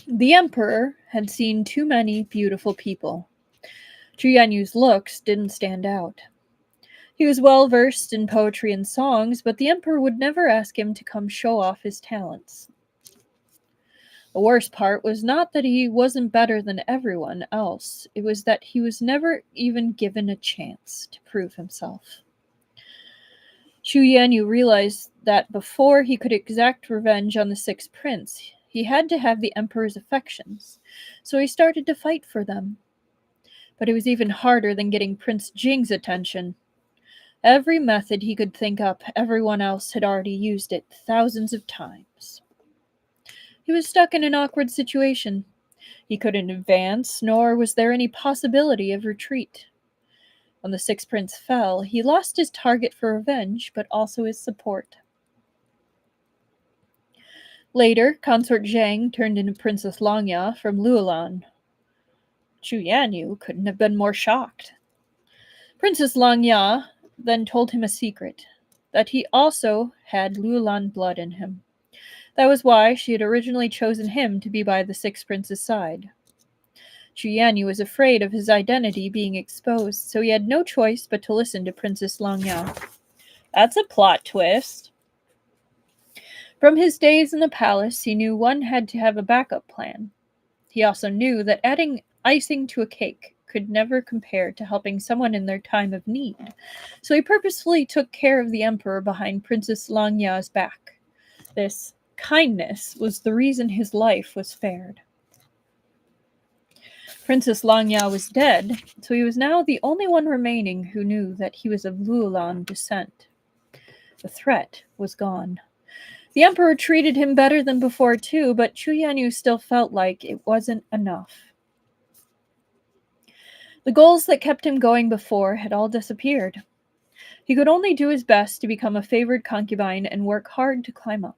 The emperor had seen too many beautiful people. Xu Yanyu's looks didn't stand out. He was well versed in poetry and songs, but the emperor would never ask him to come show off his talents. The worst part was not that he wasn't better than everyone else, it was that he was never even given a chance to prove himself. Xu Yanyu realized that before he could exact revenge on the sixth prince, he had to have the emperor's affections, so he started to fight for them. But it was even harder than getting Prince Jing's attention. Every method he could think up, everyone else had already used it thousands of times. He was stuck in an awkward situation. He couldn't advance, nor was there any possibility of retreat. When the sixth prince fell, he lost his target for revenge, but also his support. Later, consort Zhang turned into Princess Langya from Luolan. Xu Yanyu couldn't have been more shocked. Princess Langya then told him a secret, that he also had Luolan blood in him. That was why she had originally chosen him to be by the sixth prince's side. Xu Yanyu was afraid of his identity being exposed, so he had no choice but to listen to Princess Langya. That's a plot twist. From his days in the palace, he knew one had to have a backup plan. He also knew that adding icing to a cake could never compare to helping someone in their time of need, so he purposefully took care of the emperor behind Princess Langya's back. This kindness was the reason his life was spared. Princess Langya was dead, so he was now the only one remaining who knew that he was of Luolan descent. The threat was gone. The emperor treated him better than before too, but Chu Yanyu still felt like it wasn't enough. The goals that kept him going before had all disappeared. He could only do his best to become a favored concubine and work hard to climb up.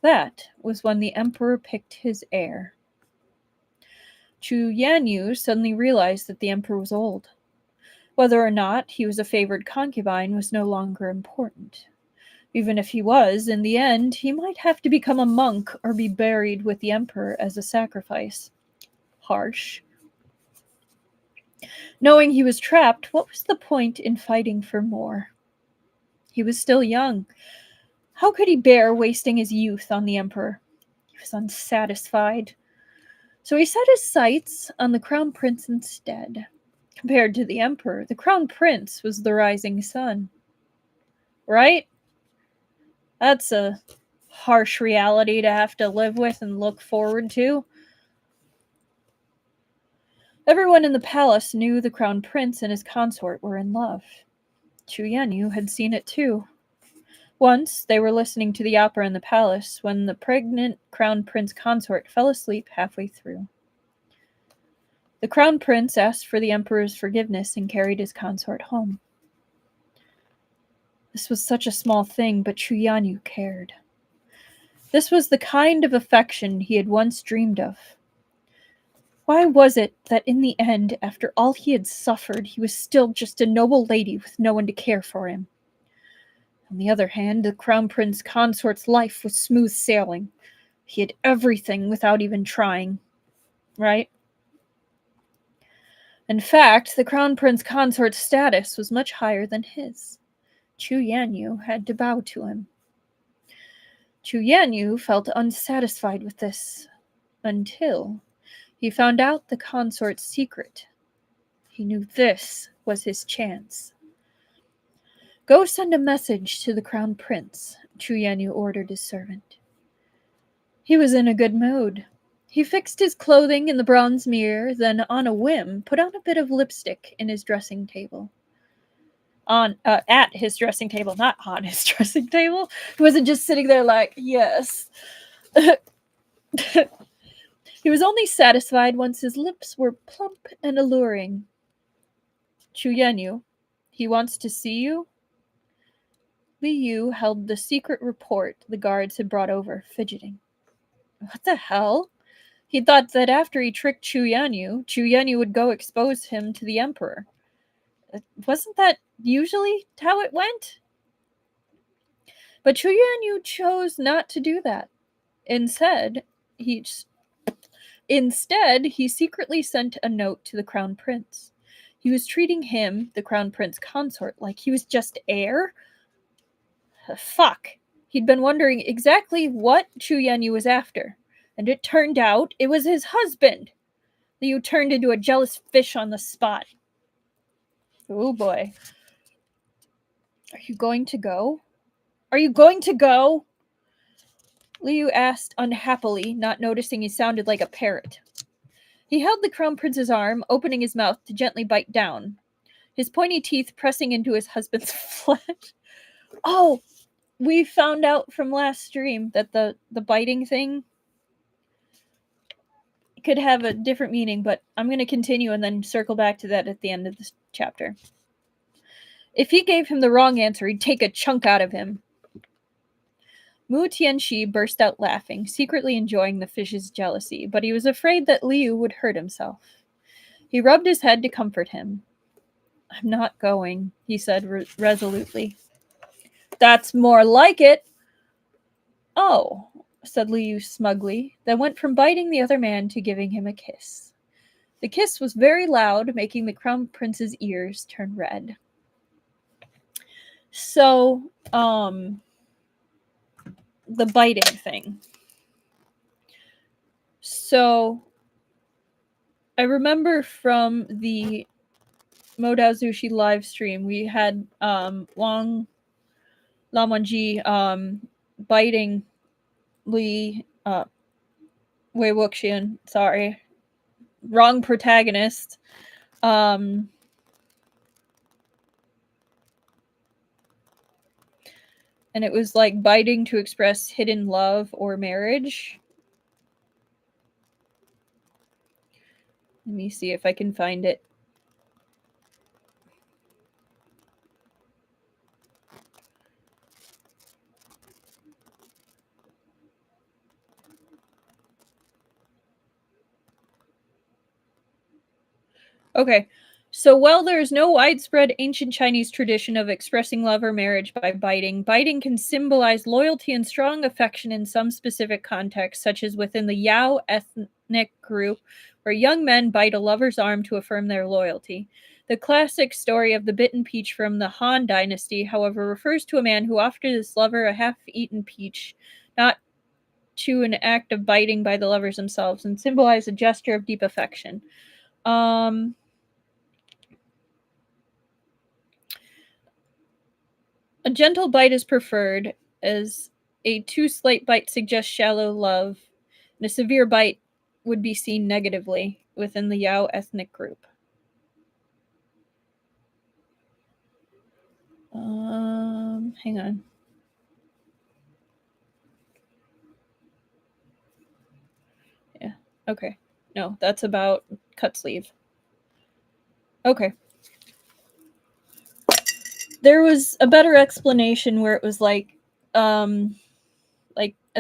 That was when the emperor picked his heir. Chu Yanyu suddenly realized that the emperor was old. Whether or not he was a favored concubine was no longer important. Even if he was, in the end, he might have to become a monk or be buried with the emperor as a sacrifice. Harsh. Knowing he was trapped, what was the point in fighting for more? He was still young. How could he bear wasting his youth on the emperor? He was unsatisfied. So he set his sights on the crown prince instead. Compared to the emperor, the crown prince was the rising sun. Right? That's a harsh reality to have to live with and look forward to. Everyone in the palace knew the crown prince and his consort were in love. Chu Yanyu had seen it too. Once, they were listening to the opera in the palace when the pregnant crown prince consort fell asleep halfway through. The crown prince asked for the emperor's forgiveness and carried his consort home. This was such a small thing, but Chu Yanyu cared. This was the kind of affection he had once dreamed of. Why was it that in the end, after all he had suffered, he was still just a noble lady with no one to care for him? On the other hand, the crown prince consort's life was smooth sailing. He had everything without even trying. Right? In fact, the crown prince consort's status was much higher than his. Chu Yanyu had to bow to him. Chu Yanyu felt unsatisfied with this until he found out the consort's secret. He knew this was his chance. Go send a message to the crown prince, Chu Yanyu ordered his servant. He was in a good mood. He fixed his clothing in the bronze mirror, then on a whim put on a bit of lipstick in his dressing table. At his dressing table, not on his dressing table. He wasn't just sitting there like, yes. He was only satisfied once his lips were plump and alluring. Chu Yanyu, he wants to see you? Li Yu held the secret report the guards had brought over, fidgeting. What the hell? He thought that after he tricked Chu Yanyu would go expose him to the emperor. Wasn't that usually how it went? But Chu Yanyu chose not to do that. Instead, he secretly sent a note to the crown prince. He was treating him, the crown prince consort, like he was just heir. Fuck. He'd been wondering exactly what Chu Yanyu was after, and it turned out it was his husband. Liu turned into a jealous fish on the spot. Oh boy. Are you going to go? Are you going to go? Liu asked unhappily, not noticing he sounded like a parrot. He held the crown prince's arm, opening his mouth to gently bite down, his pointy teeth pressing into his husband's flesh. Oh, we found out from last stream that the biting thing could have a different meaning, but I'm going to continue and then circle back to that at the end of this chapter. If he gave him the wrong answer, he'd take a chunk out of him. Mu Tianxi burst out laughing, secretly enjoying the fish's jealousy, but he was afraid that Liu would hurt himself. He rubbed his head to comfort him. I'm not going, he said resolutely. That's more like it. Oh, said Liu smugly, then went from biting the other man to giving him a kiss. The kiss was very loud, making the crown prince's ears turn red. So, the biting thing. So, I remember from the Modao Zushi live stream, we had Wang Lamonji biting Li Wei Wuxian, sorry. Wrong protagonist. And it was like biting to express hidden love or marriage. Let me see if I can find it. Okay. So while there is no widespread ancient Chinese tradition of expressing love or marriage by biting, biting can symbolize loyalty and strong affection in some specific contexts, such as within the Yao ethnic group, where young men bite a lover's arm to affirm their loyalty. The classic story of the bitten peach from the Han Dynasty, however, refers to a man who offered his lover a half-eaten peach, not to an act of biting by the lovers themselves, and symbolized a gesture of deep affection. A gentle bite is preferred, as a too slight bite suggests shallow love, and a severe bite would be seen negatively within the Yao ethnic group. Hang on. Yeah, okay. No, that's about cut sleeve. Okay. There was a better explanation where it was like a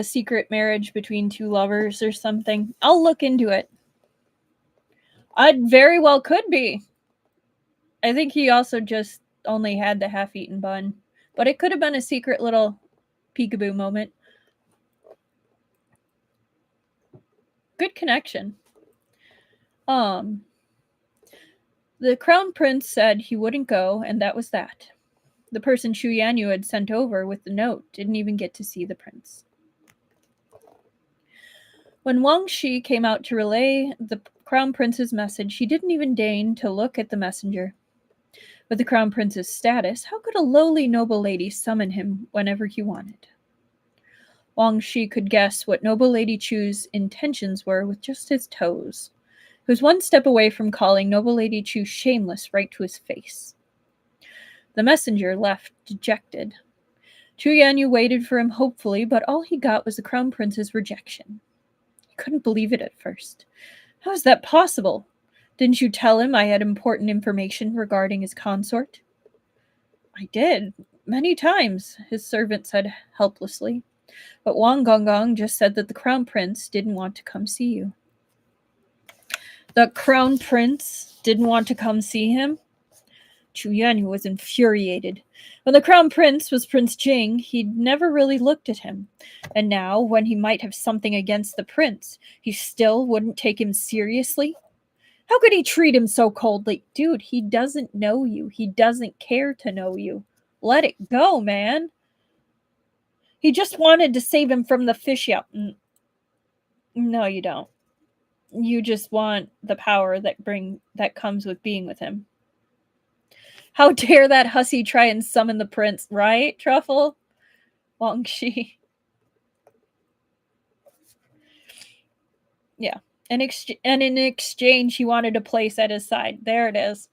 secret marriage between two lovers or something. I'll look into it. I'd very well could be. I think he also just only had the half-eaten bun, but it could have been a secret little peekaboo moment. Good connection. The crown prince said he wouldn't go, and that was that. The person Xu Yanyu had sent over with the note didn't even get to see the prince. When Wang Shi came out to relay the crown prince's message, he didn't even deign to look at the messenger. With the crown prince's status, how could a lowly noble lady summon him whenever he wanted? Wang Shi could guess what noble lady Chu's intentions were with just his toes. He was one step away from calling noble lady Chu shameless right to his face. The messenger left dejected. Chu Yanyu waited for him hopefully, but all he got was the crown prince's rejection. He couldn't believe it at first. How is that possible? Didn't you tell him I had important information regarding his consort? I did, many times, his servant said helplessly. But Wang Gonggong just said that the crown prince didn't want to come see you. The crown prince didn't want to come see him? Chu Yanyu was infuriated. When the crown prince was Prince Jing, he'd never really looked at him. And now, when he might have something against the prince, he still wouldn't take him seriously? How could he treat him so coldly? Dude, he doesn't know you. He doesn't care to know you. Let it go, man. He just wanted to save him from the fish out. No, you don't. You just want the power that comes with being with him. How dare that hussy try and summon the prince, right, Truffle? Wang Shi. Yeah. And in exchange, he wanted a place at his side. There it is.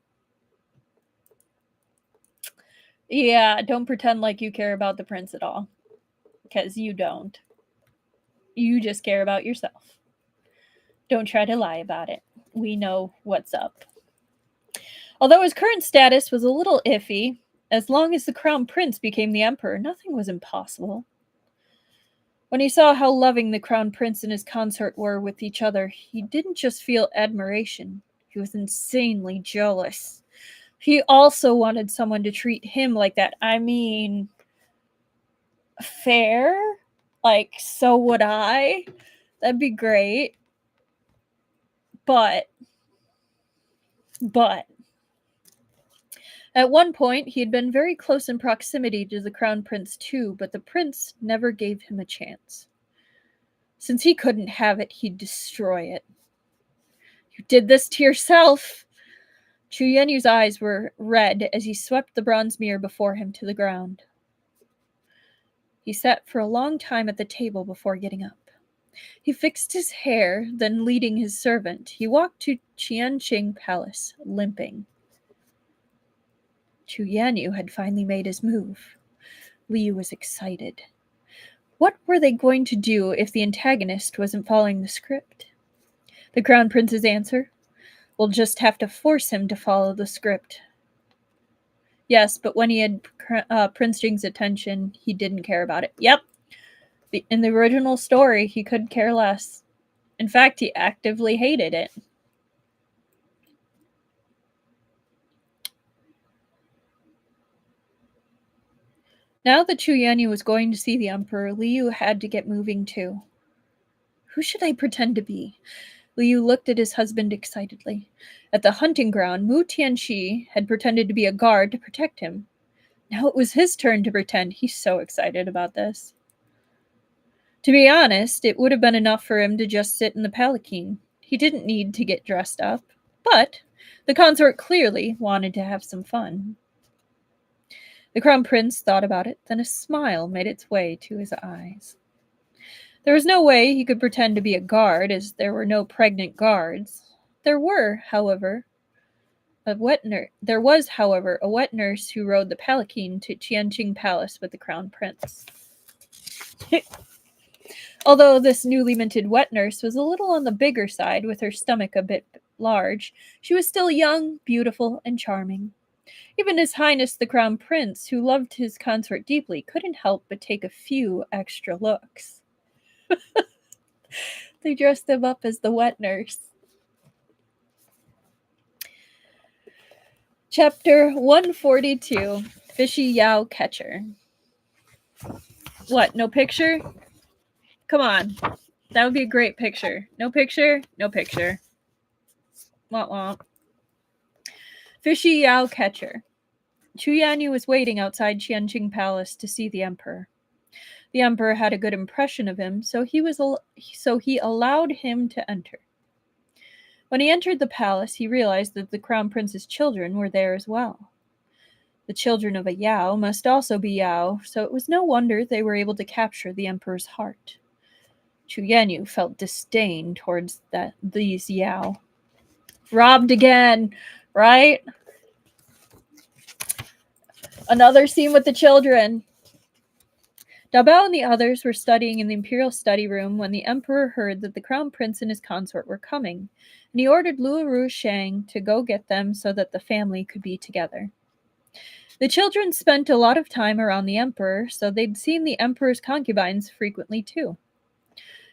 Yeah, don't pretend like you care about the prince at all. Because you don't. You just care about yourself. Don't try to lie about it. We know what's up. Although his current status was a little iffy, as long as the crown prince became the emperor, nothing was impossible. When he saw how loving the crown prince and his consort were with each other, he didn't just feel admiration, he was insanely jealous. He also wanted someone to treat him like that. I mean, fair? Like, so would I. That'd be great. But at one point, he had been very close in proximity to the crown prince too, but the prince never gave him a chance. Since he couldn't have it, he'd destroy it. You did this to yourself. Chu Yenyu's eyes were red as he swept the bronze mirror before him to the ground. He sat for a long time at the table before getting up. He fixed his hair, then leading his servant, he walked to Qianqing Palace, limping. Chu Yanyu had finally made his move. Liu was excited. What were they going to do if the antagonist wasn't following the script? The Crown Prince's answer: "We'll just have to force him to follow the script." Yes, but when he had Prince Jing's attention, he didn't care about it. Yep. In the original story, he could care less. In fact, he actively hated it. Now that Xue Yanyu was going to see the Emperor, Liu had to get moving too. Who should I pretend to be? Liu looked at his husband excitedly. At the hunting ground, Mu Tianxi had pretended to be a guard to protect him. Now it was his turn to pretend. He's so excited about this. To be honest, it would have been enough for him to just sit in the palanquin. He didn't need to get dressed up. But the consort clearly wanted to have some fun. The Crown Prince thought about it, then a smile made its way to his eyes. There was no way he could pretend to be a guard, as there were no pregnant guards. There was, however, a wet nurse who rode the palanquin to Qianqing Palace with the Crown Prince. Although this newly minted wet nurse was a little on the bigger side, with her stomach a bit large, she was still young, beautiful, and charming. Even His Highness the Crown Prince, who loved his consort deeply, couldn't help but take a few extra looks. They dressed him up as the wet nurse. Chapter 142, Fishy Yao Catcher. What, no picture? Come on. That would be a great picture. No picture? No picture. Womp womp. Fishy Yao Catcher. Xue Yanyu was waiting outside Qianqing Palace to see the Emperor. The Emperor had a good impression of him, so he allowed him to enter. When he entered the palace, he realized that the Crown Prince's children were there as well. The children of a Yao must also be Yao, so it was no wonder they were able to capture the Emperor's heart. Xue Yanyu felt disdain towards these Yao. Robbed again, right? Another scene with the children. Dabao and the others were studying in the imperial study room when the Emperor heard that the Crown Prince and his consort were coming, and he ordered Luoru Shang to go get them so that the family could be together. The children spent a lot of time around the Emperor, so they'd seen the Emperor's concubines frequently too.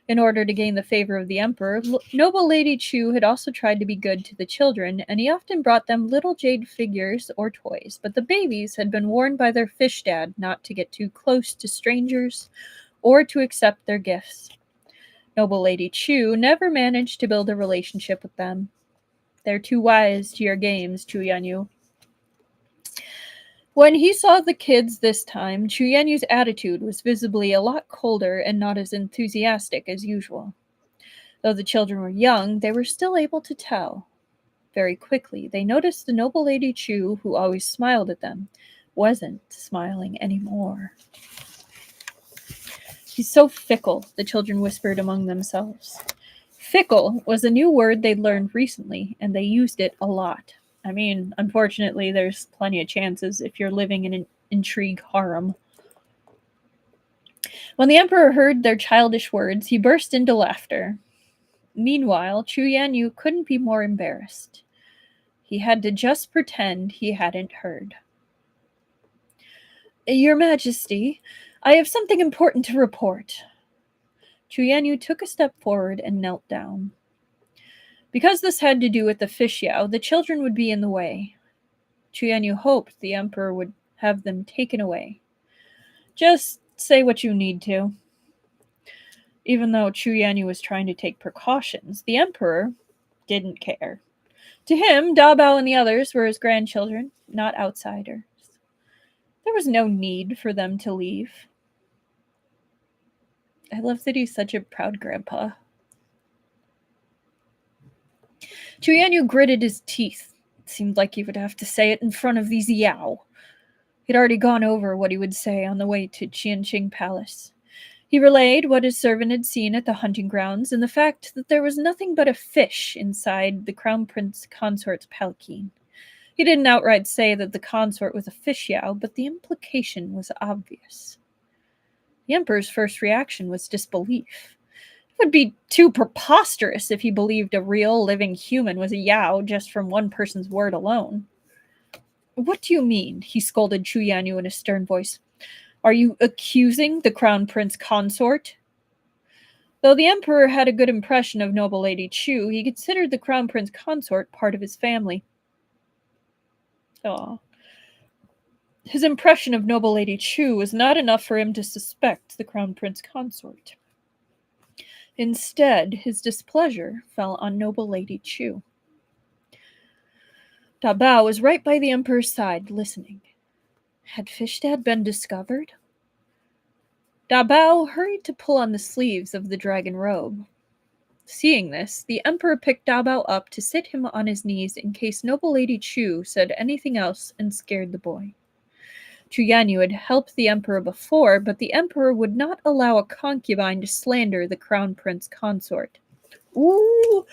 In order to gain the favor of the Emperor, noble Lady Chu had also tried to be good to the children, and he often brought them little jade figures or toys, but the babies had been warned by their fish dad not to get too close to strangers or to accept their gifts. Noble Lady Chu never managed to build a relationship with them. They're too wise to your games, Xue Yanyu. When he saw the kids this time, Xue Yanyu's attitude was visibly a lot colder and not as enthusiastic as usual. Though the children were young, they were still able to tell. Very quickly, they noticed the noble Lady Chu, who always smiled at them, wasn't smiling anymore. He's so fickle, the children whispered among themselves. Fickle was a new word they'd learned recently, and they used it a lot. I mean, unfortunately, there's plenty of chances if you're living in an intrigue harem. When the Emperor heard their childish words, he burst into laughter. Meanwhile, Xue Yanyu couldn't be more embarrassed. He had to just pretend he hadn't heard. Your Majesty, I have something important to report. Xue Yanyu took a step forward and knelt down. Because this had to do with the fish Yao, the children would be in the way. Xue Yanyu hoped the Emperor would have them taken away. Just say what you need to. Even though Xue Yanyu was trying to take precautions, the Emperor didn't care. To him, Dabao and the others were his grandchildren, not outsiders. There was no need for them to leave. I love that he's such a proud grandpa. Xue Yanyu gritted his teeth. It seemed like he would have to say it in front of these Yao. He'd already gone over what he would say on the way to Qianqing Palace. He relayed what his servant had seen at the hunting grounds and the fact that there was nothing but a fish inside the Crown Prince consort's palanquin. He didn't outright say that the consort was a fish Yao, but the implication was obvious. The Emperor's first reaction was disbelief. It would be too preposterous if he believed a real, living human was a Yao just from one person's word alone. What do you mean? He scolded Chu Yanyu in a stern voice. Are you accusing the Crown Prince consort? Though the Emperor had a good impression of noble Lady Chu, he considered the Crown Prince consort part of his family. His impression of noble Lady Chu was not enough for him to suspect the Crown Prince consort. Instead, his displeasure fell on noble Lady Chu. Da Bao was right by the Emperor's side, listening. Had Fishdad been discovered? Da Bao hurried to pull on the sleeves of the dragon robe. Seeing this, the Emperor picked Da Bao up to sit him on his knees in case noble Lady Chu said anything else and scared the boy. Chu Yanyu had helped the Emperor before, but the Emperor would not allow a concubine to slander the Crown Prince consort. Ooh!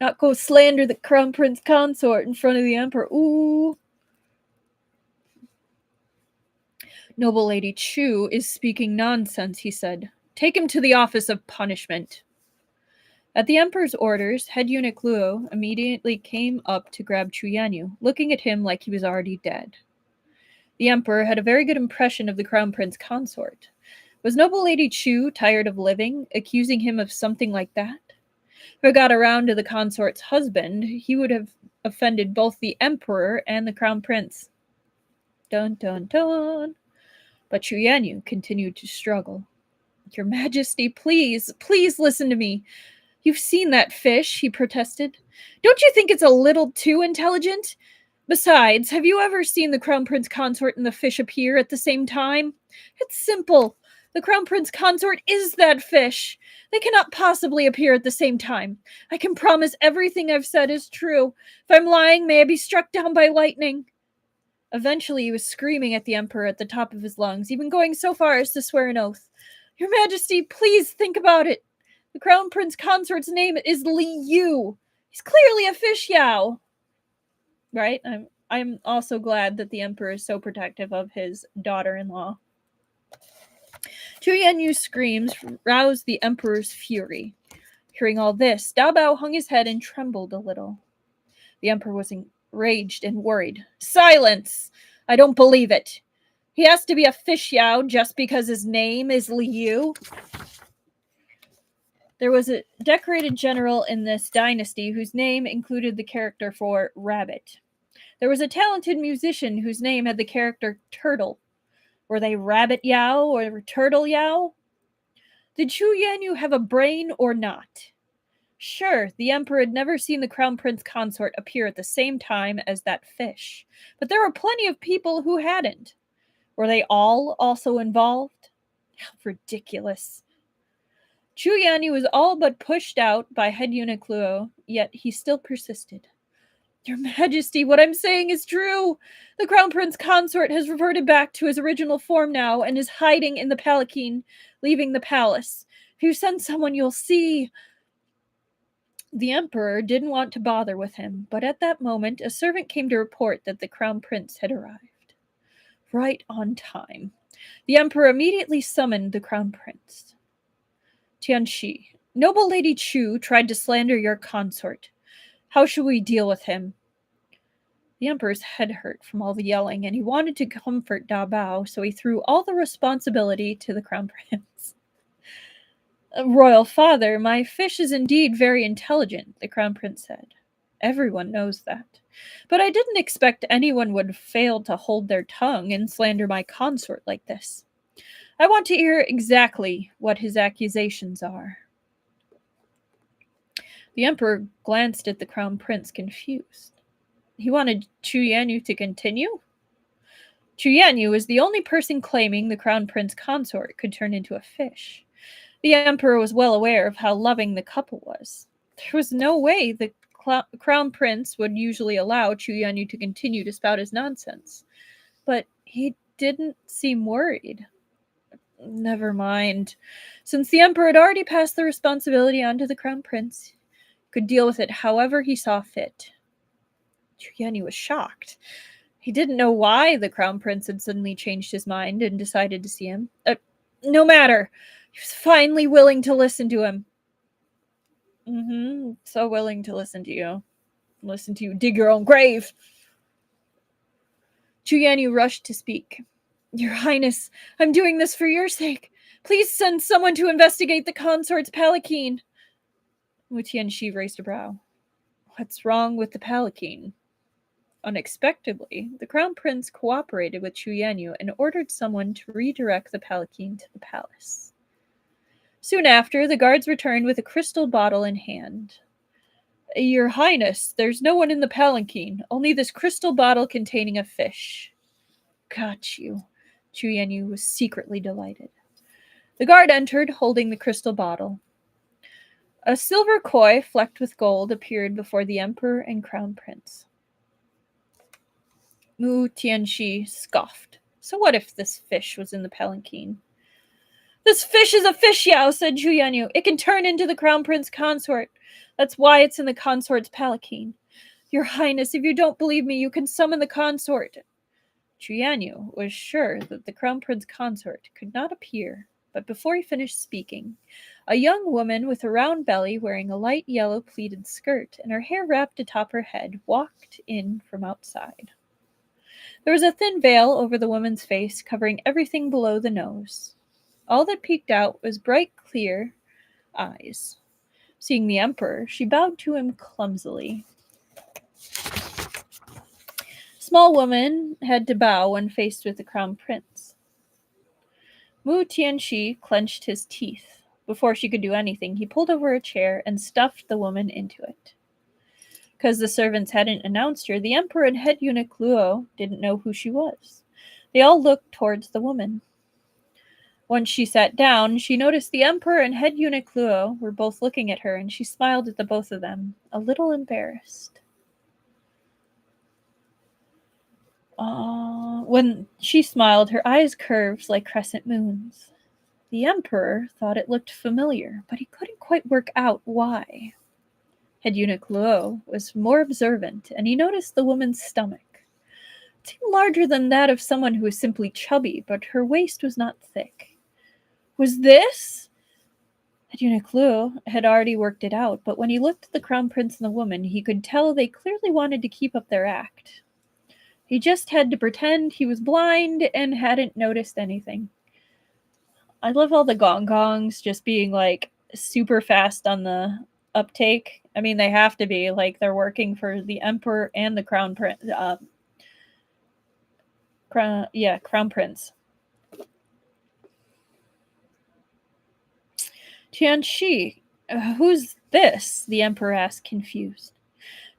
Not go slander the Crown Prince consort in front of the Emperor. Ooh! Noble Lady Chu is speaking nonsense, he said. Take him to the office of punishment. At the Emperor's orders, head eunuch Luo immediately came up to grab Chu Yanyu, looking at him like he was already dead. The Emperor had a very good impression of the Crown Prince consort. Was noble Lady Chu tired of living, accusing him of something like that? If it got around to the consort's husband, he would have offended both the Emperor and the Crown Prince. Dun dun dun. But Chu Yanyu continued to struggle. Your Majesty, please listen to me. You've seen that fish, he protested. Don't you think it's a little too intelligent? Besides, have you ever seen the Crown Prince consort and the fish appear at the same time? It's simple. The Crown Prince consort is that fish. They cannot possibly appear at the same time. I can promise everything I've said is true. If I'm lying, may I be struck down by lightning. Eventually, he was screaming at the Emperor at the top of his lungs, even going so far as to swear an oath. Your Majesty, please think about it. The Crown Prince consort's name is Li Yu. He's clearly a fish Yao. Right? I'm also glad that the Emperor is so protective of his daughter-in-law. Chu Yanyu's screams roused the Emperor's fury. Hearing all this, Da Bao hung his head and trembled a little. The Emperor was enraged and worried. Silence! I don't believe it. He has to be a fish Yao just because his name is Li Yu. There was a decorated general in this dynasty whose name included the character for rabbit. There was a talented musician whose name had the character turtle. Were they Rabbit Yao or Turtle Yao? Did Chu Yanyu have a brain or not? Sure, the Emperor had never seen the Crown Prince consort appear at the same time as that fish, but there were plenty of people who hadn't. Were they all also involved? How ridiculous. Chu Yanyu was all but pushed out by head eunuch Luo, yet he still persisted. Your Majesty, what I'm saying is true. The Crown Prince consort has reverted back to his original form now and is hiding in the palanquin, leaving the palace. If you send someone, you'll see. The Emperor didn't want to bother with him, but at that moment, a servant came to report that the Crown Prince had arrived. Right on time. The Emperor immediately summoned the Crown Prince. Tianxi, noble Lady Chu tried to slander your consort. How should we deal with him? The Emperor's head hurt from all the yelling, and he wanted to comfort Da Bao, so he threw all the responsibility to the Crown Prince. Royal Father, my fish is indeed very intelligent, the Crown Prince said. Everyone knows that. But I didn't expect anyone would fail to hold their tongue and slander my consort like this. I want to hear exactly what his accusations are. The Emperor glanced at the Crown Prince, confused. He wanted Chu Yanyu to continue? Chu Yanyu was the only person claiming the Crown Prince consort could turn into a fish. The Emperor was well aware of how loving the couple was. There was no way the Crown Prince would usually allow Chu Yanyu to continue to spout his nonsense. But he didn't seem worried. Never mind. Since the Emperor had already passed the responsibility on to the Crown Prince, could deal with it however he saw fit. Chuyanyu was shocked. He didn't know why the Crown Prince had suddenly changed his mind and decided to see him. No matter. He was finally willing to listen to him. So willing to listen to you. Listen to you dig your own grave. Chuyanyu rushed to speak. Your Highness, I'm doing this for your sake. Please send someone to investigate the consort's palanquin. Wu Tianxi raised a brow. What's wrong with the palanquin? Unexpectedly, the Crown Prince cooperated with Chuyanyu and ordered someone to redirect the palanquin to the palace. Soon after, the guards returned with a crystal bottle in hand. Your Highness, there's no one in the palanquin, only this crystal bottle containing a fish. Got you. Chuyanyu was secretly delighted. The guard entered, holding the crystal bottle. A silver koi flecked with gold appeared before the Emperor and Crown Prince. Wu Tianxi scoffed. So what if this fish was in the palanquin? This fish is a fish, Yao, said Chuyanyu. It can turn into the Crown Prince consort. That's why it's in the consort's palanquin. Your Highness, if you don't believe me, you can summon the consort. Chuyanyu was sure that the Crown Prince consort could not appear, but before he finished speaking, a young woman with a round belly wearing a light yellow pleated skirt and her hair wrapped atop her head walked in from outside. There was a thin veil over the woman's face, covering everything below the nose. All that peeked out was bright, clear eyes. Seeing the Emperor, she bowed to him clumsily. Small woman had to bow when faced with the Crown Prince. Wu Tianxi clenched his teeth. Before she could do anything, he pulled over a chair and stuffed the woman into it. Because the servants hadn't announced her, the Emperor and head eunuch Luo didn't know who she was. They all looked towards the woman. Once she sat down, she noticed the Emperor and head eunuch Luo were both looking at her, and she smiled at the both of them, a little embarrassed. When she smiled, her eyes curved like crescent moons. The Emperor thought it looked familiar, but he couldn't quite work out why. Head eunuch Luo was more observant, and he noticed the woman's stomach. It seemed larger than that of someone who was simply chubby, but her waist was not thick. Was this? Head eunuch Luo had already worked it out, but when he looked at the Crown Prince and the woman, he could tell they clearly wanted to keep up their act. He just had to pretend he was blind and hadn't noticed anything. I love all the gongs just being like super fast on the uptake. I mean, they have to be, like, they're working for the Emperor and the Crown Prince. Crown Prince. Tianxi, who's this? The Emperor asked, confused.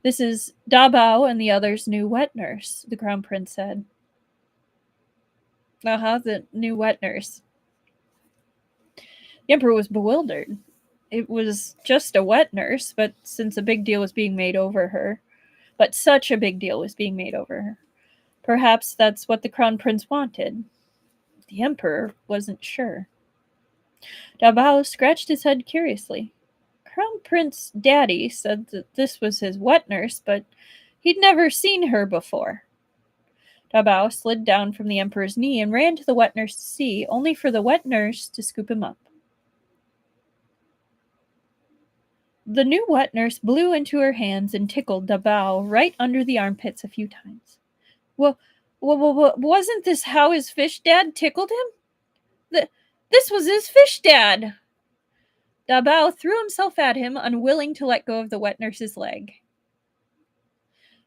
This is Da Bao and the other's new wet nurse, the Crown Prince said. The new wet nurse. The Emperor was bewildered. It was just a wet nurse, but since a big deal was being made over her, such a big deal was being made over her, perhaps that's what the Crown Prince wanted. The Emperor wasn't sure. Da Bao scratched his head curiously. Crown Prince Daddy said that this was his wet nurse, but he'd never seen her before. Da Bao slid down from the Emperor's knee and ran to the wet nurse to see, only for the wet nurse to scoop him up. The new wet nurse blew into her hands and tickled Da Bao right under the armpits a few times. Well, wasn't this how his fish dad tickled him? This was his fish dad! Da Bao threw himself at him, unwilling to let go of the wet nurse's leg.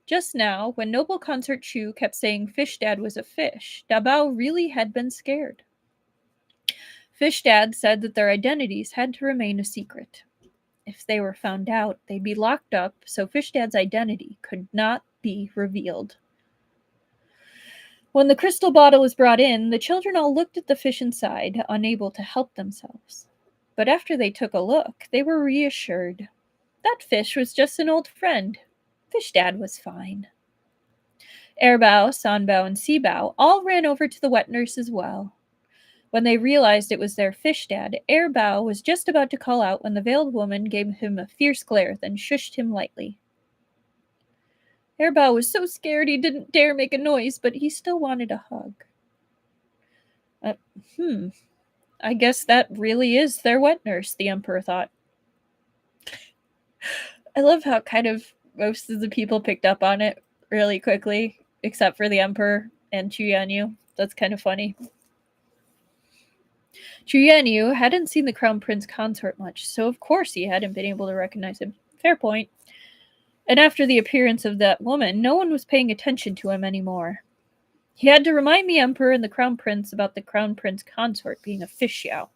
Just now, when Noble Consort Chu kept saying Fish Dad was a fish, Da Bao really had been scared. Fish Dad said that their identities had to remain a secret. If they were found out, they'd be locked up, so Fish Dad's identity could not be revealed. When the crystal bottle was brought in, the children all looked at the fish inside, unable to help themselves. But after they took a look, they were reassured. That fish was just an old friend. Fish Dad was fine. Airbao, Sanbao, and Seabao all ran over to the wet nurse as well. When they realized it was their fish dad, Airbao was just about to call out when the veiled woman gave him a fierce glare, then shushed him lightly. Airbao was so scared he didn't dare make a noise, but he still wanted a hug. I guess that really is their wet nurse, the Emperor thought. I love how kind of most of the people picked up on it really quickly, except for the Emperor and Xu Yanyu. That's kind of funny. Xu Yanyu hadn't seen the Crown Prince consort much, so of course he hadn't been able to recognize him. Fair point. And after the appearance of that woman, no one was paying attention to him anymore. He had to remind the Emperor and the Crown Prince about the Crown Prince consort being a fish yao.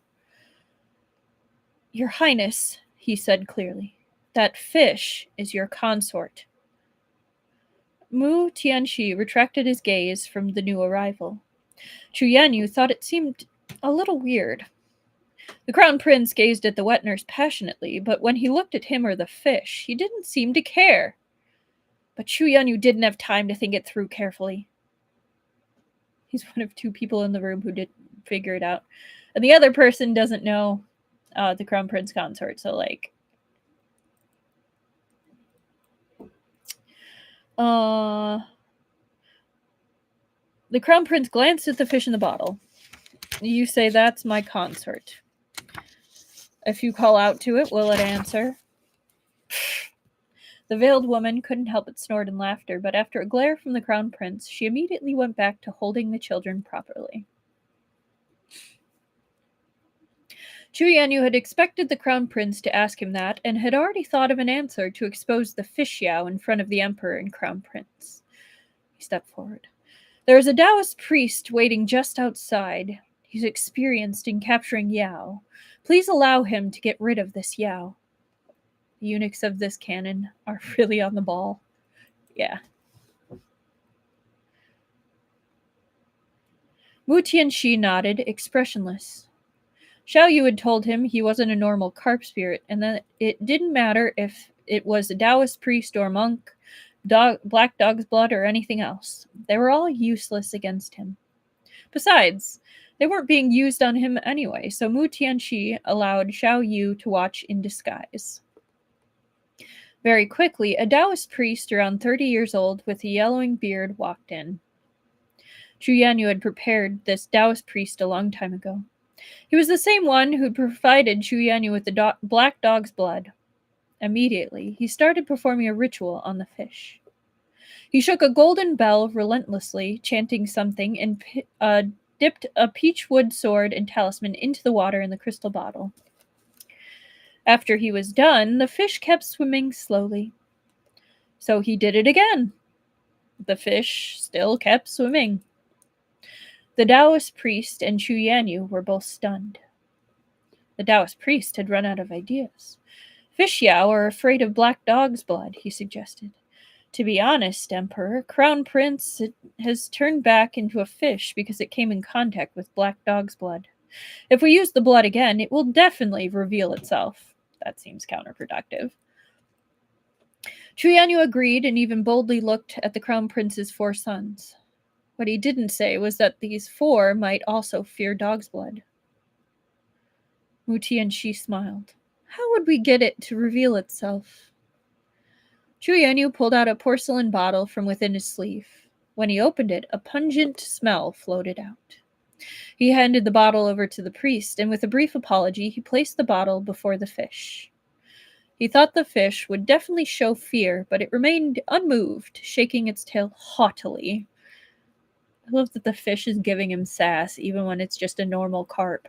Your Highness, he said clearly, that fish is your consort. Mu Tianxi retracted his gaze from the new arrival. Xu Yanyu thought it seemed a little weird. The Crown Prince gazed at the wet nurse passionately, but when he looked at him or the fish, he didn't seem to care. But Xu Yanyu didn't have time to think it through carefully. He's one of two people in the room who didn't figure it out. And the other person doesn't know the Crown Prince consort, so like... The Crown Prince glanced at the fish in the bottle. You say that's my consort. If you call out to it, will it answer? The veiled woman couldn't help but snort in laughter, but after a glare from the Crown Prince, she immediately went back to holding the children properly. Xu Yanyu had expected the Crown Prince to ask him that, and had already thought of an answer to expose the fish yao in front of the Emperor and Crown Prince. He stepped forward. There is a Taoist priest waiting just outside. He's experienced in capturing yao. Please allow him to get rid of this yao. The eunuchs of this canon are really on the ball. Yeah. Mu Tianxi nodded, expressionless. Xiao Yu had told him he wasn't a normal carp spirit, and that it didn't matter if it was a Taoist priest or monk, black dog's blood, or anything else. They were all useless against him. Besides, they weren't being used on him anyway, so Mu Tianxi allowed Xiao Yu to watch in disguise. Very quickly, a Taoist priest around 30 years old with a yellowing beard walked in. Xu Yanyu had prepared this Taoist priest a long time ago. He was the same one who provided Xu Yanyu with the black dog's blood. Immediately, he started performing a ritual on the fish. He shook a golden bell relentlessly, chanting something, and dipped a peachwood sword and talisman into the water in the crystal bottle. After he was done, the fish kept swimming slowly. So he did it again. The fish still kept swimming. The Taoist priest and Xu Yanyu were both stunned. The Taoist priest had run out of ideas. Fish yao are afraid of black dog's blood, he suggested. To be honest, Emperor, Crown Prince has turned back into a fish because it came in contact with black dog's blood. If we use the blood again, it will definitely reveal itself. That seems counterproductive. Xu Yanyu agreed and even boldly looked at the Crown Prince's 4 sons. What he didn't say was that these 4 might also fear dog's blood. Mu Tianxi smiled. How would we get it to reveal itself? Xu Yanyu pulled out a porcelain bottle from within his sleeve. When he opened it, a pungent smell floated out. He handed the bottle over to the priest, and with a brief apology, he placed the bottle before the fish. He thought the fish would definitely show fear, but it remained unmoved, shaking its tail haughtily. I love that the fish is giving him sass, even when it's just a normal carp.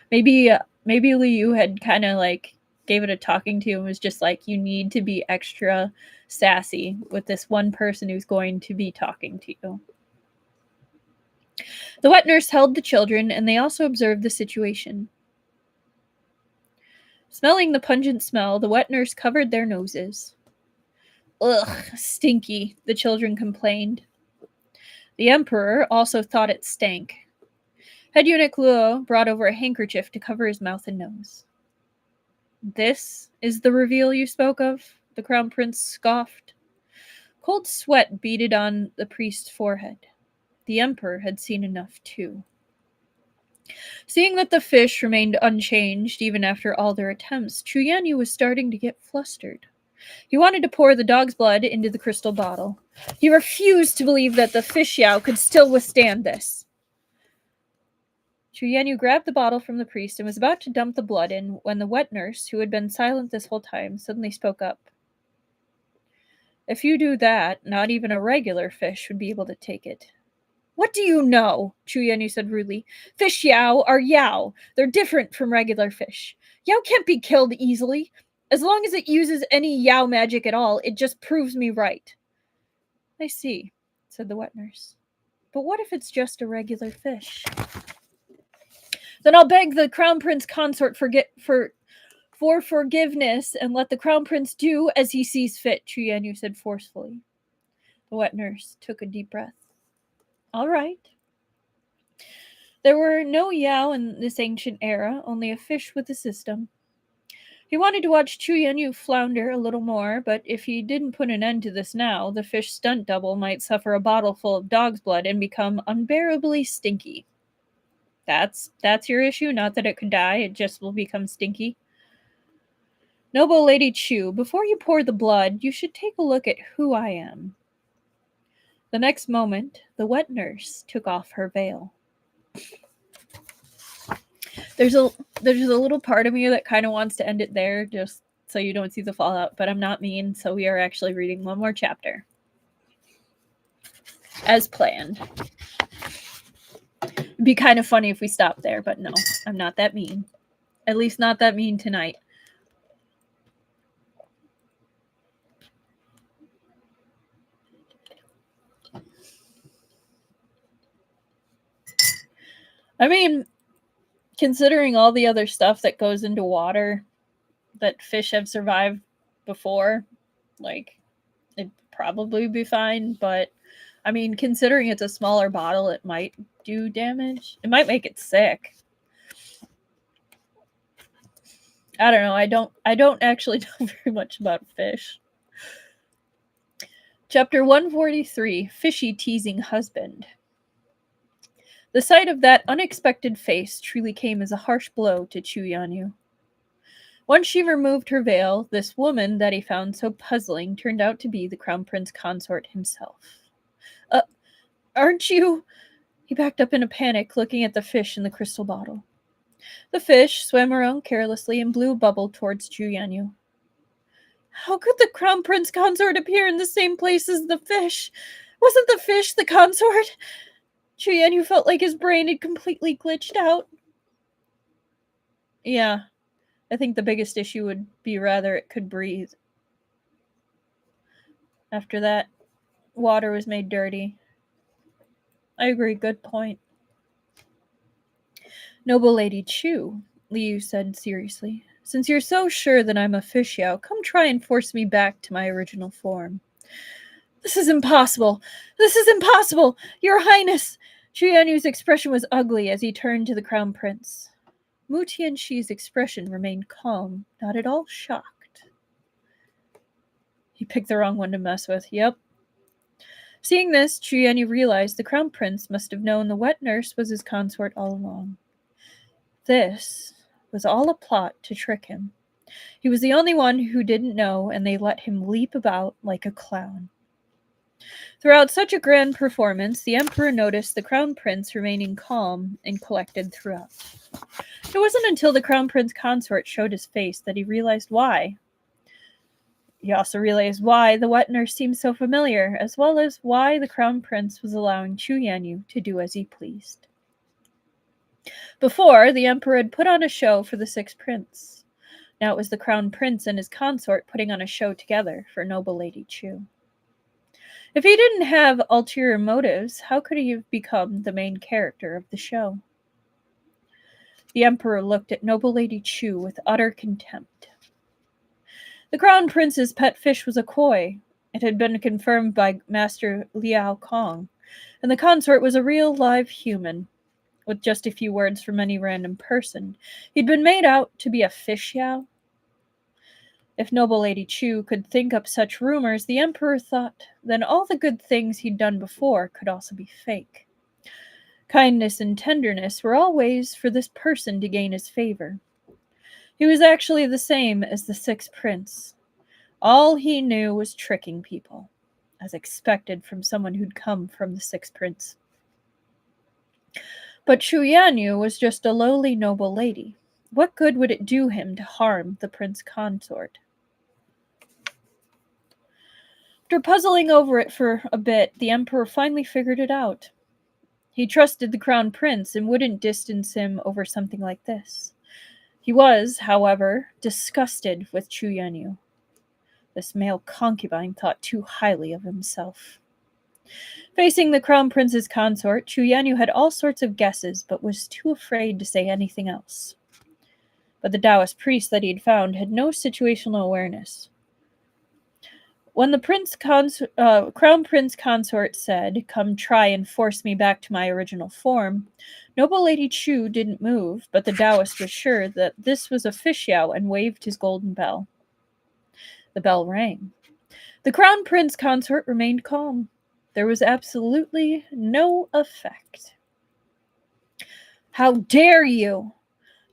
Maybe Liu had kind of like gave it a talking to and was just like, you need to be extra sassy with this one person who's going to be talking to you. The wet nurse held the children, and they also observed the situation. Smelling the pungent smell, the wet nurse covered their noses. Ugh, stinky, the children complained. The Emperor also thought it stank. Head eunuch Luo brought over a handkerchief to cover his mouth and nose. This is the reveal you spoke of? The Crown Prince scoffed. Cold sweat beaded on the priest's forehead. The Emperor had seen enough, too. Seeing that the fish remained unchanged even after all their attempts, Xu Yanyu was starting to get flustered. He wanted to pour the dog's blood into the crystal bottle. He refused to believe that the fish Yao could still withstand this. Xu Yanyu grabbed the bottle from the priest and was about to dump the blood in when the wet nurse, who had been silent this whole time, suddenly spoke up. If you do that, not even a regular fish would be able to take it. What do you know? Xu Yanyu said rudely. Fish Yao are Yao. They're different from regular fish. Yao can't be killed easily. As long as it uses any Yao magic at all, it just proves me right. I see, said the wet nurse. But what if it's just a regular fish? Then I'll beg the Crown Prince consort for forgiveness and let the Crown Prince do as he sees fit, Xu Yanyu said forcefully. The wet nurse took a deep breath. All right. There were no Yao in this ancient era, only a fish with a system. He wanted to watch Xu Yanyu flounder a little more, but if he didn't put an end to this now, the fish stunt double might suffer a bottle full of dog's blood and become unbearably stinky. That's your issue, not that it could die, it just will become stinky. Noble Lady Chu, before you pour the blood, you should take a look at who I am. The next moment, the wet nurse took off her veil. There's a little part of me that kind of wants to end it there, just so you don't see the fallout, but I'm not mean, so we are actually reading one more chapter. As planned. It'd be kind of funny if we stopped there, but no, I'm not that mean. At least not that mean tonight. I mean, considering all the other stuff that goes into water that fish have survived before, like, it'd probably be fine, but I mean, considering it's a smaller bottle, it might do damage. It might make it sick. I don't know. I don't actually know very much about fish. Chapter 143, Fishy Teasing Husband. The sight of that unexpected face truly came as a harsh blow to Xu Yanyu. Once she removed her veil, this woman that he found so puzzling turned out to be the Crown Prince consort himself. Aren't you? He backed up in a panic, looking at the fish in the crystal bottle. The fish swam around carelessly and blew a bubble towards Xu Yanyu. How could the Crown Prince consort appear in the same place as the fish? Wasn't the fish the consort? Xu Yanyu felt like his brain had completely glitched out. Yeah, I think the biggest issue would be rather it could breathe. After that, water was made dirty. I agree, good point. Noble Lady Chu, Liu said seriously, since you're so sure that I'm a fish Yao, come try and force me back to my original form. This is impossible! This is impossible! Your Highness! Xu Yanyu's expression was ugly as he turned to the Crown Prince. Mu Tianxi's expression remained calm, not at all shocked. He picked the wrong one to mess with, yep. Seeing this, Xu Yanyu realized the Crown Prince must have known the wet nurse was his consort all along. This was all a plot to trick him. He was the only one who didn't know, and they let him leap about like a clown. Throughout such a grand performance, the Emperor noticed the Crown Prince remaining calm and collected throughout. It wasn't until the Crown Prince consort showed his face that he realized why. He also realized why the wet nurse seemed so familiar, as well as why the Crown Prince was allowing Xu Yanyu to do as he pleased. Before, the Emperor had put on a show for the sixth prince. Now it was the Crown Prince and his consort putting on a show together for Noble Lady Chu. If he didn't have ulterior motives, how could he have become the main character of the show? The Emperor looked at Noble Lady Chu with utter contempt. The Crown Prince's pet fish was a koi. It had been confirmed by Master Liao Kong, and the consort was a real live human. With just a few words from any random person, he'd been made out to be a fish Yao. If Noble Lady Chu could think up such rumors, the Emperor thought, then all the good things he'd done before could also be fake. Kindness and tenderness were all ways for this person to gain his favor. He was actually the same as the sixth prince. All he knew was tricking people, as expected from someone who'd come from the Sixth Prince. But Xue Yanyu was just a lowly noble lady. What good would it do him to harm the prince consort? After puzzling over it for a bit, the emperor finally figured it out. He trusted the crown prince and wouldn't distance him over something like this. He was, however, disgusted with Xue Yanyu. This male concubine thought too highly of himself. Facing the crown prince's consort, Xue Yanyu had all sorts of guesses, but was too afraid to say anything else. But the Taoist priest that he had found had no situational awareness. When the crown prince consort said, "Come try and force me back to my original form," noble Lady Chu didn't move, but the Taoist was sure that this was a fish-yow and waved his golden bell. The bell rang. The crown prince consort remained calm. There was absolutely no effect. "How dare you!"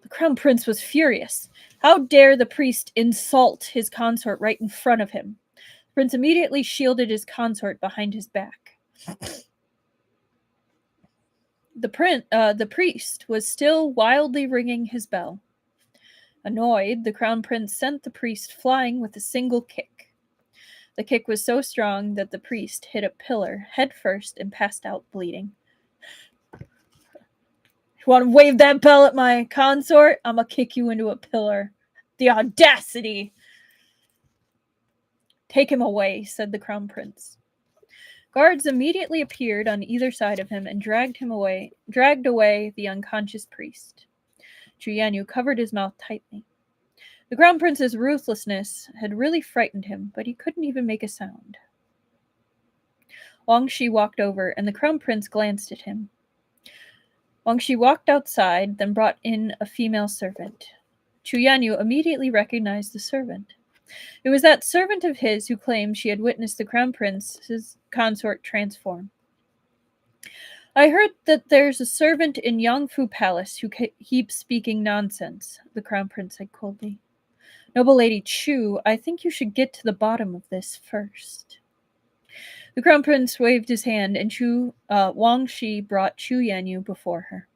The crown prince was furious. How dare the priest insult his consort right in front of him? The prince immediately shielded his consort behind his back. The priest was still wildly ringing his bell. Annoyed, the crown prince sent the priest flying with a single kick. The kick was so strong that the priest hit a pillar head first and passed out bleeding. "You want to wave that bell at my consort? I'm going to kick you into a pillar. The audacity!" "Take him away," said the crown prince. Guards immediately appeared on either side of him and dragged away the unconscious priest. Xue Yanyu covered his mouth tightly. The crown prince's ruthlessness had really frightened him, but he couldn't even make a sound. Wang Shi walked over, and the crown prince glanced at him. Wang Shi walked outside, then brought in a female servant. Xue Yanyu immediately recognized the servant. It was that servant of his who claimed she had witnessed the crown prince's consort transform. "I heard that there's a servant in Yangfu Palace who keeps speaking nonsense," the crown prince said coldly. "Noble Lady Chu, I think you should get to the bottom of this first." The crown prince waved his hand, and Wang Shi brought Xue Yanyu before her.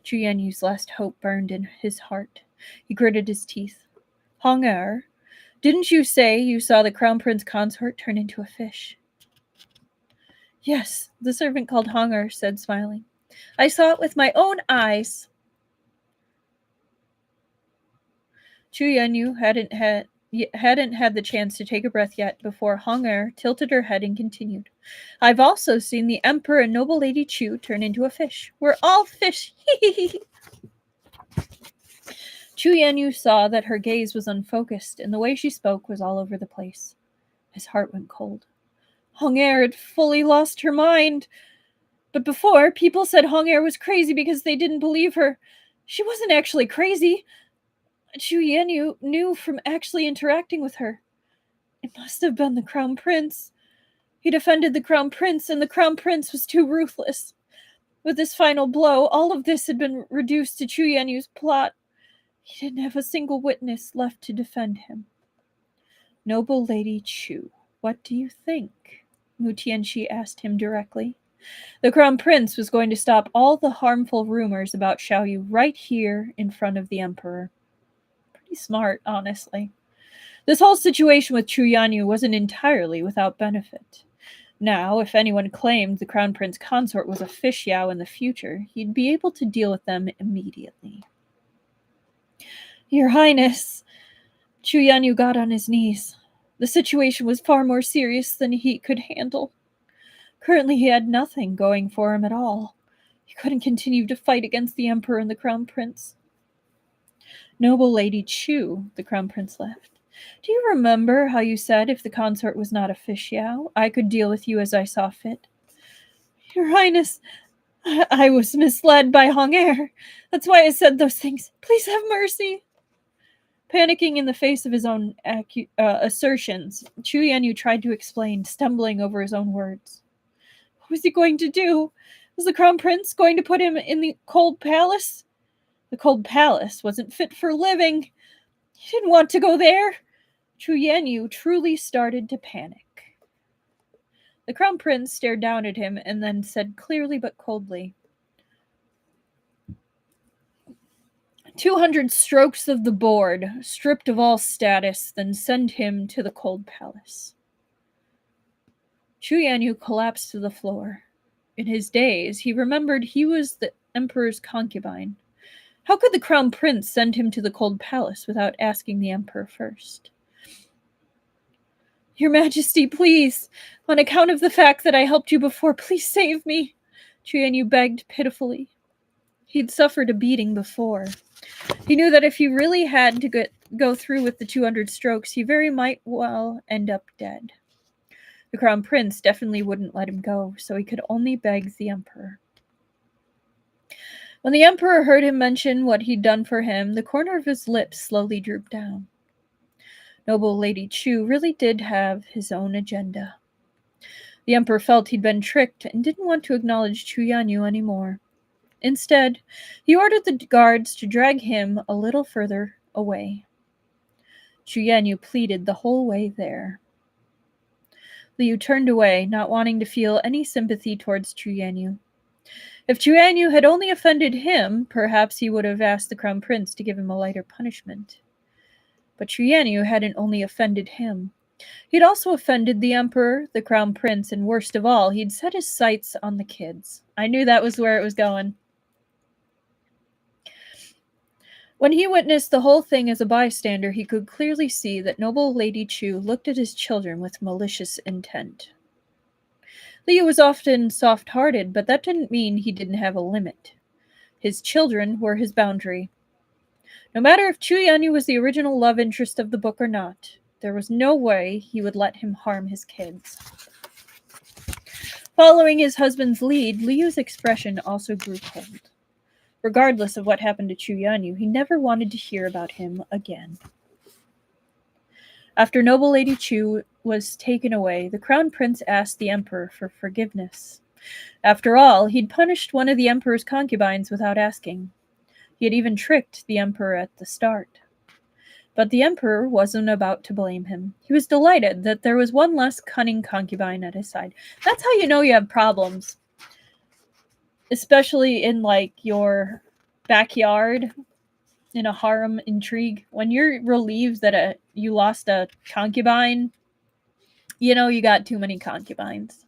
Xue Yanyu's last hope burned in his heart. He gritted his teeth. "Hong didn't you say you saw the crown prince consort turn into a fish?" "Yes," the servant called Hong said, smiling. "I saw it with my own eyes." Xue Yanyu hadn't had the chance to take a breath yet before Hong tilted her head and continued. "I've also seen the emperor and noble Lady Chu turn into a fish. We're all fish. Xue Yanyu saw that her gaze was unfocused, and the way she spoke was all over the place. His heart went cold. Hong had fully lost her mind. But before, people said Hong was crazy because they didn't believe her. She wasn't actually crazy. Xue Yanyu knew from actually interacting with her. It must have been the crown prince. He defended the crown prince, and the crown prince was too ruthless. With this final blow, all of this had been reduced to Xue Yanyu's plot. He didn't have a single witness left to defend him. "Noble Lady Chu, what do you think?" Mu Tianxi asked him directly. The crown prince was going to stop all the harmful rumors about Xiaoyu right here in front of the emperor. Pretty smart, honestly. This whole situation with Xue Yanyu wasn't entirely without benefit. Now, if anyone claimed the crown prince consort was a fish yow in the future, he'd be able to deal with them immediately. "Your Highness," Xue Yanyu got on his knees. The situation was far more serious than he could handle. Currently, he had nothing going for him at all. He couldn't continue to fight against the emperor and the crown prince. "Noble Lady Chu," the crown prince laughed. "Do you remember how you said if the consort was not a fish yow, I could deal with you as I saw fit?" "Your Highness, I was misled by Hong. That's why I said those things. Please have mercy." Panicking in the face of his own assertions, Xue Yanyu tried to explain, stumbling over his own words. What was he going to do? Was the crown prince going to put him in the cold palace? The cold palace wasn't fit for living. He didn't want to go there. Chu Yanyu truly started to panic. The Crown Prince stared down at him and then said clearly but coldly, 200 strokes of the board, stripped of all status, then send him to the cold palace. Chu Yanyu collapsed to the floor. In his daze, he remembered he was the emperor's concubine. How could the crown prince send him to the cold palace without asking the emperor first? Your Majesty, please, on account of the fact that I helped you before, please save me, Chu Yanyu begged pitifully. He'd suffered a beating before. He knew that if he really had to go through with the 200 strokes, he very might well end up dead. The crown prince definitely wouldn't let him go, so he could only beg the emperor. When the emperor heard him mention what he'd done for him, the corner of his lips slowly drooped down. Noble Lady Chu really did have his own agenda. The emperor felt he'd been tricked and didn't want to acknowledge Chu Yanyu anymore. Instead, he ordered the guards to drag him a little further away. Chu Yanyu pleaded the whole way there. Liu turned away, not wanting to feel any sympathy towards Chu Yanyu. If Chu Yanyu had only offended him, perhaps he would have asked the crown prince to give him a lighter punishment. But Chu Yanyu hadn't only offended him. He'd also offended the emperor, the crown prince, and worst of all, he'd set his sights on the kids. I knew that was where it was going. When he witnessed the whole thing as a bystander, he could clearly see that noble Lady Chu looked at his children with malicious intent. Liu was often soft-hearted, but that didn't mean he didn't have a limit. His children were his boundary. No matter if Chu Yanyu was the original love interest of the book or not, there was no way he would let him harm his kids. Following his husband's lead, Liu's expression also grew cold. Regardless of what happened to Chu Yanyu, he never wanted to hear about him again. After noble Lady Chu was taken away, the crown prince asked the emperor for forgiveness. After all, he'd punished one of the emperor's concubines without asking. He had even tricked the emperor at the start. But the emperor wasn't about to blame him. He was delighted that there was one less cunning concubine at his side. That's how you know you have problems. Especially in, your backyard, in a harem intrigue. When you're relieved that you lost a concubine, you know you got too many concubines.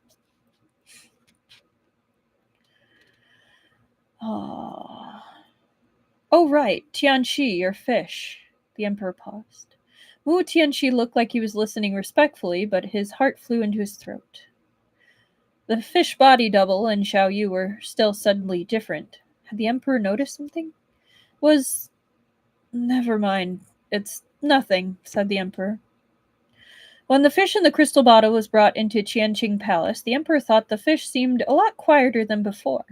Oh, right, Tianxi, your fish. The emperor paused. Wu Tianxi looked like he was listening respectfully, but his heart flew into his throat. The fish body double and Xiao Yu were still suddenly different. Had the emperor noticed something? Never mind. It's nothing, said the emperor. When the fish in the crystal bottle was brought into Qianqing Palace, the emperor thought the fish seemed a lot quieter than before.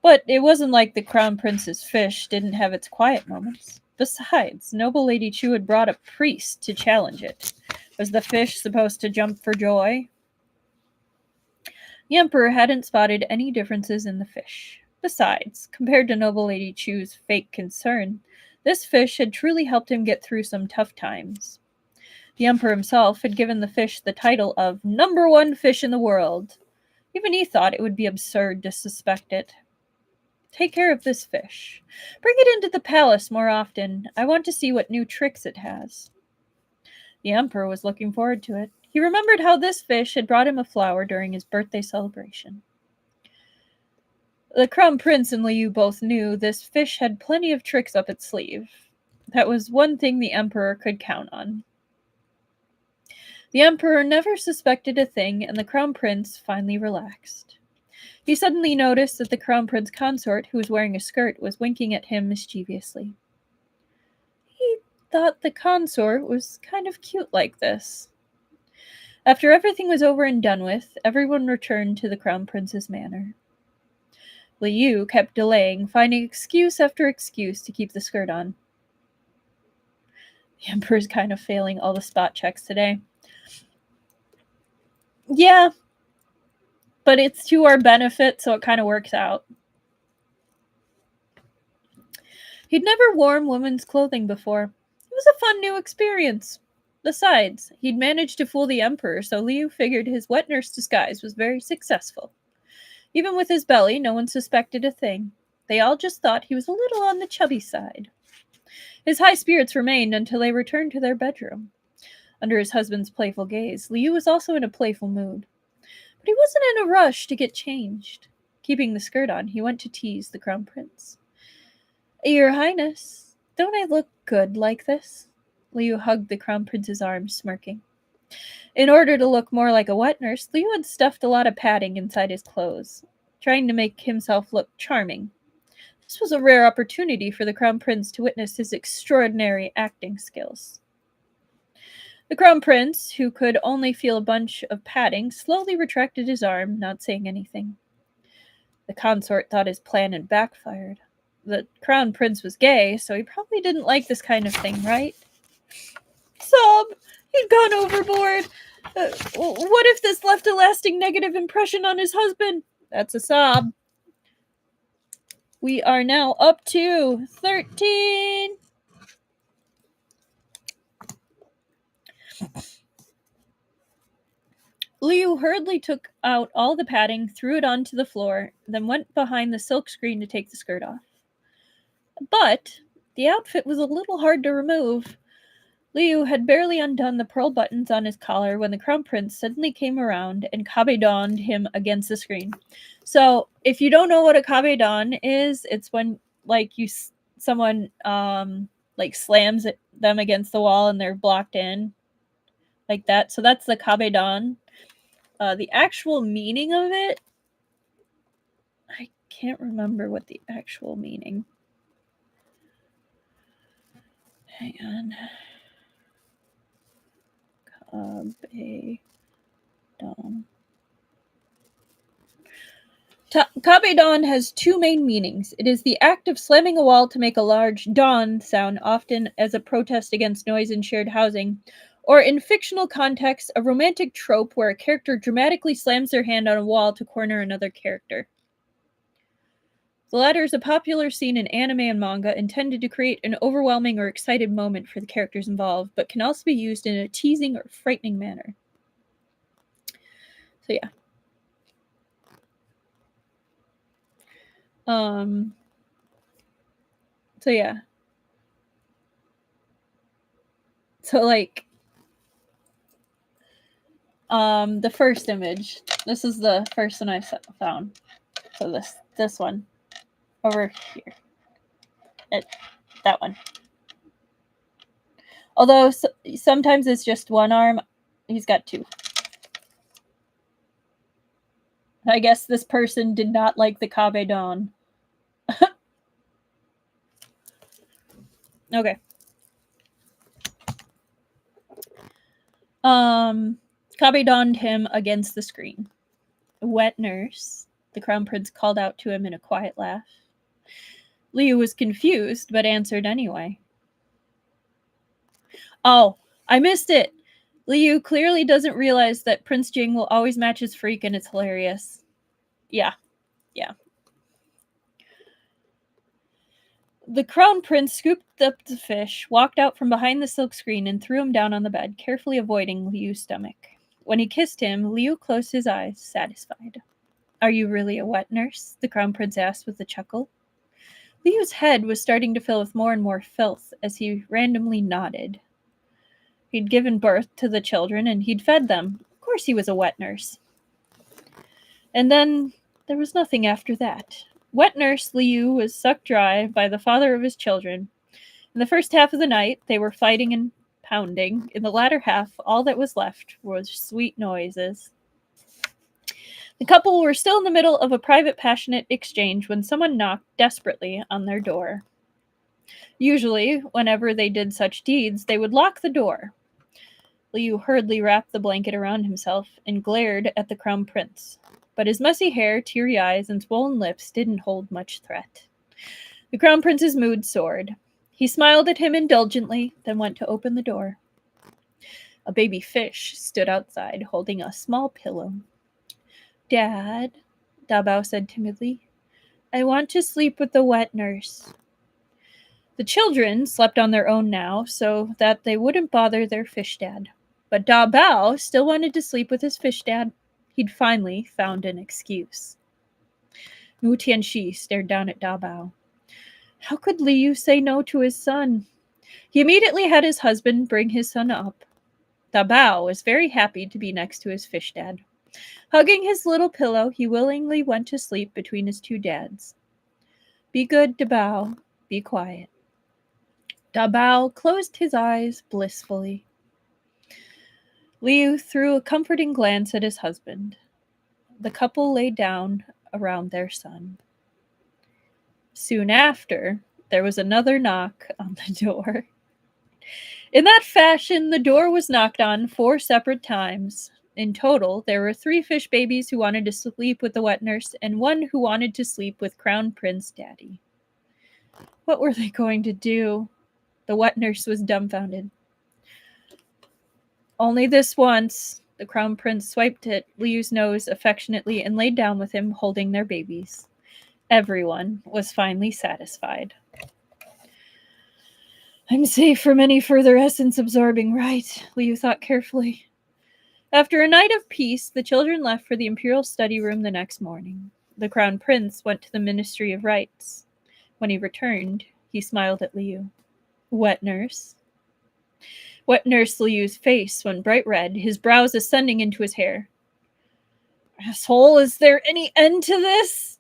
But it wasn't like the crown prince's fish didn't have its quiet moments. Besides, noble Lady Chu had brought a priest to challenge it. Was the fish supposed to jump for joy? The emperor hadn't spotted any differences in the fish. Besides, compared to noble Lady Chu's fake concern, this fish had truly helped him get through some tough times. The emperor himself had given the fish the title of #1 fish in the world. Even he thought it would be absurd to suspect it. Take care of this fish. Bring it into the palace more often. I want to see what new tricks it has. The emperor was looking forward to it. He remembered how this fish had brought him a flower during his birthday celebration. The crown prince and Liu both knew this fish had plenty of tricks up its sleeve. That was one thing the emperor could count on. The emperor never suspected a thing, and the crown prince finally relaxed. He suddenly noticed that the crown prince consort, who was wearing a skirt, was winking at him mischievously. He thought the consort was kind of cute like this. After everything was over and done with, everyone returned to the crown prince's manor. Liu kept delaying, finding excuse after excuse to keep the skirt on. The emperor's kind of failing all the spot checks today. Yeah, but it's to our benefit, so it kind of works out. He'd never worn women's clothing before. It was a fun new experience. Besides, he'd managed to fool the Emperor, so Liu figured his wet nurse disguise was very successful. Even with his belly, no one suspected a thing. They all just thought he was a little on the chubby side. His high spirits remained until they returned to their bedroom. Under his husband's playful gaze, Liu was also in a playful mood. But he wasn't in a rush to get changed. Keeping the skirt on, he went to tease the Crown Prince. Your Highness, don't I look good like this? Liu hugged the Crown Prince's arm, smirking. In order to look more like a wet nurse, Liu had stuffed a lot of padding inside his clothes, trying to make himself look charming. This was a rare opportunity for the Crown Prince to witness his extraordinary acting skills. The Crown Prince, who could only feel a bunch of padding, slowly retracted his arm, not saying anything. The consort thought his plan had backfired. The Crown Prince was gay, so he probably didn't like this kind of thing, right? Sob! He'd gone overboard! What if this left a lasting negative impression on his husband? That's a sob. We are now up to 13. Liu hurriedly took out all the padding, threw it onto the floor, then went behind the silk screen to take the skirt off. But the outfit was a little hard to remove. Liu had barely undone the pearl buttons on his collar when the Crown Prince suddenly came around and kabedoned him against the screen. So, if you don't know what a kabedon is, it's when someone slams them against the wall and they're blocked in like that. So that's the kabedon. The actual meaning of it, I can't remember what the actual meaning. Hang on. Kabedon. Kabedon has two main meanings. It is the act of slamming a wall to make a large don sound, often as a protest against noise in shared housing, or in fictional contexts, a romantic trope where a character dramatically slams their hand on a wall to corner another character. The latter is a popular scene in anime and manga intended to create an overwhelming or excited moment for the characters involved, but can also be used in a teasing or frightening manner. So yeah. The first image. This is the first one I found. So this one over here. That one. Although sometimes it's just one arm, he's got two. I guess this person did not like the kabedon. Okay. Kabedoned him against the screen. Wet nurse, the Crown Prince called out to him in a quiet laugh. Liu was confused, but answered anyway. Oh, I missed it! Liu clearly doesn't realize that Prince Jing will always match his freak, and it's hilarious. Yeah. The Crown Prince scooped up the fish, walked out from behind the silk screen, and threw him down on the bed, carefully avoiding Liu's stomach. When he kissed him, Liu closed his eyes, satisfied. Are you really a wet nurse? The Crown Prince asked with a chuckle. Liu's head was starting to fill with more and more filth as he randomly nodded. He'd given birth to the children, and he'd fed them. Of course he was a wet nurse. And then there was nothing after that. Wet nurse Liu was sucked dry by the father of his children. In the first half of the night, they were fighting and pounding. In the latter half, all that was left was sweet noises. The couple were still in the middle of a private, passionate exchange when someone knocked desperately on their door. Usually, whenever they did such deeds, they would lock the door. Liu hurriedly wrapped the blanket around himself and glared at the Crown Prince. But his messy hair, teary eyes, and swollen lips didn't hold much threat. The Crown Prince's mood soared. He smiled at him indulgently, then went to open the door. A baby fish stood outside, holding a small pillow. Dad, Dabao said timidly, I want to sleep with the wet nurse. The children slept on their own now so that they wouldn't bother their fish dad. But Da Bao still wanted to sleep with his fish dad. He'd finally found an excuse. Mu Tianxi stared down at Da Bao. How could Liu say no to his son? He immediately had his husband bring his son up. Da Bao was very happy to be next to his fish dad. Hugging his little pillow, he willingly went to sleep between his two dads. Be good, Da Bao. Be quiet. Da Bao closed his eyes blissfully. Liu threw a comforting glance at his husband. The couple lay down around their son. Soon after, there was another knock on the door. In that fashion, the door was knocked on 4 separate times. In total, there were 3 fish babies who wanted to sleep with the wet nurse and 1 who wanted to sleep with Crown Prince Daddy. What were they going to do? The wet nurse was dumbfounded. Only this once. The Crown Prince swiped at Liu's nose affectionately and laid down with him, holding their babies. Everyone was finally satisfied. I'm safe from any further essence absorbing, right? Liu thought carefully. After a night of peace, the children left for the imperial study room the next morning. The Crown Prince went to the Ministry of Rites. When he returned, he smiled at Liu. Wet nurse? Wet nurse Liu's face went bright red, his brows ascending into his hair. Asshole, is there any end to this?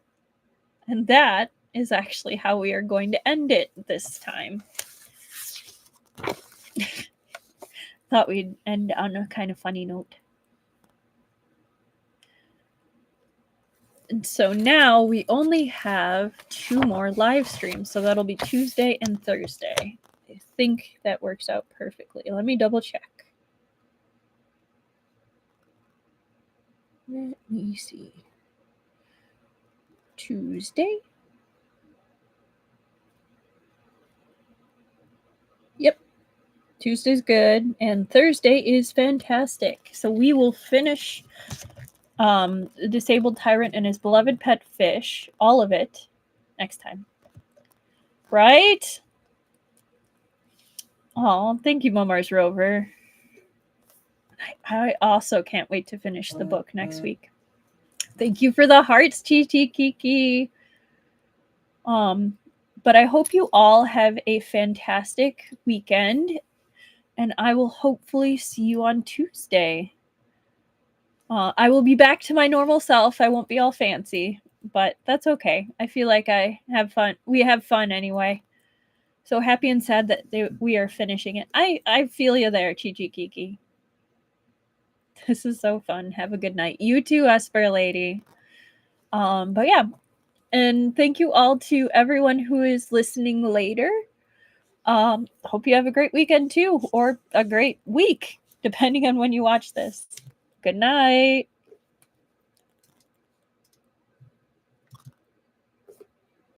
And that is actually how we are going to end it this time. Thought we'd end on a kind of funny note. And so now we only have 2 more live streams, so that'll be Tuesday and Thursday. I think that works out perfectly. Let me double check. Let me see. Tuesday? Yep. Tuesday's good, and Thursday is fantastic. So we will finish the Disabled Tyrant and his beloved pet fish, all of it, next time. Right? Oh, thank you, Momar's Rover. I also can't wait to finish the book next week. Thank you for the hearts, Chi Kiki. But I hope you all have a fantastic weekend, and I will hopefully see you on Tuesday. I will be back to my normal self. I won't be all fancy, but that's okay. I feel like I have fun. We have fun anyway. So happy and sad that we are finishing it. I feel you there, Chi Kiki. This is so fun. Have a good night. You too, Esper Lady. But yeah. And thank you all to everyone who is listening later. Hope you have a great weekend too, or a great week, depending on when you watch this. Good night.